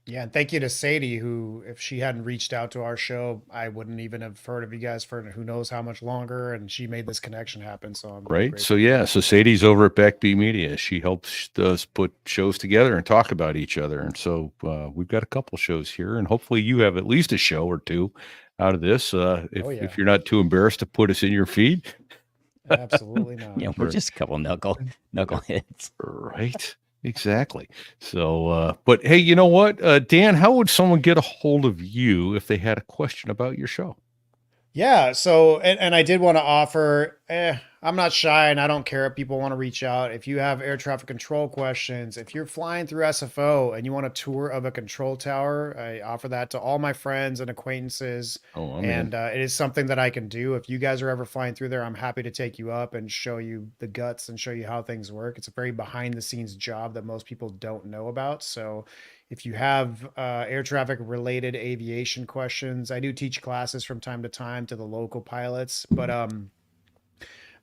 Yeah, and thank you to Sadie, who, if she hadn't reached out to our show, I wouldn't even have heard of you guys for who knows how much longer, and she made this connection happen. So I'm Right. grateful. So Sadie's over at Backbeat Media. She helps us put shows together and talk about each other. And so we've got a couple shows here, and hopefully you have at least a show or two out of this. If you're not too embarrassed to put us in your feed. Absolutely not. Yeah, we're just a couple knuckleheads. Right. Exactly. So, but hey, you know what, Dan, how would someone get a hold of you if they had a question about your show? Yeah. So, and I did want to offer, I'm not shy and I don't care if people want to reach out. If you have air traffic control questions, if you're flying through SFO and you want a tour of a control tower, I offer that to all my friends and acquaintances. It is something that I can do. If you guys are ever flying through there, I'm happy to take you up and show you the guts and show you how things work. It's a very behind the scenes job that most people don't know about. So if you have air traffic related aviation questions, I do teach classes from time to time to the local pilots, but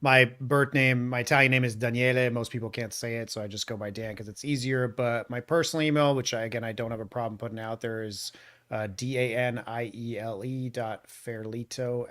my Italian name is Daniele. Most people can't say it, so I just go by Dan because it's easier. But my personal email, which I don't have a problem putting out there, is DANIELE.ferlito,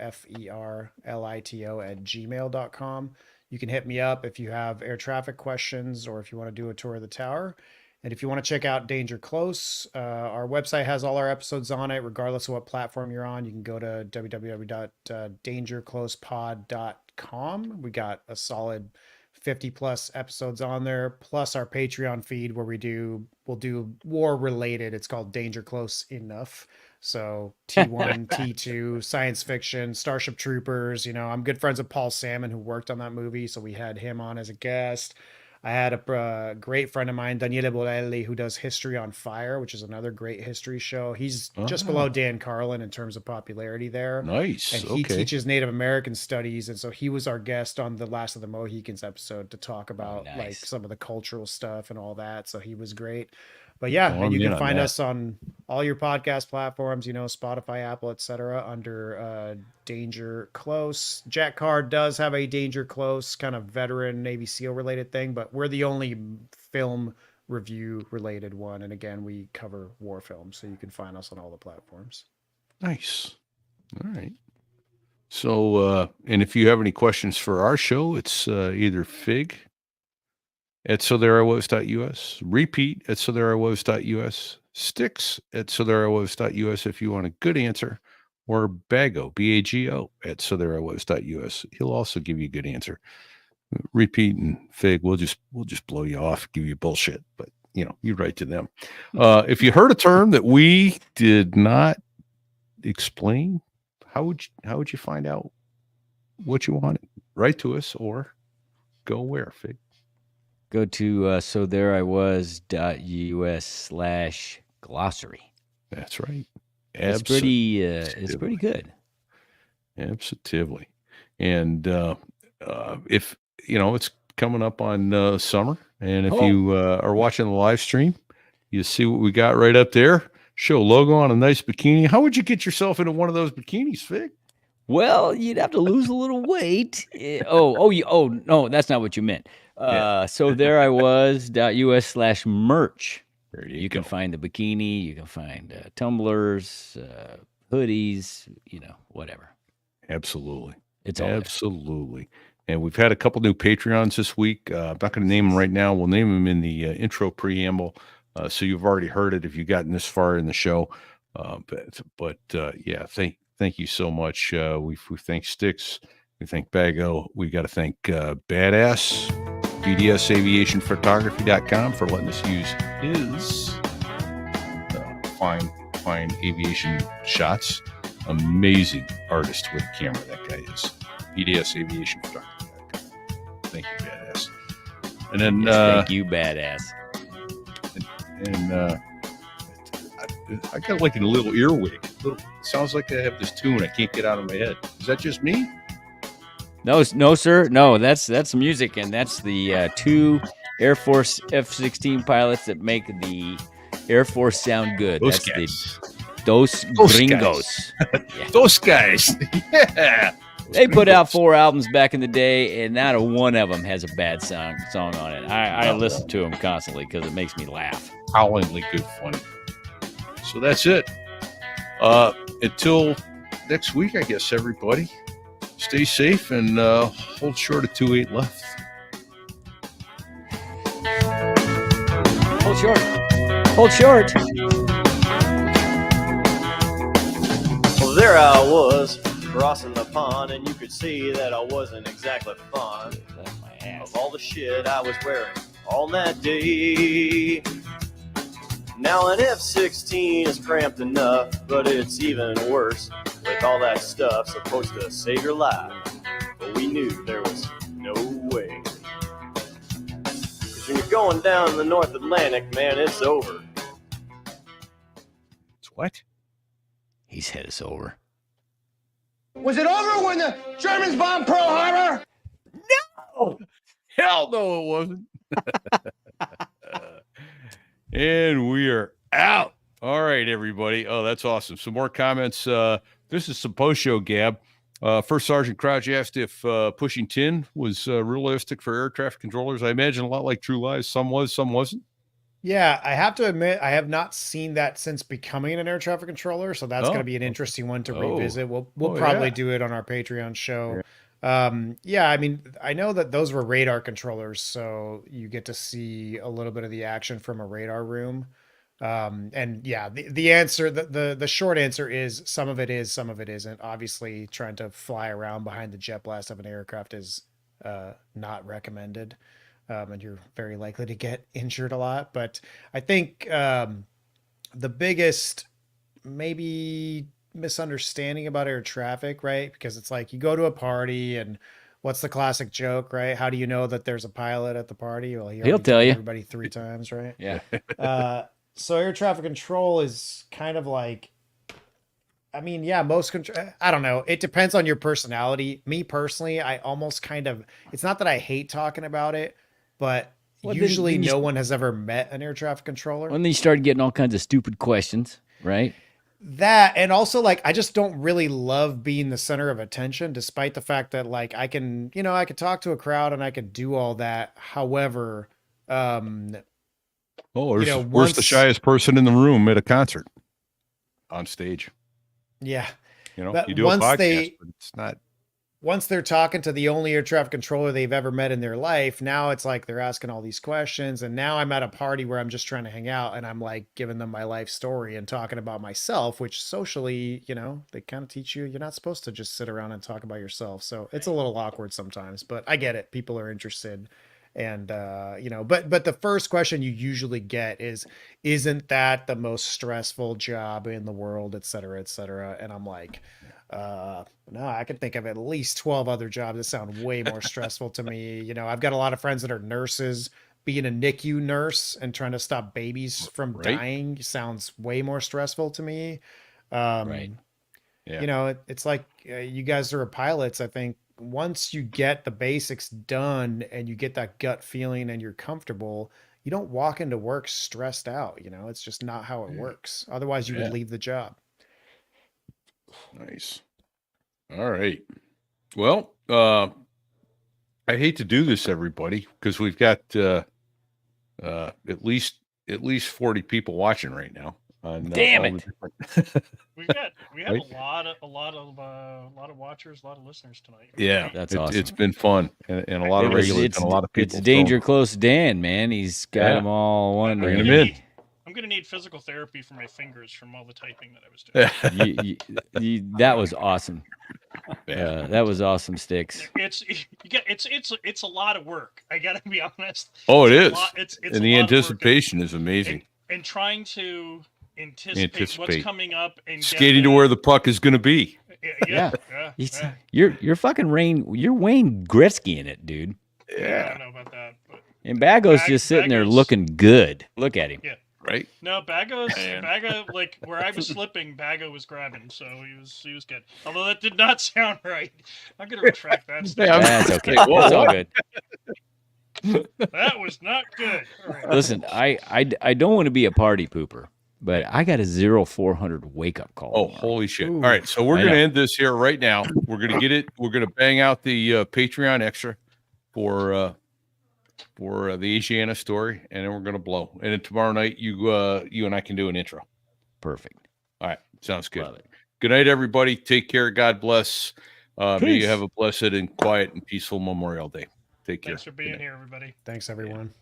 FERLITO @gmail.com. You can hit me up if you have air traffic questions or if you want to do a tour of the tower. And if you want to check out Danger Close, our website has all our episodes on it, regardless of what platform you're on. You can go to www.dangerclosepod.com. We got a solid 50 plus episodes on there, plus our Patreon feed where we'll do war related. It's called Danger Close Enough. So T1, T2, science fiction, Starship Troopers. I'm good friends with Paul Salmon, who worked on that movie. So we had him on as a guest. I had a great friend of mine, Daniele Borelli, who does History on Fire, which is another great history show. He's just below Dan Carlin in terms of popularity there. Nice. And he teaches Native American studies. And so he was our guest on the Last of the Mohicans episode to talk about like some of the cultural stuff and all that. So he was great. But yeah, and you can find us on all your podcast platforms, Spotify, Apple, etc., under Danger Close. Jack Carr does have a Danger Close kind of veteran Navy SEAL related thing, but we're the only film review related one. And again, we cover war films, so you can find us on all the platforms. Nice. All right. So, and if you have any questions for our show, it's either Fig @sotherewas.us, Repeat @sotherewas.us, Sticks @sotherewas.us if you want a good answer, or Bago, BAGO @sotherewas.us. He'll also give you a good answer. Repeat and Fig, we'll just blow you off, give you bullshit, but you write to them. If you heard a term that we did not explain, how would you find out what you wanted? Write to us or go where, Fig? Go to sotherewas.us/glossary. That's right. It's pretty good. Absolutely. And if it's coming up on summer, and if you are watching the live stream, you see what we got right up there. Show logo on a nice bikini. How would you get yourself into one of those bikinis, Fig? Well, you'd have to lose a little weight. No, that's not what you meant. So there I was.us/merch. There you can find the bikini, you can find tumblers, hoodies, whatever. Absolutely. It's all absolutely. And we've had a couple new Patreons this week. I'm not going to name them right now. We'll name them in the intro preamble. So you've already heard it if you've gotten this far in the show. Thank you so much. We thank Sticks. We thank Bago. We got to thank Badass, BDSAviationPhotography.com for letting us use his fine aviation shots. Amazing artist with a camera, that guy is. BDSAviationPhotography.com. Thank you, Badass. And then thank you, badass. And I got like a little earwig. Sounds like I have this tune I can't get out of my head. Is that just me? No, sir. No, that's music, and that's the 2 Air Force F-16 pilots that make the Air Force sound good. Those That's guys. Those gringos. Yeah. Those guys. Yeah. They put out 4 albums back in the day, and not a one of them has a bad song on it. I listen to them constantly because it makes me laugh. Howlingly good fun. So that's it. Until next week, I guess, everybody. Stay safe and hold short of 2-8 left. Hold short. Hold short. Well, there I was, crossing the pond, and you could see that I wasn't exactly fond of all the shit I was wearing on that day. Now an F-16 is cramped enough, but it's even worse with all that stuff supposed to save your life. But we knew there was no way. 'Cause when you're going down the North Atlantic, man, it's over. It's what? He said it's over. Was it over when the Germans bombed Pearl Harbor? No! Hell no, it wasn't. And we are out. All right, everybody. Oh, that's awesome. Some more comments. This is some post-show gab. First Sergeant Crouch asked if pushing tin was realistic for air traffic controllers. I imagine a lot like True Lies. Some was, some wasn't. Yeah, I have to admit, I have not seen that since becoming an air traffic controller. So that's going to be an interesting one to revisit. We'll probably do it on our Patreon show. Yeah, I mean, I know that those were radar controllers, so you get to see a little bit of the action from a radar room. And yeah, the answer, the short answer is some of it is, some of it isn't. Obviously, trying to fly around behind the jet blast of an aircraft is not recommended. And you're very likely to get injured a lot. But I think the biggest maybe misunderstanding about air traffic, right? Because it's like you go to a party and what's the classic joke, right? How do you know that there's a pilot at the party? Well, he'll tell you everybody 3 times, right? Yeah. So air traffic control is kind of like, I mean, yeah, I don't know. It depends on your personality. Me personally, I almost kind of, it's not that I hate talking about it, but usually no one has ever met an air traffic controller. And then you started getting all kinds of stupid questions, right? That, and also like, I just don't really love being the center of attention, despite the fact that like, I can talk to a crowd and I could do all that. However, where's the shyest person in the room at a concert on stage? Yeah. You do a podcast, but it's not. Once they're talking to the only air traffic controller they've ever met in their life, now it's like they're asking all these questions. And now I'm at a party where I'm just trying to hang out and I'm like giving them my life story and talking about myself, which socially, they kind of teach you, you're not supposed to just sit around and talk about yourself. So it's a little awkward sometimes, but I get it. People are interested. And, but the first question you usually get is, isn't that the most stressful job in the world, et cetera, et cetera. And I'm like, no, I can think of at least 12 other jobs that sound way more stressful to me. I've got a lot of friends that are nurses. Being a NICU nurse and trying to stop babies from dying sounds way more stressful to me. Right. Yeah. It's like you guys are pilots. I think once you get the basics done and you get that gut feeling and you're comfortable, you don't walk into work stressed out. It's just not how it works. Otherwise you would leave the job. Nice. All right. Well, I hate to do this, everybody, because we've got at least 40 people watching right now. Damn it! we have a lot of watchers, a lot of listeners tonight. Yeah, that's awesome. It's been fun, and a lot of regulars and a lot of people. It's Danger Close Dan, man. He's got them all wanting to bring him in. I'm going to need physical therapy for my fingers from all the typing that I was doing. That was awesome. That was awesome, Sticks. It's a lot of work. I got to be honest. Oh, it is. It's and the anticipation is amazing. And trying to anticipate what's coming up and skating to where the puck is going to be. Yeah. You're fucking Wayne Gretzky in it, dude. Yeah. I don't know about that, but And Bago's just sitting there looking good. Look at him. Yeah. Right? No, Bago, like where I was slipping, Bago was grabbing, so he was good. Although that did not sound right. I'm gonna retract that statement. That's okay. It's all good. That was not good. All right. Listen, I don't want to be a party pooper, but I got a 0400 wake up call. Oh, tomorrow. holy shit. All right. So we're going to end this here right now. We're going to get it. We're going to bang out the Patreon extra for the Asiana story, and then we're going to blow. And then tomorrow night, you and I can do an intro. Perfect. All right. Sounds good. Good night, everybody. Take care. God bless. May you have a blessed and quiet and peaceful Memorial Day. Take care. Thanks for being here, everybody. Thanks, everyone.